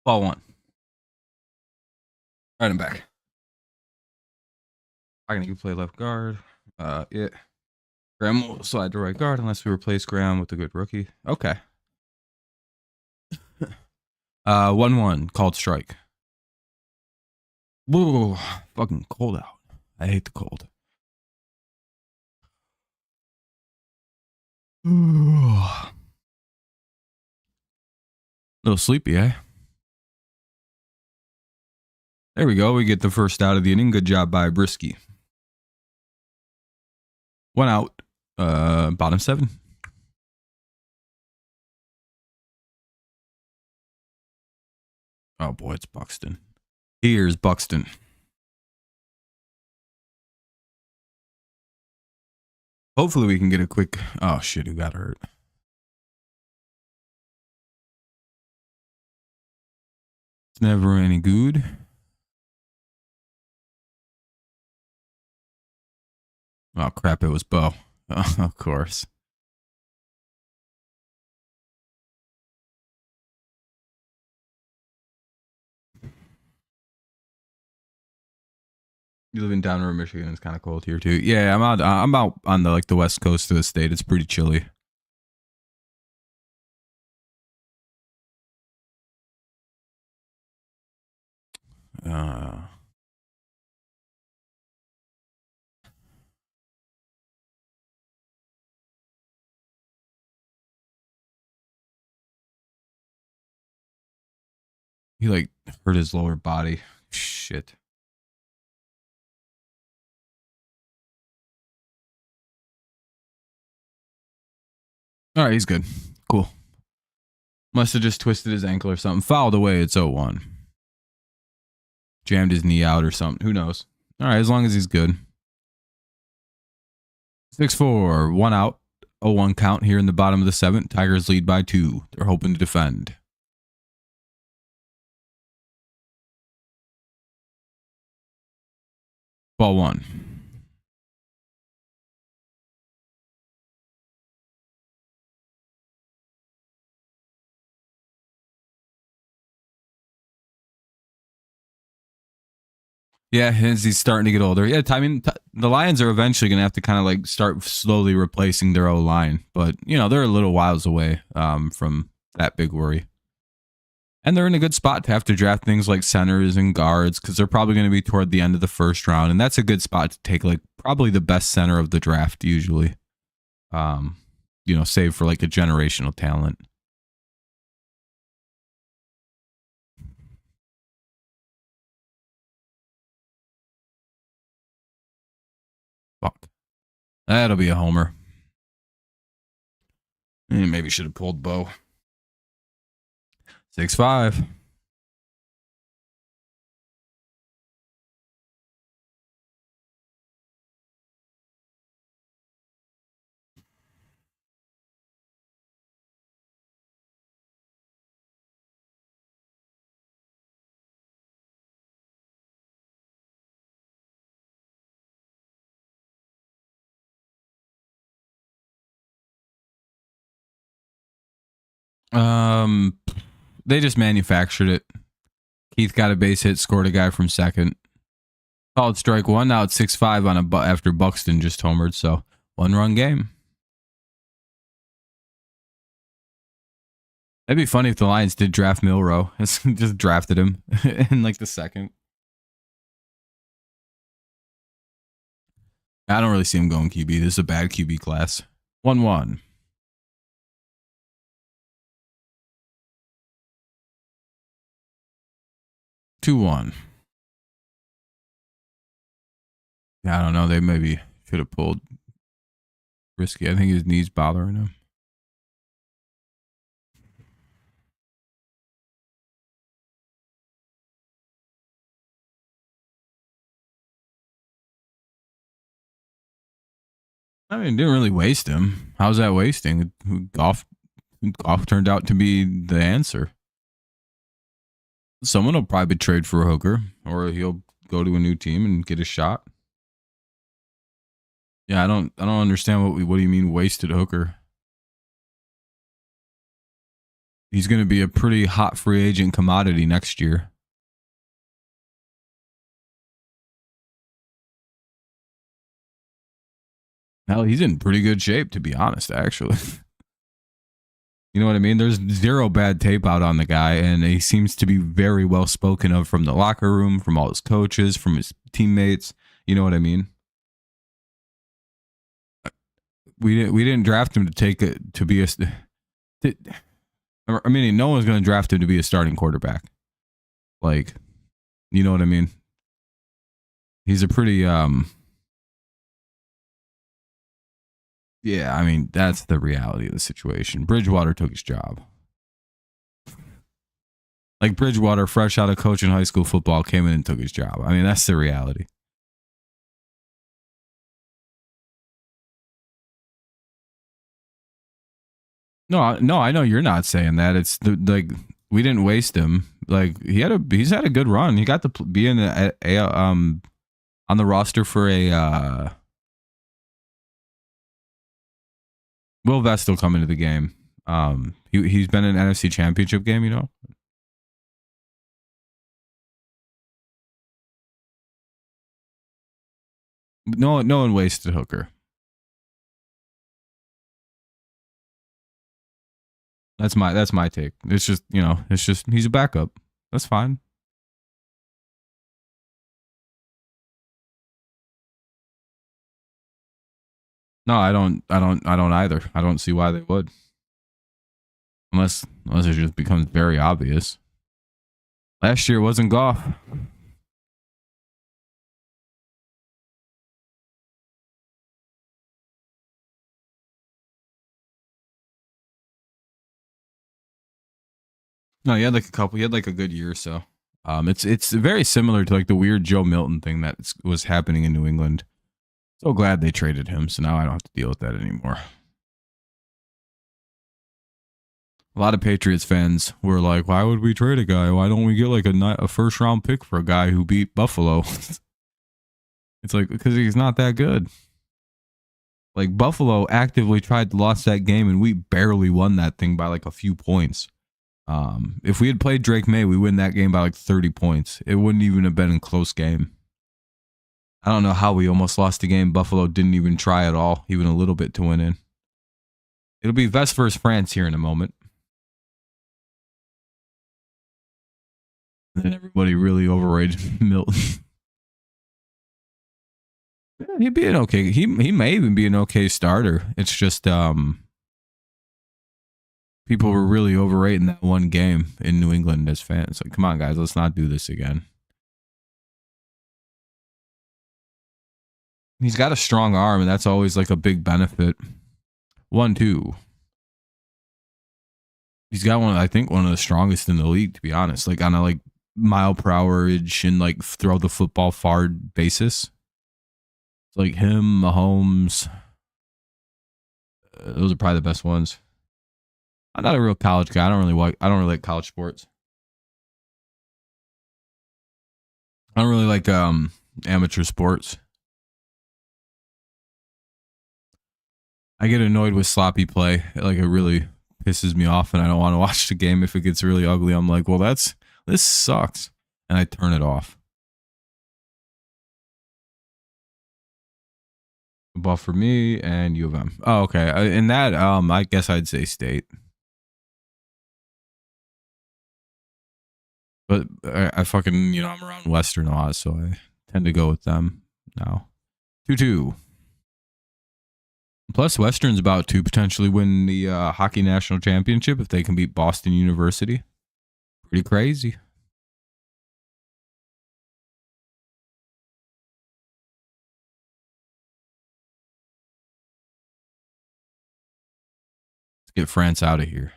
Ball 1. Right, I'm back. I can play left guard. Yeah. Graham will slide to right guard unless we replace Graham with a good rookie. Okay. 1-1 called strike. Whoa, fucking cold out. I hate the cold. Little sleepy, eh? There we go. We get the first out of the inning. Good job by Brisky. 1 out. Bottom 7. Oh boy, it's Buxton. Here's Buxton. Hopefully we can get a quick. Oh shit, who got hurt? It's never any good. Oh crap, it was Bo. Oh, of course. You live in Downriver, Michigan. It's kind of cold here too. Yeah, I'm out on the west coast of the state. It's pretty chilly. He like hurt his lower body. Shit. All right, he's good. Cool. Must have just twisted his ankle or something. Fouled away. It's 0-1. Jammed his knee out or something. Who knows? All right, as long as he's good. 6-4. 1 out. 0-1 count here in the bottom of the 7th. Tigers lead by 2. They're hoping to defend. Ball 1. Yeah, he's starting to get older. Yeah, I mean, the Lions are eventually going to have to kind of like start slowly replacing their O-line. But, you know, they're a little whiles away from that big worry. And they're in a good spot to have to draft things like centers and guards because they're probably going to be toward the end of the first round. And that's a good spot to take like probably the best center of the draft usually. You know, save for like a generational talent. Fuck. That'll be a homer. Maybe should have pulled Bo. 6-5. They just manufactured it. Keith got a base hit, scored a guy from second. Called strike one. Now it's 6-5 on after Buxton just homered. So 1-run game. That'd be funny if the Lions did draft Milroe. Just drafted him in like the second. I don't really see him going QB. This is a bad QB class. 1-1. Two one. Yeah, I don't know. They maybe should have pulled risky. I think his knee's bothering him. I mean, didn't really waste him. How's that wasting? Golf turned out to be the answer. Someone will probably trade for a hooker, or he'll go to a new team and get a shot. Yeah, I don't understand what do you mean wasted hooker? He's going to be a pretty hot free agent commodity next year. Hell, he's in pretty good shape, to be honest, actually. You know what I mean? There's zero bad tape out on the guy, and he seems to be very well spoken of from the locker room, from all his coaches, from his teammates. You know what I mean? We didn't draft him to take it to be a. I mean, no one's going to draft him to be a starting quarterback. Like, you know what I mean? He's a pretty Yeah, I mean, that's the reality of the situation. Bridgewater took his job. Like Bridgewater, fresh out of coaching high school football, came in and took his job. I mean, that's the reality. No, I know you're not saying that. It's like we didn't waste him. Like he's had a good run. He got to be in on the roster for a. Will Vest will come into the game. He's been in an NFC Championship game, you know. No one wasted Hooker. That's my take. It's just, you know, he's a backup. That's fine. No, I don't either. I don't see why they would. Unless it just becomes very obvious. Last year wasn't Goff. No, he had like a good year or so. It's very similar to like the weird Joe Milton thing that was happening in New England. So glad they traded him, so now I don't have to deal with that anymore. A lot of Patriots fans were like, why would we trade a guy? Why don't we get like a first round pick for a guy who beat Buffalo? It's like, because he's not that good. Like Buffalo actively tried to lose that game and we barely won that thing by like a few points. If we had played Drake May, we win that game by like 30 points. It wouldn't even have been a close game. I don't know how we almost lost the game. Buffalo didn't even try at all, even a little bit to win in. It'll be Vest versus France here in a moment. And everybody really overrated Milton. Yeah, he'd be an okay. He may even be an okay starter. It's just people were really overrating that one game in New England as fans. Like, come on, guys, let's not do this again. He's got a strong arm, and that's always like a big benefit. 1-2. He's got one, I think, one of the strongest in the league, to be honest. Like on a like mile per hourage and like throw the football far basis. It's like him, Mahomes. Those are probably the best ones. I'm not a real college guy. I don't really like college sports. I don't really like amateur sports. I get annoyed with sloppy play. Like it really pisses me off, and I don't want to watch the game if it gets really ugly. I'm like, well, this sucks, and I turn it off. Ball for me and U of M. Oh, okay. In that, I guess I'd say State. But I fucking, I'm around Western a lot, so I tend to go with them now. 2-2. Plus, Western's about to potentially win the hockey national championship if they can beat Boston University. Pretty crazy. Let's get France out of here.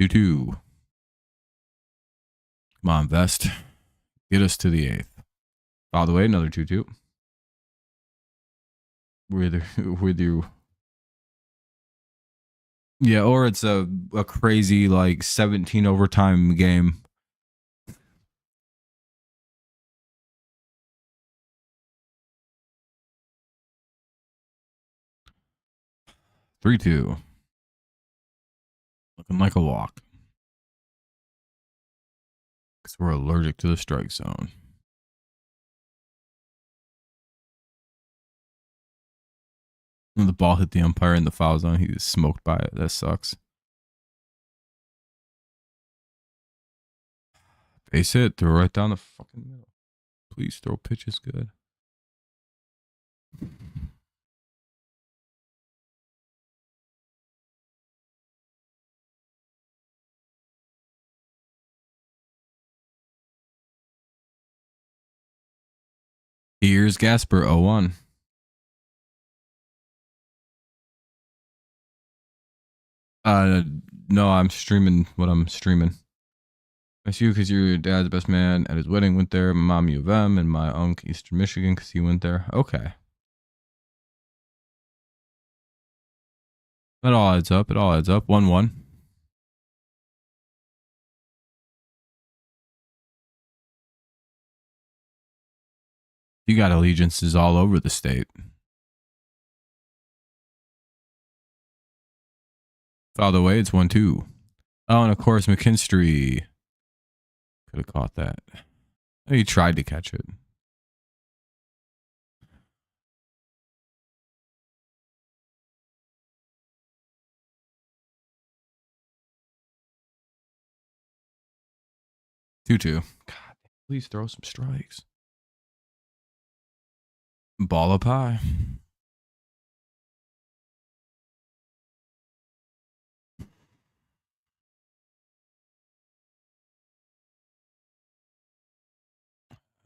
2-2. Come on, Vest. Get us to the 8th. By the way, another 2-2. With you. Yeah, or it's a crazy like 17 overtime game. (3-2). Looking like a walk. Because we're allergic to the strike zone. When the ball hit the umpire in the foul zone, he was smoked by it. That sucks. Base hit, throw right down the fucking middle. Please throw pitches good. Here's Gasper, 0-1. No, I'm streaming what I'm streaming. That's you because your dad's the best man at his wedding went there. My mom U of M and my uncle Eastern Michigan because he went there. Okay. It all adds up. 1-1. You got allegiances all over the state. Father way, it's 1-2. Oh, and of course, McKinstry could have caught that. He tried to catch it. (2-2). God, please throw some strikes. Ball up high.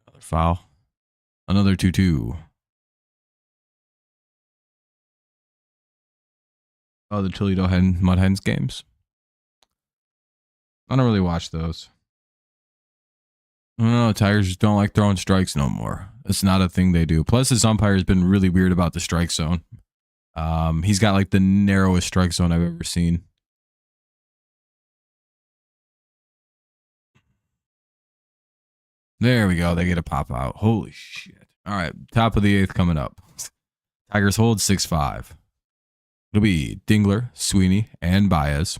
Another foul. Another 2-2. Oh, the Toledo Mud Hens games. I don't really watch those. No, Tigers just don't like throwing strikes no more. It's not a thing they do. Plus, this umpire's been really weird about the strike zone. He's got like the narrowest strike zone I've ever seen. There we go. They get a pop out. Holy shit. All right. Top of the 8th coming up. Tigers hold 6-5. It'll be Dingler, Sweeney, and Baez.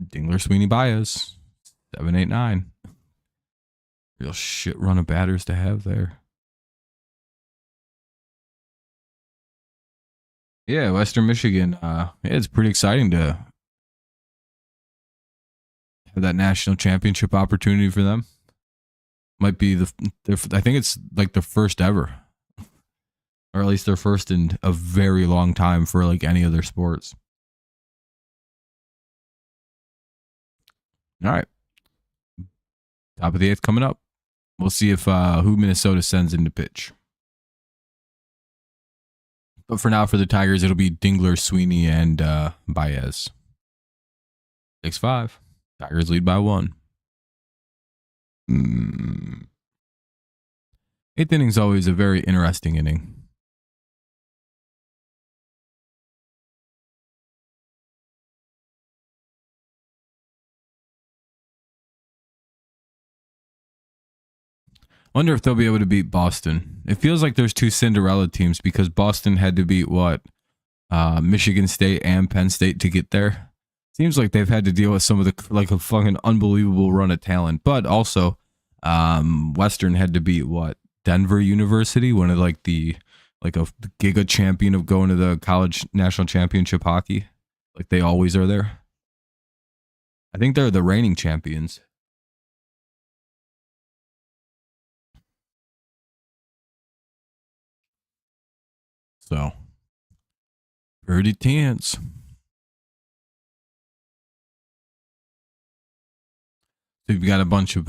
Dingler, Sweeney, Baez. 7, 8, 9. Real shit run of batters to have there. Yeah, Western Michigan. Yeah, it's pretty exciting to have that national championship opportunity for them. Might be I think it's like the first ever, or at least their first in a very long time for like any other sports. All right, top of the 8th coming up. We'll see if who Minnesota sends in to pitch. But for now, for the Tigers, it'll be Dingler, Sweeney, and Baez. 6-5. Tigers lead by 1. 8th inning is always a very interesting inning. Wonder if they'll be able to beat Boston. It feels like there's 2 Cinderella teams because Boston had to beat Michigan State and Penn State to get there. Seems like they've had to deal with some of the like a fucking unbelievable run of talent, but also Western had to beat Denver University, one of like a giga champion of going to the college national championship hockey. Like they always are there. I think they're the reigning champions. So, pretty tense. So you've got a bunch of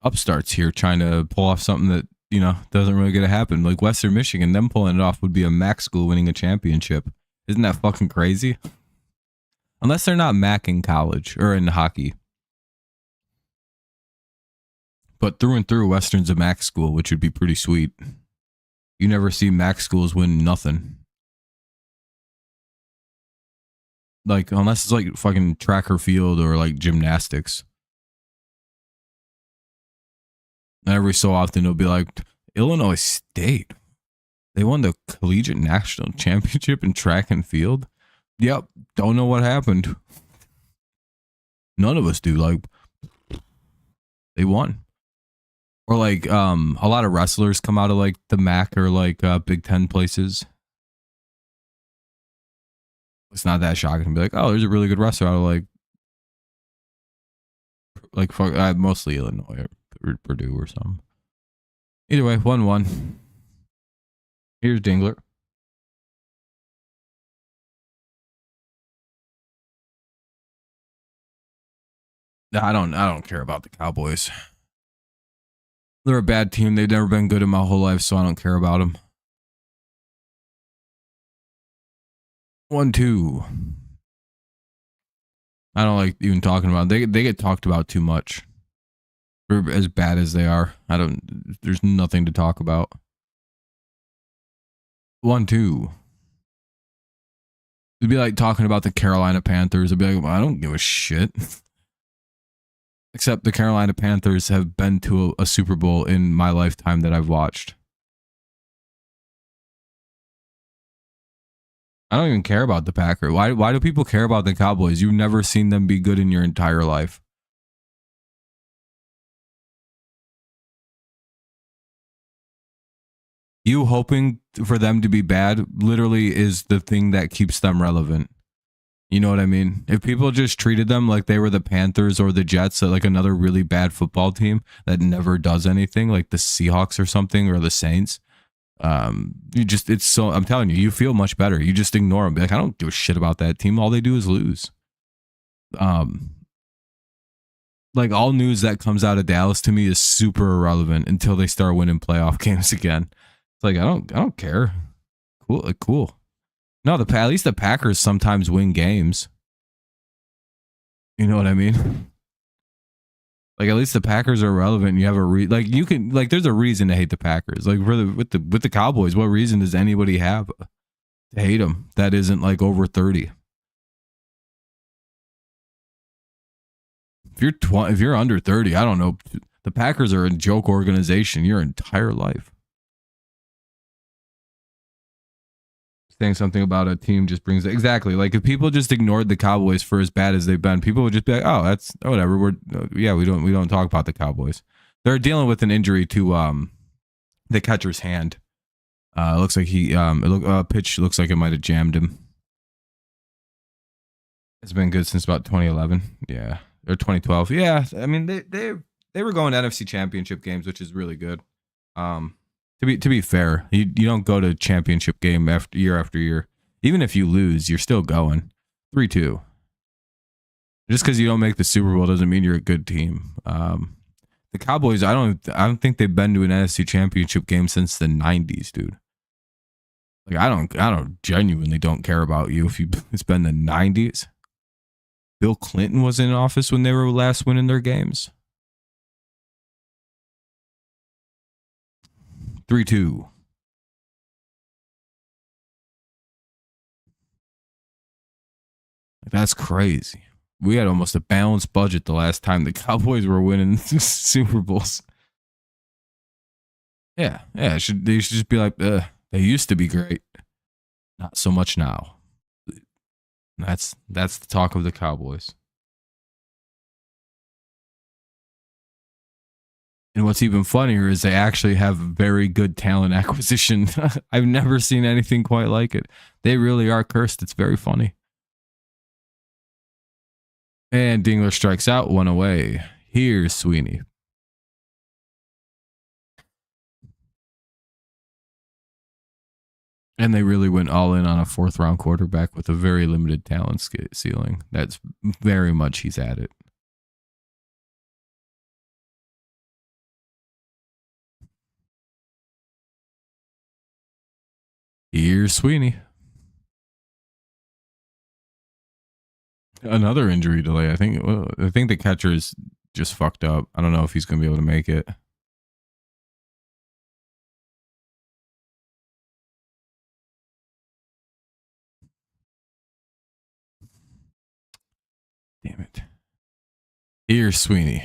upstarts here trying to pull off something that, doesn't really get to happen. Like Western Michigan, them pulling it off would be a MAC school winning a championship. Isn't that fucking crazy? Unless they're not MAC in college or in hockey. But through and through, Western's a MAC school, which would be pretty sweet. You never see MAC schools win nothing. Like, unless it's like fucking track or field or like gymnastics. And every so often it'll be like, Illinois State. They won the collegiate national championship in track and field. Yep. Don't know what happened. None of us do. Like, they won. Or like a lot of wrestlers come out of like the MAC or like Big Ten places. It's not that shocking to be like, oh, there's a really good wrestler out of mostly Illinois or Purdue or something. Either way, 1-1. Here's Dingler. I don't care about the Cowboys. They're a bad team. They've never been good in my whole life, so I don't care about them. 1-2. I don't like even talking about them. They get talked about too much. For as bad as they are. There's nothing to talk about. 1-2. It'd be like talking about the Carolina Panthers. It'd be like, well, I don't give a shit. Except the Carolina Panthers have been to a Super Bowl in my lifetime that I've watched. I don't even care about the Packers. Why do people care about the Cowboys? You've never seen them be good in your entire life. You hoping for them to be bad literally is the thing that keeps them relevant. You know what I mean? If people just treated them like they were the Panthers or the Jets, like another really bad football team that never does anything, like the Seahawks or something, or the Saints, I'm telling you, you feel much better. You just ignore them. Be like, I don't give a shit about that team. All they do is lose. Like all news that comes out of Dallas to me is super irrelevant until they start winning playoff games again. It's like, I don't care. Cool. No, at least the Packers sometimes win games. You know what I mean? Like at least the Packers are relevant. And you have there's a reason to hate the Packers. Like with the Cowboys, what reason does anybody have to hate them that isn't like over 30? If you're under 30, I don't know. The Packers are a joke organization your entire life. saying something about a team just brings it. Exactly. Like if people just ignored the Cowboys for as bad as they've been, people would just be like, "Oh, that's whatever." We don't talk about the Cowboys. They're dealing with an injury to the catcher's hand. It looks like pitch looks like it might have jammed him. It's been good since about 2011. Yeah, or 2012. Yeah, I mean they were going to NFC Championship games, which is really good. To be fair, you don't go to championship game after year. Even if you lose, you're still going 3-2. Just because you don't make the Super Bowl doesn't mean you're a good team. The Cowboys, I don't think they've been to an NFC Championship game since the 90s, dude. Like I don't genuinely don't care about you if it's been the 90s. Bill Clinton was in office when they were last winning their games. 3-2. That's crazy. We had almost a balanced budget the last time the Cowboys were winning Super Bowls. Yeah. They should just be like, they used to be great. Not so much now. That's the talk of the Cowboys. And what's even funnier is they actually have very good talent acquisition. I've never seen anything quite like it. They really are cursed. It's very funny. And Dingler strikes out, one away. Here's Sweeney. And they really went all in on a 4th round quarterback with a very limited talent ceiling. That's very much he's at it. Here's Sweeney. Another injury delay. I think the catcher is just fucked up. I don't know if he's going to be able to make it. Damn it. Here's Sweeney.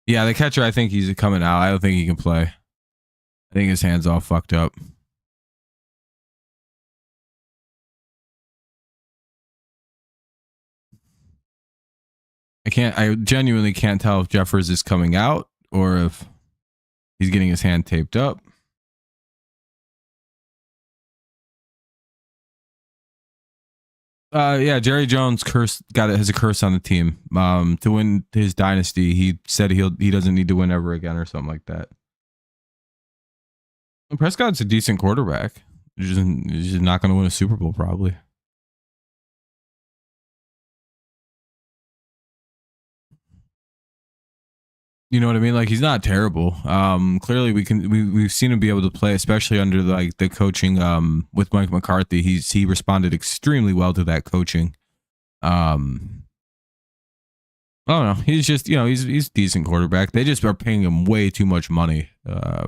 Yeah, the catcher, I think he's coming out. I don't think he can play. I think his hand's all fucked up. I genuinely can't tell if Jeffers is coming out or if he's getting his hand taped up. Yeah, Jerry Jones has a curse on the team. To win his dynasty, he said he doesn't need to win ever again or something like that. And Prescott's a decent quarterback. He's just not going to win a Super Bowl probably. You know what I mean? Like he's not terrible. Clearly we've seen him be able to play, especially under like the coaching with Mike McCarthy. He responded extremely well to that coaching. I don't know. He's just he's a decent quarterback. They just are paying him way too much money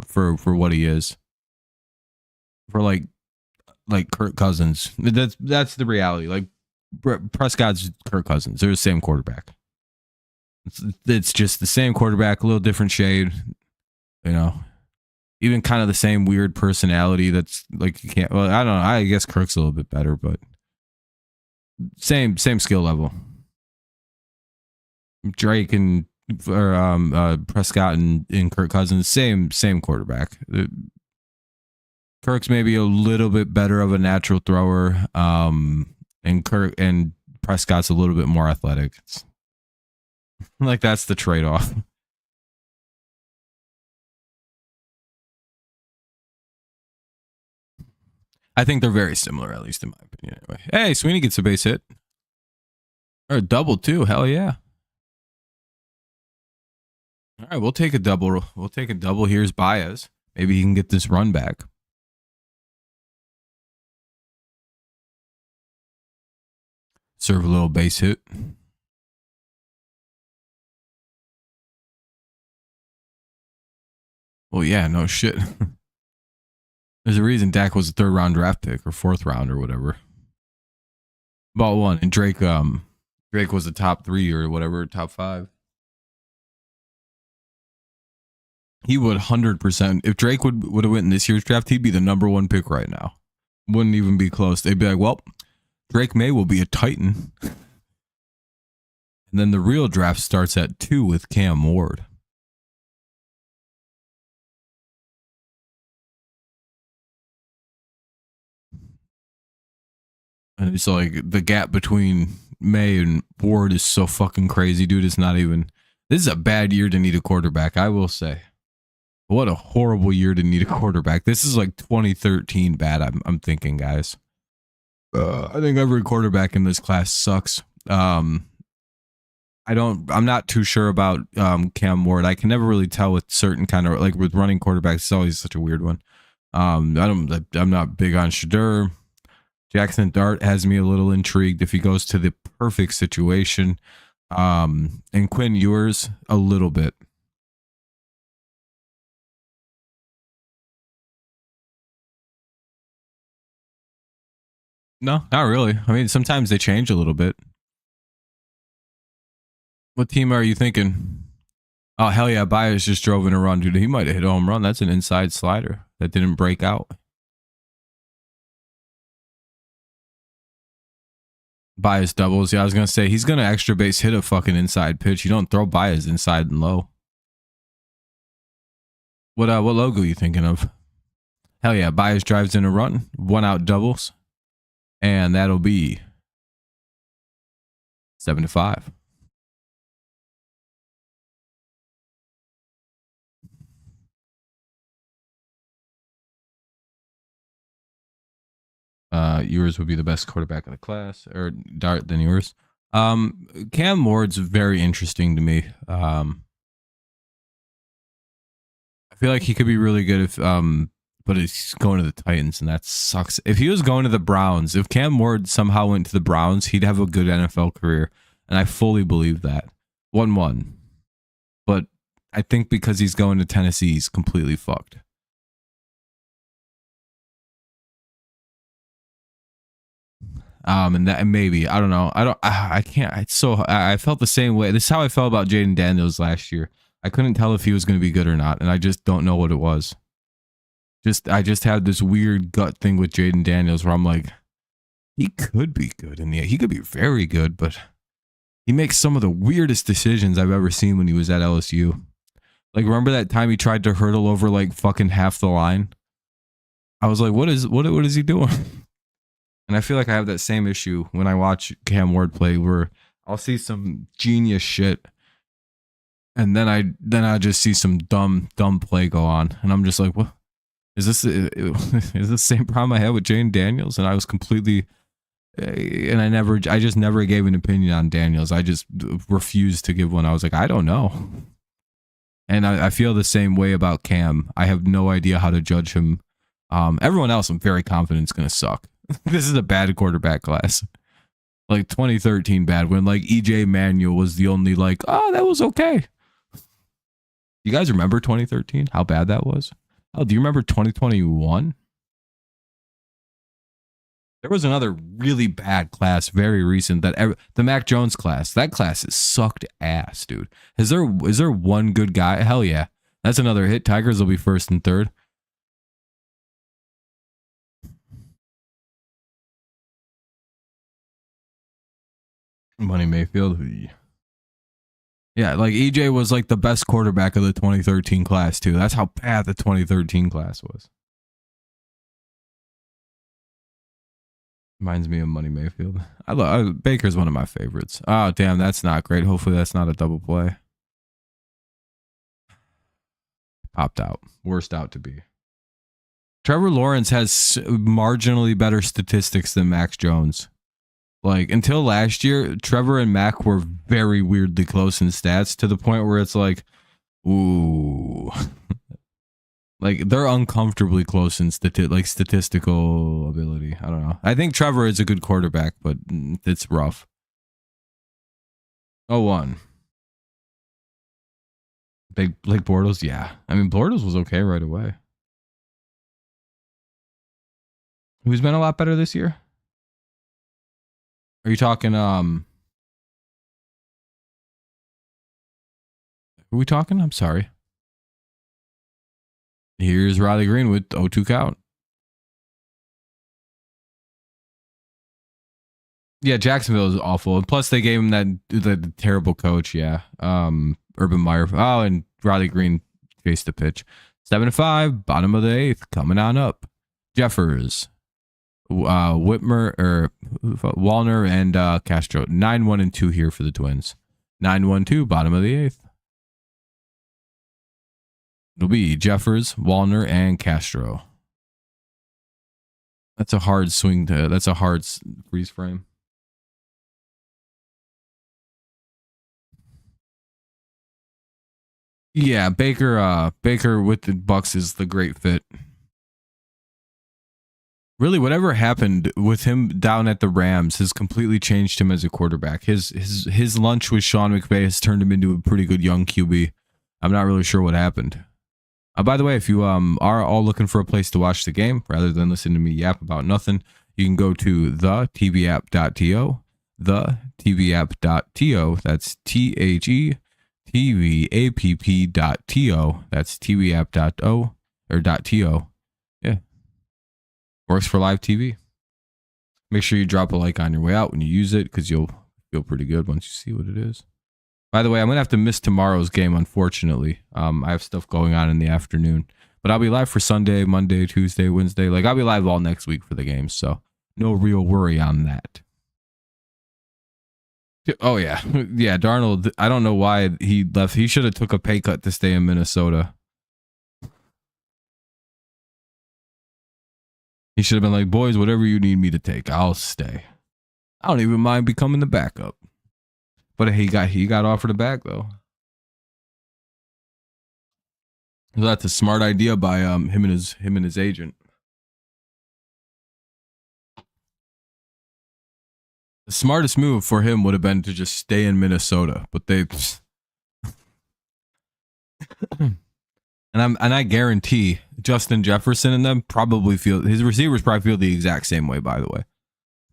for what he is. For like Kirk Cousins. That's the reality. Like Prescott's Kirk Cousins. They're the same quarterback. It's just the same quarterback, a little different shade, even kind of the same weird personality. That's like you can't. Well, I don't know. I guess Kirk's a little bit better, but same skill level. Drake and Prescott and Kirk Cousins, same quarterback. Kirk's maybe a little bit better of a natural thrower, and Prescott's a little bit more athletic. Like that's the trade-off. I think they're very similar, at least in my opinion. Anyway, hey, Sweeney gets a base hit or a double too. Hell yeah! All right, we'll take a double. We'll take a double. Here's Baez. Maybe he can get this run back. Serve a little base hit. Well, yeah, no shit. There's a reason Dak was a 3rd round draft pick or 4th round or whatever. About one, and Drake was the top 3 or whatever, top 5. He would 100%. If Drake would have went in this year's draft, he'd be the number 1 pick right now. Wouldn't even be close. They'd be like, well, Drake May will be a Titan. And then the real draft starts at 2 with Cam Ward. And it's like the gap between May and Ward is so fucking crazy, dude. It's not even. This is a bad year to need a quarterback, I will say. What a horrible year to need a quarterback. This is like 2013 bad, I'm thinking, guys. I think every quarterback in this class sucks. I'm not too sure about Cam Ward. I can never really tell with certain kind of, like with running quarterbacks, it's always such a weird one. I'm not big on Shadur. Jackson Dart has me a little intrigued if he goes to the perfect situation. And Quinn Ewers a little bit. No, not really. I mean, sometimes they change a little bit. What team are you thinking? Oh, hell yeah. Baez just drove in a run, dude. He might have hit a home run. That's an inside slider that didn't break out. Baez doubles. Yeah, I was going to say, he's going to extra base hit a fucking inside pitch. You don't throw Baez inside and low. What logo are you thinking of? Hell yeah. Baez drives in a run. 1 out doubles. And that'll be 7-5. Yours would be the best quarterback in the class, or Dart than yours. Cam Ward's very interesting to me. I feel like he could be really good if but he's going to the Titans, and that sucks. If he was going to the Browns, if Cam Ward somehow went to the Browns, he'd have a good NFL career, and I fully believe that. 1-1. But I think because he's going to Tennessee, he's completely fucked. And that, and maybe, I don't know. I can't. I felt the same way. This is how I felt about Jaden Daniels last year. I couldn't tell if he was going to be good or not, and I just don't know what it was. I just had this weird gut thing with Jaden Daniels where I'm like, he could be good in the, he could be very good, but he makes some of the weirdest decisions I've ever seen when he was at LSU. Like, remember that time he tried to hurdle over like fucking half the line? I was like, what is he doing? And I feel like I have that same issue when I watch Cam Ward play, where I'll see some genius shit, and then I just see some dumb play go on, and I'm just like, what is this? Is this the same problem I had with Jane Daniels? And I was completely, and I just never gave an opinion on Daniels. I just refused to give one. I was like, I don't know. And I feel the same way about Cam. I have no idea how to judge him. Everyone else, I'm very confident is going to suck. This is a bad quarterback class. Like 2013 bad, when like EJ Manuel was the only like, oh, that was okay. You guys remember 2013? How bad that was? Oh, do you remember 2021? There was another really bad class, very recent, the Mac Jones class. That class is sucked ass, dude. Is there one good guy? Hell yeah. That's another hit. Tigers will be first and third. Money Mayfield. Yeah, like EJ was like the best quarterback of the 2013 class too. That's how bad the 2013 class was. Reminds me of Money Mayfield. Baker's one of my favorites. Oh damn, that's not great. Hopefully that's not a double play. Popped out. Worst out to be. Trevor Lawrence has marginally better statistics than Max Jones. Like, until last year, Trevor and Mac were very weirdly close in stats, to the point where it's like, ooh. Like, they're uncomfortably close in statistical ability. I don't know. I think Trevor is a good quarterback, but it's rough. 0-1. Blake Bortles, yeah. I mean, Bortles was okay right away. Who's been a lot better this year? Are you talking, who are we talking? I'm sorry. Here's Riley Green with 0-2 count. Yeah, Jacksonville is awful. And plus, they gave him the terrible coach. Yeah, Urban Meyer. Oh, and Riley Green faced the pitch. 7-5, bottom of the 8th, coming on up. Jeffers, Whitmer or Wallner and Castro. 9-1-2 here for the Twins. 9-1-2, bottom of the 8th. It'll be Jeffers, Wallner, and Castro. That's a hard swing that's a hard freeze frame. Yeah, Baker with the Bucks is the great fit. Really, whatever happened with him down at the Rams has completely changed him as a quarterback. His lunch with Sean McVay has turned him into a pretty good young QB. I'm not really sure what happened. By the way, if you are all looking for a place to watch the game rather than listen to me yap about nothing, you can go to thetvapp.to, thetvapp.to. That's TheTVApp.to. That's tvapp.o or .to. Yeah, works for live TV. Make sure you drop a like on your way out when you use it because you'll feel pretty good once you see what it is. By the way, I'm going to have to miss tomorrow's game, unfortunately. I have stuff going on in the afternoon. But I'll be live for Sunday, Monday, Tuesday, Wednesday. I'll be live all next week for the games, so no real worry on that. Oh, yeah. Yeah, Darnold, I don't know why he left. He should have took a pay cut to stay in Minnesota. He should have been like, boys, whatever you need me to take, I'll stay. I don't even mind becoming the backup. But he got offered a back though. So that's a smart idea by him and his agent. The smartest move for him would have been to just stay in Minnesota, but they and I guarantee Justin Jefferson and them probably feel his receivers probably feel the exact same way, by the way.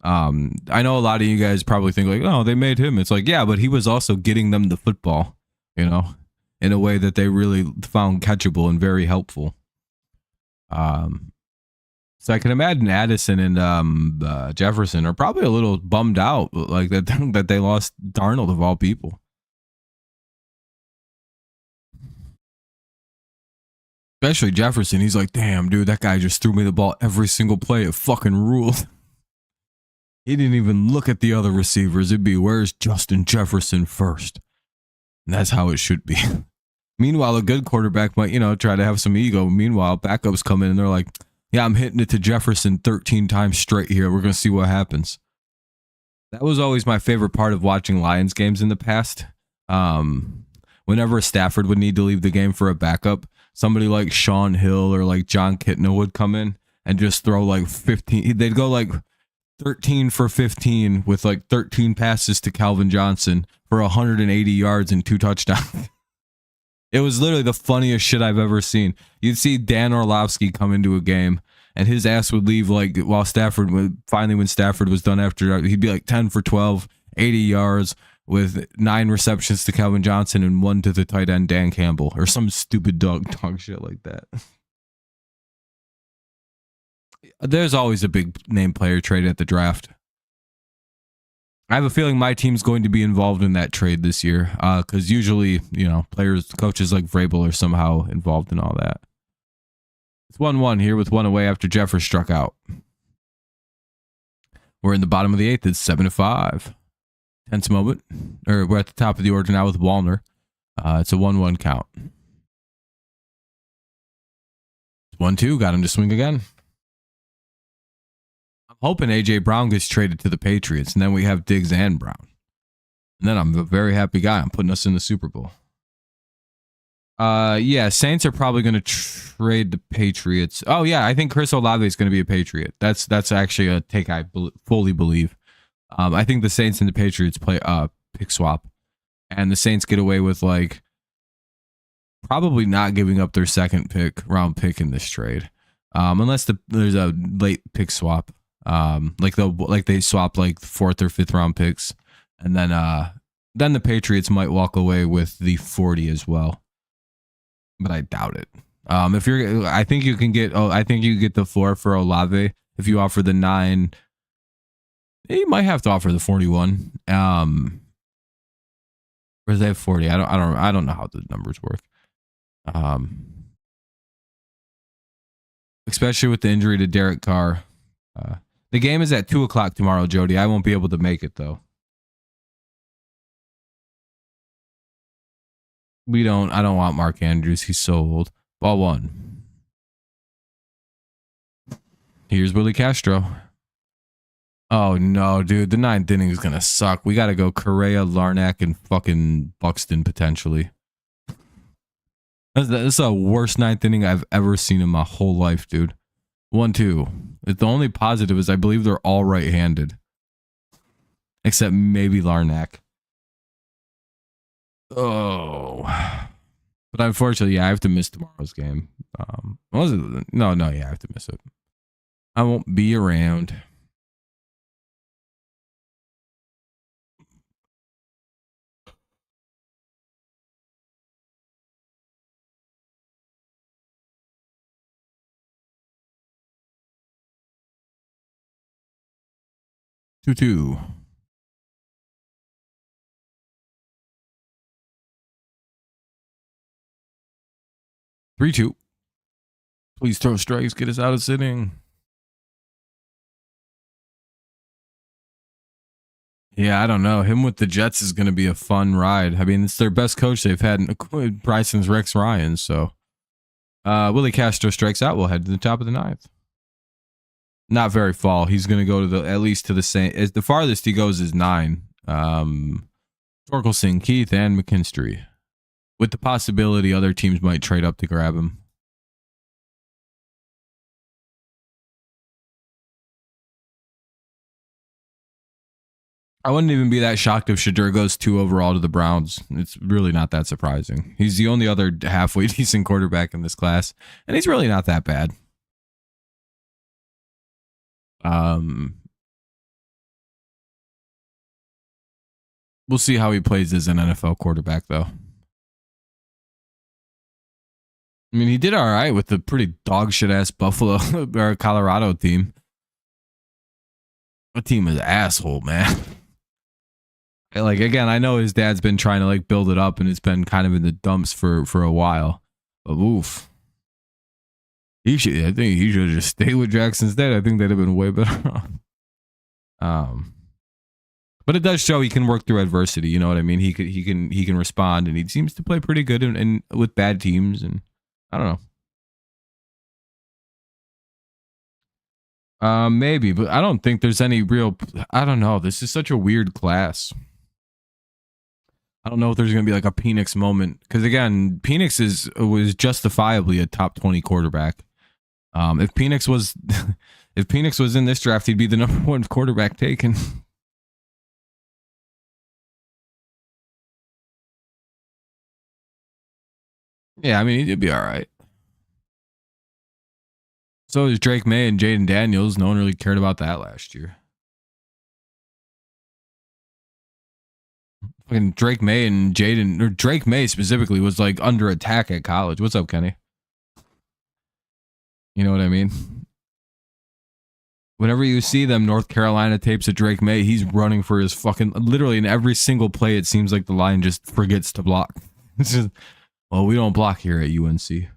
I know a lot of you guys probably think like, oh, they made him. It's like, yeah, but he was also getting them the football, in a way that they really found catchable and very helpful. So I can imagine Addison and Jefferson are probably a little bummed out, like that they lost Darnold of all people. Especially Jefferson. He's like, damn, dude, that guy just threw me the ball every single play. It fucking ruled. He didn't even look at the other receivers. It'd be, where's Justin Jefferson first? And that's how it should be. Meanwhile, a good quarterback might, try to have some ego. Meanwhile, backups come in and they're like, yeah, I'm hitting it to Jefferson 13 times straight here. We're going to see what happens. That was always my favorite part of watching Lions games in the past. Whenever Stafford would need to leave the game for a backup, somebody like Sean Hill or like John Kitna would come in and just throw like 15. They'd go like 13 for 15 with like 13 passes to Calvin Johnson for 180 yards and 2 touchdowns. It was literally the funniest shit I've ever seen. You'd see Dan Orlovsky come into a game and his ass would leave like while Stafford would finally, when Stafford was done after, he'd be like 10 for 12, 80 yards with 9 receptions to Calvin Johnson and 1 to the tight end Dan Campbell or some stupid dog shit like that. There's always a big name player trade at the draft. I have a feeling my team's going to be involved in that trade this year because usually, players, coaches like Vrabel are somehow involved in all that. It's 1-1 here with 1 away after Jeffers struck out. We're in the bottom of the 8th. It's 7-5. Tense moment. We're at the top of the order now with Wallner. It's a 1-1 count. 1-2. Got him to swing again. Hoping AJ Brown gets traded to the Patriots, and then we have Diggs and Brown. And then I'm a very happy guy. I'm putting us in the Super Bowl. Yeah, Saints are probably going to trade the Patriots. Oh, yeah, I think Chris Olave is going to be a Patriot. That's actually a take I fully believe. I think the Saints and the Patriots play pick swap, and the Saints get away with like probably not giving up their second round pick in this trade, unless there's a late pick swap. Like they swap like 4th or 5th round picks, and then the Patriots might walk away with the 40 as well, but I doubt it. I think you get the 4 for Olave if you offer the 9 He might have to offer the 41. Or they have 40. I don't know how the numbers work. Especially with the injury to Derek Carr. The game is at 2:00 tomorrow, Jody. I won't be able to make it though. I don't want Mark Andrews. He's so old. Ball one. Here's Willie Castro. Oh no, dude. The 9th inning is gonna suck. We gotta go Correa, Larnack, and fucking Buxton potentially. That's the worst 9th inning I've ever seen in my whole life, dude. 1-2. The only positive is I believe they're all right-handed. Except maybe Larnack. Oh. But unfortunately, yeah, I have to miss tomorrow's game. Was it? No, yeah, I have to miss it. I won't be around. Two. 3-2. Please throw strikes. Get us out of sitting. Yeah, I don't know. Him with the Jets is going to be a fun ride. I mean, it's their best coach they've had. Bryson's Rex Ryan. So, Willie Castro strikes out. We'll head to the top of the 9th. Not very far. He's going to go to at least to the same. The farthest he goes is 9. Torkelson, Keith, and McKinstry, with the possibility other teams might trade up to grab him. I wouldn't even be that shocked if Shadur goes 2 overall to the Browns. It's really not that surprising. He's the only other halfway decent quarterback in this class, and he's really not that bad. We'll see how he plays as an NFL quarterback, though. I mean, he did all right with the pretty dog shit ass Buffalo or Colorado team. That team is asshole, man. Like, again, I know his dad's been trying to like build it up, and it's been kind of in the dumps for a while. But oof. I think he should just stay with Jackson instead. I think that'd have been way better. But it does show he can work through adversity. You know what I mean? He can respond, and he seems to play pretty good in with bad teams. And I don't know. Maybe, but I don't think there's any real. I don't know. This is such a weird class. I don't know if there's going to be like a Penix moment, because again, Penix was justifiably a top 20 quarterback. If Penix was in this draft, he'd be the number 1 quarterback taken. Yeah, I mean, he'd be all right. So is Drake May and Jaden Daniels. No one really cared about that last year. Fucking Drake May and Jaden, or Drake May specifically, was like under attack at college. What's up, Kenny? You know what I mean? Whenever you see them North Carolina tapes of Drake May, he's running for his fucking, literally in every single play. It seems like the line just forgets to block. It's just, well, we don't block here at UNC.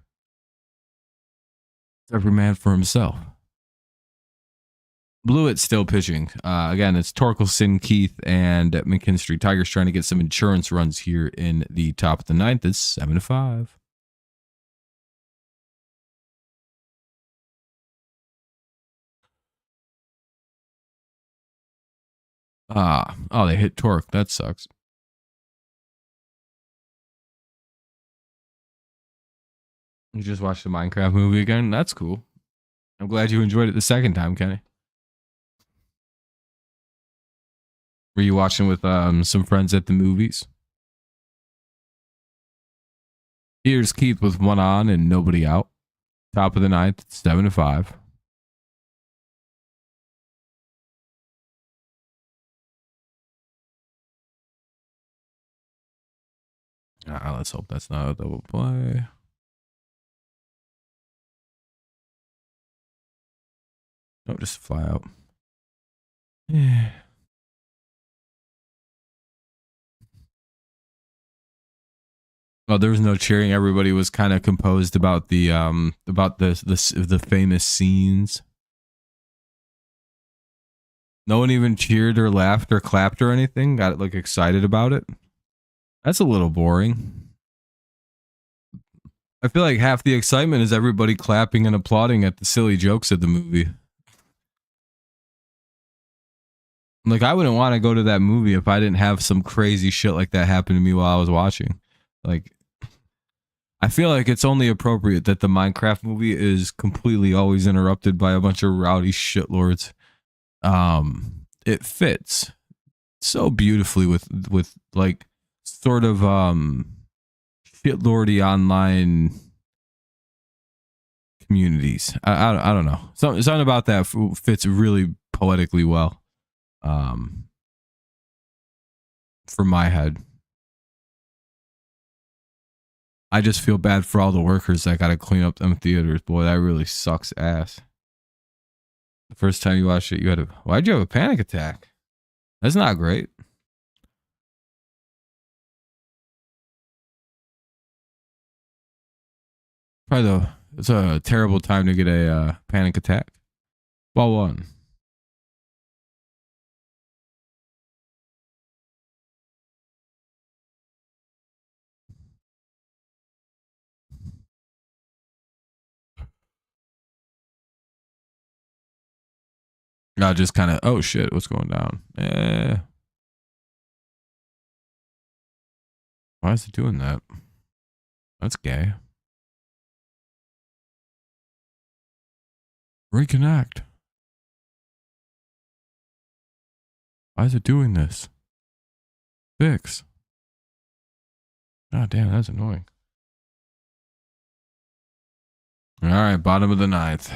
Every man for himself. Blewett still pitching. Again, it's Torkelson, Keith, and McKinstry. Tigers trying to get some insurance runs here in the top of the 9th. It's 7-5. Oh, they hit Torque. That sucks. You just watched the Minecraft movie again? That's cool. I'm glad you enjoyed it the second time, Kenny. Were you watching with some friends at the movies? Here's Keith with 1 on and nobody out. Top of the 9th, 7-5. Let's hope that's not a double play. No, just fly out. Well, there was no cheering. Everybody was kind of composed about the famous scenes. No one even cheered or laughed or clapped or anything. Got like excited about it. That's a little boring. I feel like half the excitement is everybody clapping and applauding at the silly jokes of the movie. Like, I wouldn't want to go to that movie if I didn't have some crazy shit like that happen to me while I was watching. Like, I feel like it's only appropriate that the Minecraft movie is completely always interrupted by a bunch of rowdy shitlords. It fits so beautifully with like sort of shitlordy online communities. I don't know. Something about that fits really poetically well. For my head. I just feel bad for all the workers that got to clean up them theaters. Boy, that really sucks ass. The first time you watched it, you had why'd you have a panic attack? That's not great. Probably it's a terrible time to get a panic attack. Ball one. I just kind of, oh shit, what's going down? Why is it doing that? That's gay. Reconnect. Why is it doing this? Fix. Oh, damn, that's annoying. All right, bottom of the ninth.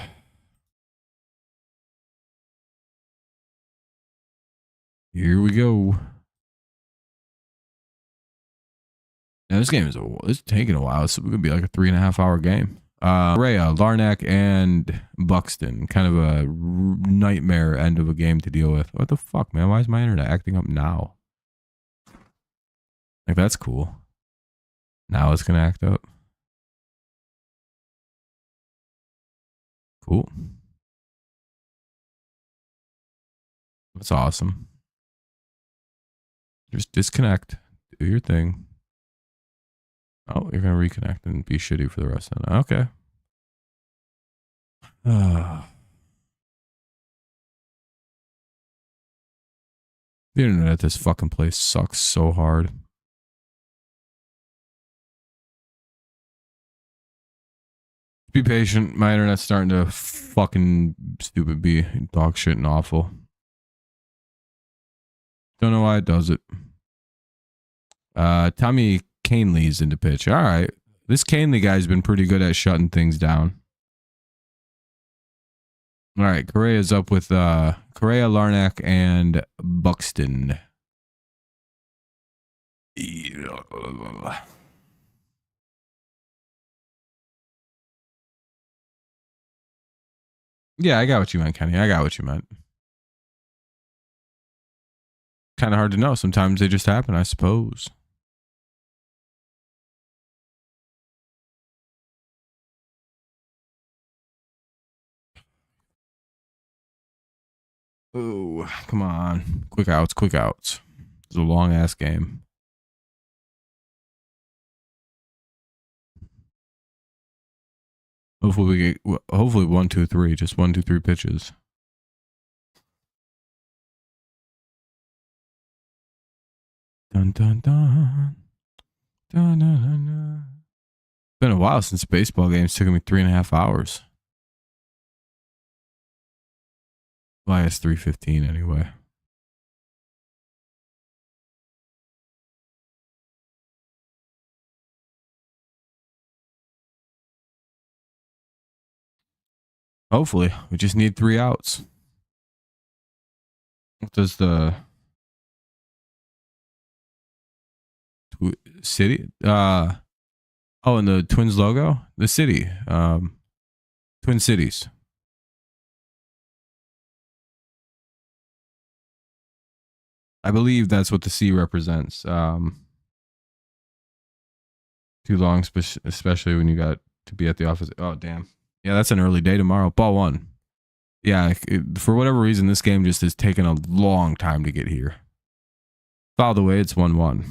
Here we go. Now, this game it's taking a while. It's going to be like a 3.5 hour game. Rhea, Larnack, and Buxton. Kind of a nightmare end of a game to deal with. What the fuck, man? Why is my internet acting up now? Like, that's cool. Now it's going to act up. Cool. That's awesome. Just disconnect. Do your thing. Oh, you're going to reconnect and be shitty for the rest of the night. Okay. The internet at this fucking place sucks so hard. Be patient. My internet's starting to fucking stupid be dog shit and awful. Don't know why it does it. Tommy Canley's into pitch. All right. This Canley guy's been pretty good at shutting things down. All right. Correa's up with Correa, Larnack, and Buxton. Yeah, I got what you meant, Kenny. I got what you meant. Kind of hard to know. Sometimes they just happen, I suppose. Oh, come on. Quick outs, quick outs. It's a long ass game. Hopefully we get 1, 2, 3. Just 1, 2, 3 pitches. Dun dun dun. Dun, dun, dun, dun. It's been a while since baseball games took me 3.5 hours. Well, it's 3:15 anyway. Hopefully, we just need 3 outs. What does the city? Oh, and the Twins logo, the city, Twin Cities. I believe that's what the C represents. Too long, especially when you got to be at the office. Oh, damn. Yeah, that's an early day tomorrow. Ball one. Yeah, for whatever reason, this game just has taken a long time to get here. By the way, it's 1-1.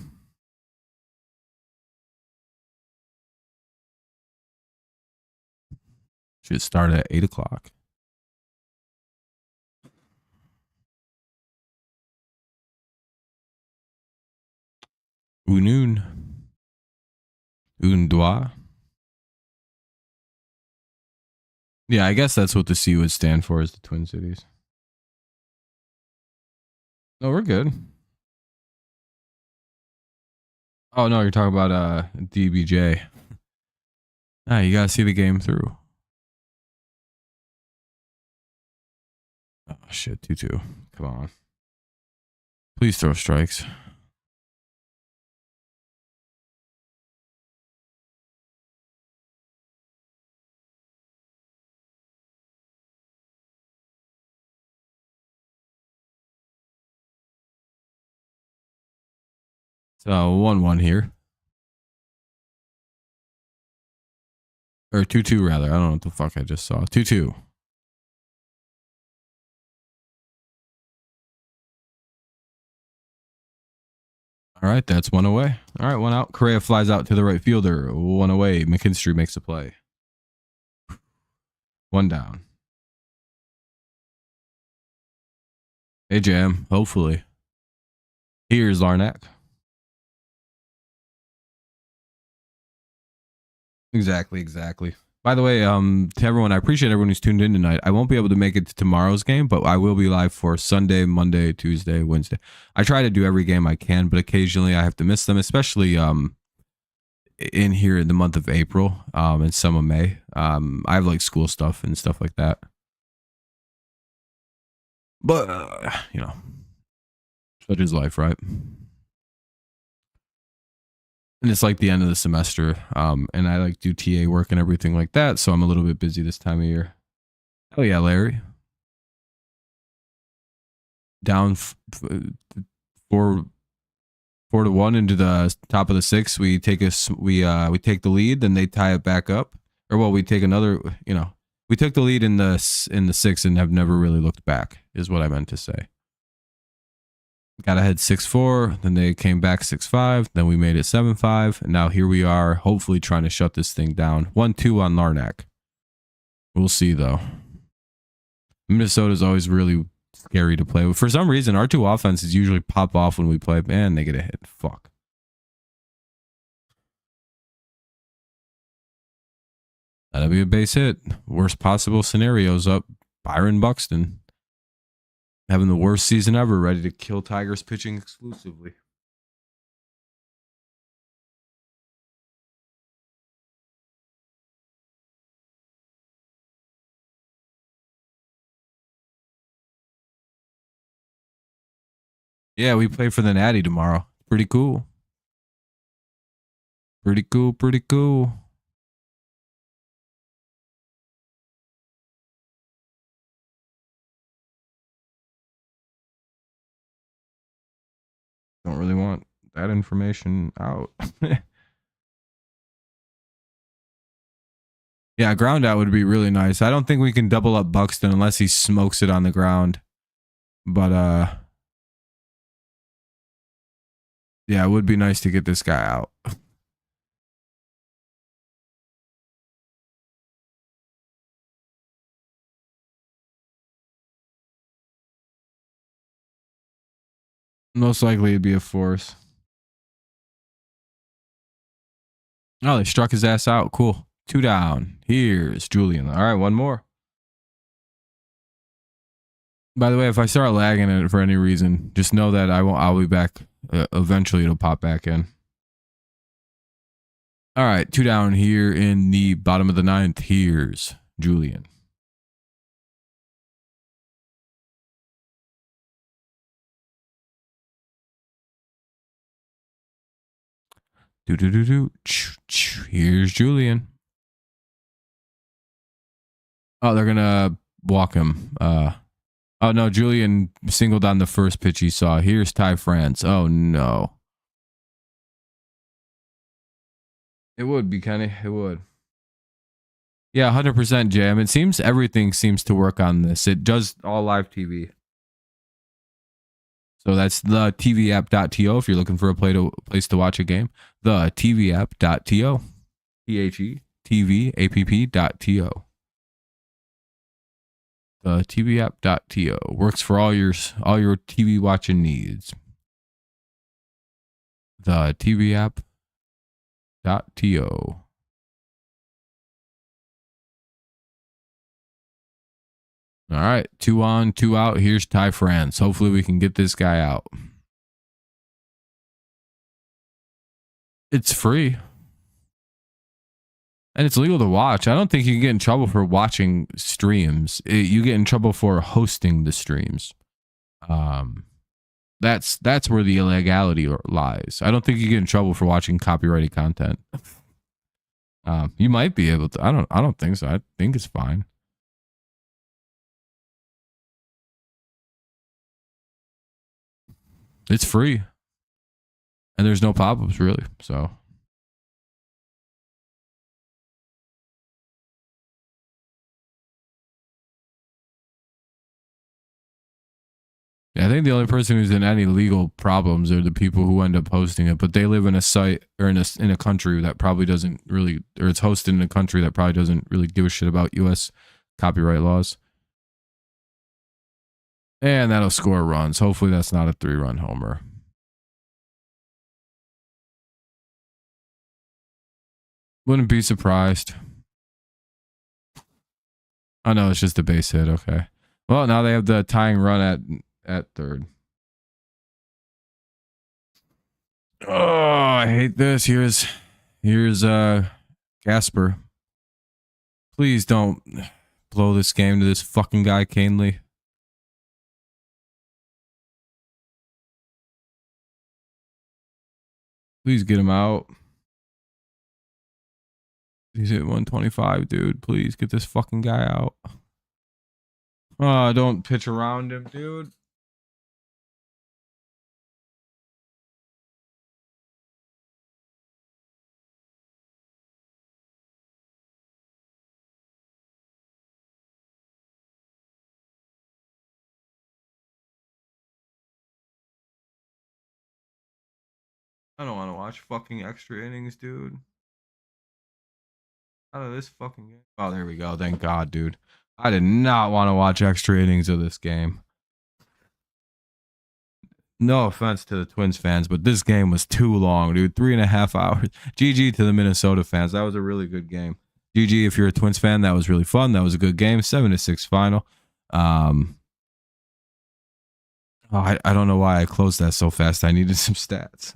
Should start at 8 o'clock. Unun. Undwa. Yeah, I guess that's what the C would stand for, is the Twin Cities. No, we're good. Oh, no, you're talking about DBJ. Ah, you gotta see the game through. Oh, shit, 2-2. Come on. Please throw strikes. So 1-1 here. Or 2-2 rather. I don't know what the fuck I just saw. 2-2. All right, that's one away. All right, one out. Correa flies out to the right fielder. One away. McKinstry makes a play. One down. Hey, Jam. Hopefully. Here's Larnack. Exactly. By the way, to everyone, I appreciate everyone who's tuned in tonight. I won't be able to make it to tomorrow's game, but I will be live for Sunday, Monday, Tuesday, Wednesday. I try to do every game I can, but occasionally I have to miss them, especially in here in the month of April and some of May. I have like school stuff and stuff like that. But, such is life, right? And it's like the end of the semester. And I like do TA work and everything like that. So I'm a little bit busy this time of year. Oh yeah, Larry. Down 4-1 into the top of the sixth. We take the lead, then they tie it back up. Or well, we take another, we took the lead in the sixth and have never really looked back, is what I meant to say. Got ahead 6-4, then they came back 6-5, then we made it 7-5, and now here we are, hopefully trying to shut this thing down. 1-2 on Larnack. We'll see, though. Minnesota's always really scary to play with. For some reason, our two offenses usually pop off when we play, and they get a hit. Fuck. That'll be a base hit. Worst possible scenarios up. Byron Buxton. Having the worst season ever, ready to kill Tigers pitching exclusively. Yeah, we play for the Natty tomorrow. Pretty cool. Pretty cool. Don't really want that information out. Yeah, ground out would be really nice. I don't think we can double up Buxton unless he smokes it on the ground. But yeah, it would be nice to get this guy out. Most likely it'd be a force. Oh, they struck his ass out. Cool. 2 down. Here's Julian. All right, one more. By the way, if I start lagging it for any reason, just know that I'll be back. Eventually, it'll pop back in. All right, 2 down here in the bottom of the 9th. Here's Julian. Here's Julian. Oh, they're gonna walk him. Oh no, Julian singled on the first pitch he saw. Here's Ty France. Oh no. It would be kind of. It would. Yeah, 100% Jam. It seems everything seems to work on this. It does all live TV. So that's the TVapp.to if you're looking for a place to watch a game. The TVapp.to. TVapp.to. The TVapp.to works for all your TV watching needs. The TVapp.to. All right, 2 on, 2 out. Here's Ty France. Hopefully we can get this guy out. It's free. And it's legal to watch. I don't think you can get in trouble for watching streams. You get in trouble for hosting the streams. That's where the illegality lies. I don't think you get in trouble for watching copyrighted content. You might be able to. I don't think so. I think it's fine. It's free. And there's no pop-ups really. So yeah, I think the only person who's in any legal problems are the people who end up hosting it, but they live in a site or in a country that probably doesn't really, or it's hosted in a country that probably doesn't really give a shit about U.S. copyright laws. And that'll score runs. Hopefully that's not a 3-run homer. Wouldn't be surprised. Oh no, it's just a base hit. Okay. Well, now they have the tying run at third. Oh, I hate this. Here's Gasper. Please don't blow this game to this fucking guy, Canely. Please get him out. He's at 125, dude. Please get this fucking guy out. Oh, don't pitch around him, dude. I don't want to watch fucking extra innings, dude. Out of this fucking game. Oh, there we go. Thank God, dude. I did not want to watch extra innings of this game. No offense to the Twins fans, but this game was too long, dude. 3.5 hours. GG to the Minnesota fans. That was a really good game. GG if you're a Twins fan. That was really fun. That was a good game. 7-6 final. I don't know why I closed that so fast. I needed some stats.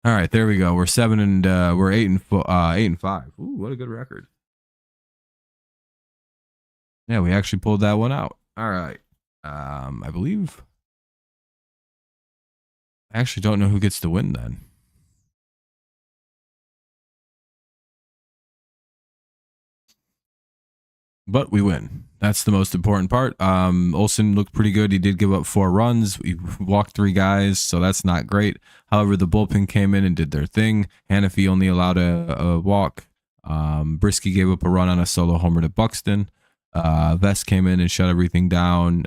All right, there we go. We're 8-5. Ooh, what a good record. Yeah, we actually pulled that one out. All right. I believe. I actually don't know who gets the win then. But we win. That's the most important part. Olsen looked pretty good. He did give up 4 runs. We walked 3 guys, so that's not great. However, the bullpen came in and did their thing. Hannafy only allowed a walk. Brisky gave up a run on a solo homer to Buxton. Vest came in and shut everything down.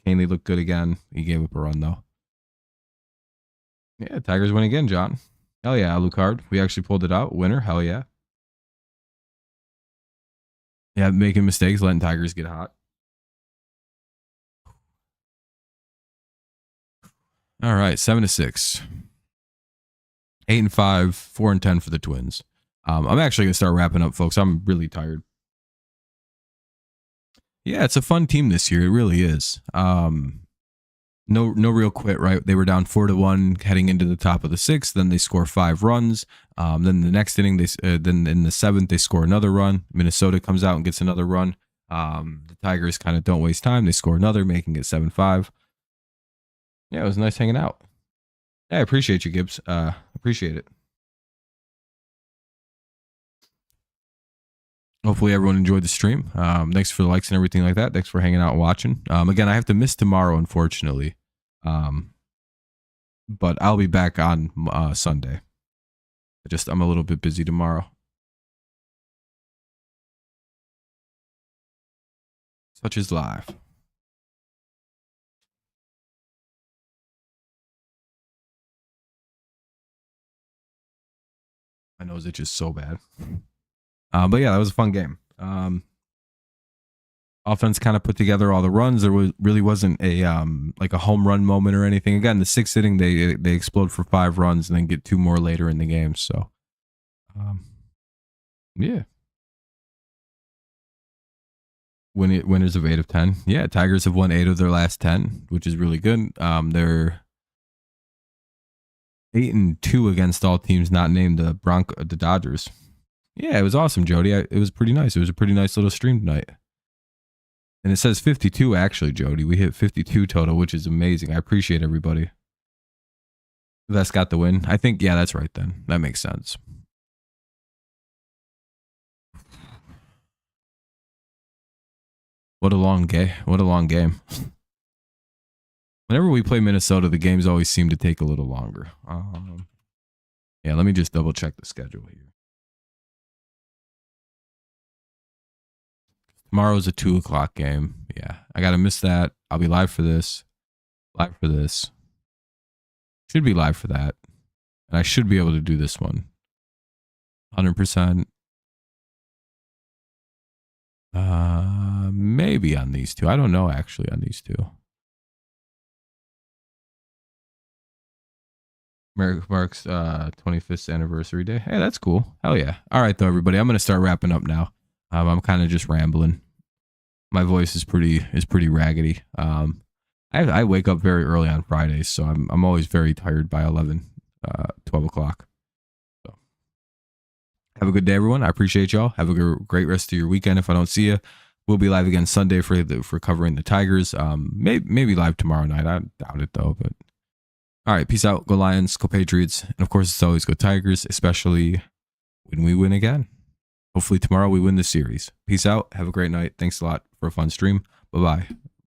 Canely looked good again. He gave up a run, though. Yeah, Tigers win again, John. Hell yeah, Alucard. We actually pulled it out. Winner. Hell yeah. Yeah, making mistakes, letting Tigers get hot. All right, 7-6. 8-5, 4-10 for the Twins. I'm actually gonna start wrapping up, folks. I'm really tired. Yeah, it's a fun team this year. It really is. No real quit, right? They were down 4-1 heading into the top of the 6th. Then they score 5 runs. Then the next inning, then in the 7th they score another run. Minnesota comes out and gets another run. The Tigers kind of don't waste time. They score another, making it 7-5. Yeah, it was nice hanging out. Yeah, I appreciate you, Gibbs. Appreciate it. Hopefully everyone enjoyed the stream. Thanks for the likes and everything like that. Thanks for hanging out and watching. Again, I have to miss tomorrow, unfortunately. But I'll be back on Sunday. I'm a little bit busy tomorrow. Such is life. My nose itches so bad. But yeah, that was a fun game. Offense kind of put together all the runs. There really wasn't a like a home run moment or anything. Again, the 6th inning they explode for 5 runs and then get 2 more later in the game. So, yeah. Winners of 8 of 10. Yeah, Tigers have won 8 of their last 10, which is really good. They're 8-2 against all teams not named the Dodgers. Yeah, it was awesome, Jody. It was pretty nice. It was a pretty nice little stream tonight. And it says 52 actually, Jody. We hit 52 total, which is amazing. I appreciate everybody. That's got the win. I think, yeah, that's right then. That makes sense. What a long game. What a long game. Whenever we play Minnesota, the games always seem to take a little longer. Yeah, let me just double check the schedule here. Tomorrow's a 2 o'clock game. Yeah, I got to miss that. I'll be live for this. Live for this. Should be live for that. And I should be able to do this one. 100%. Maybe on these two. I don't know actually on these two. Mark's 25th anniversary day. Hey, that's cool. Hell yeah. All right, though, everybody. I'm going to start wrapping up now. I'm kind of just rambling. My voice is pretty raggedy. I wake up very early on Fridays, so I'm always very tired by 11, 12 o'clock. So have a good day, everyone. I appreciate y'all. Have a great rest of your weekend. If I don't see you, we'll be live again Sunday for covering the Tigers. Maybe live tomorrow night. I doubt it though. But all right, peace out. Go Lions. Go Patriots. And of course, it's always go Tigers, especially when we win again. Hopefully tomorrow we win the series. Peace out. Have a great night. Thanks a lot for a fun stream. Bye-bye.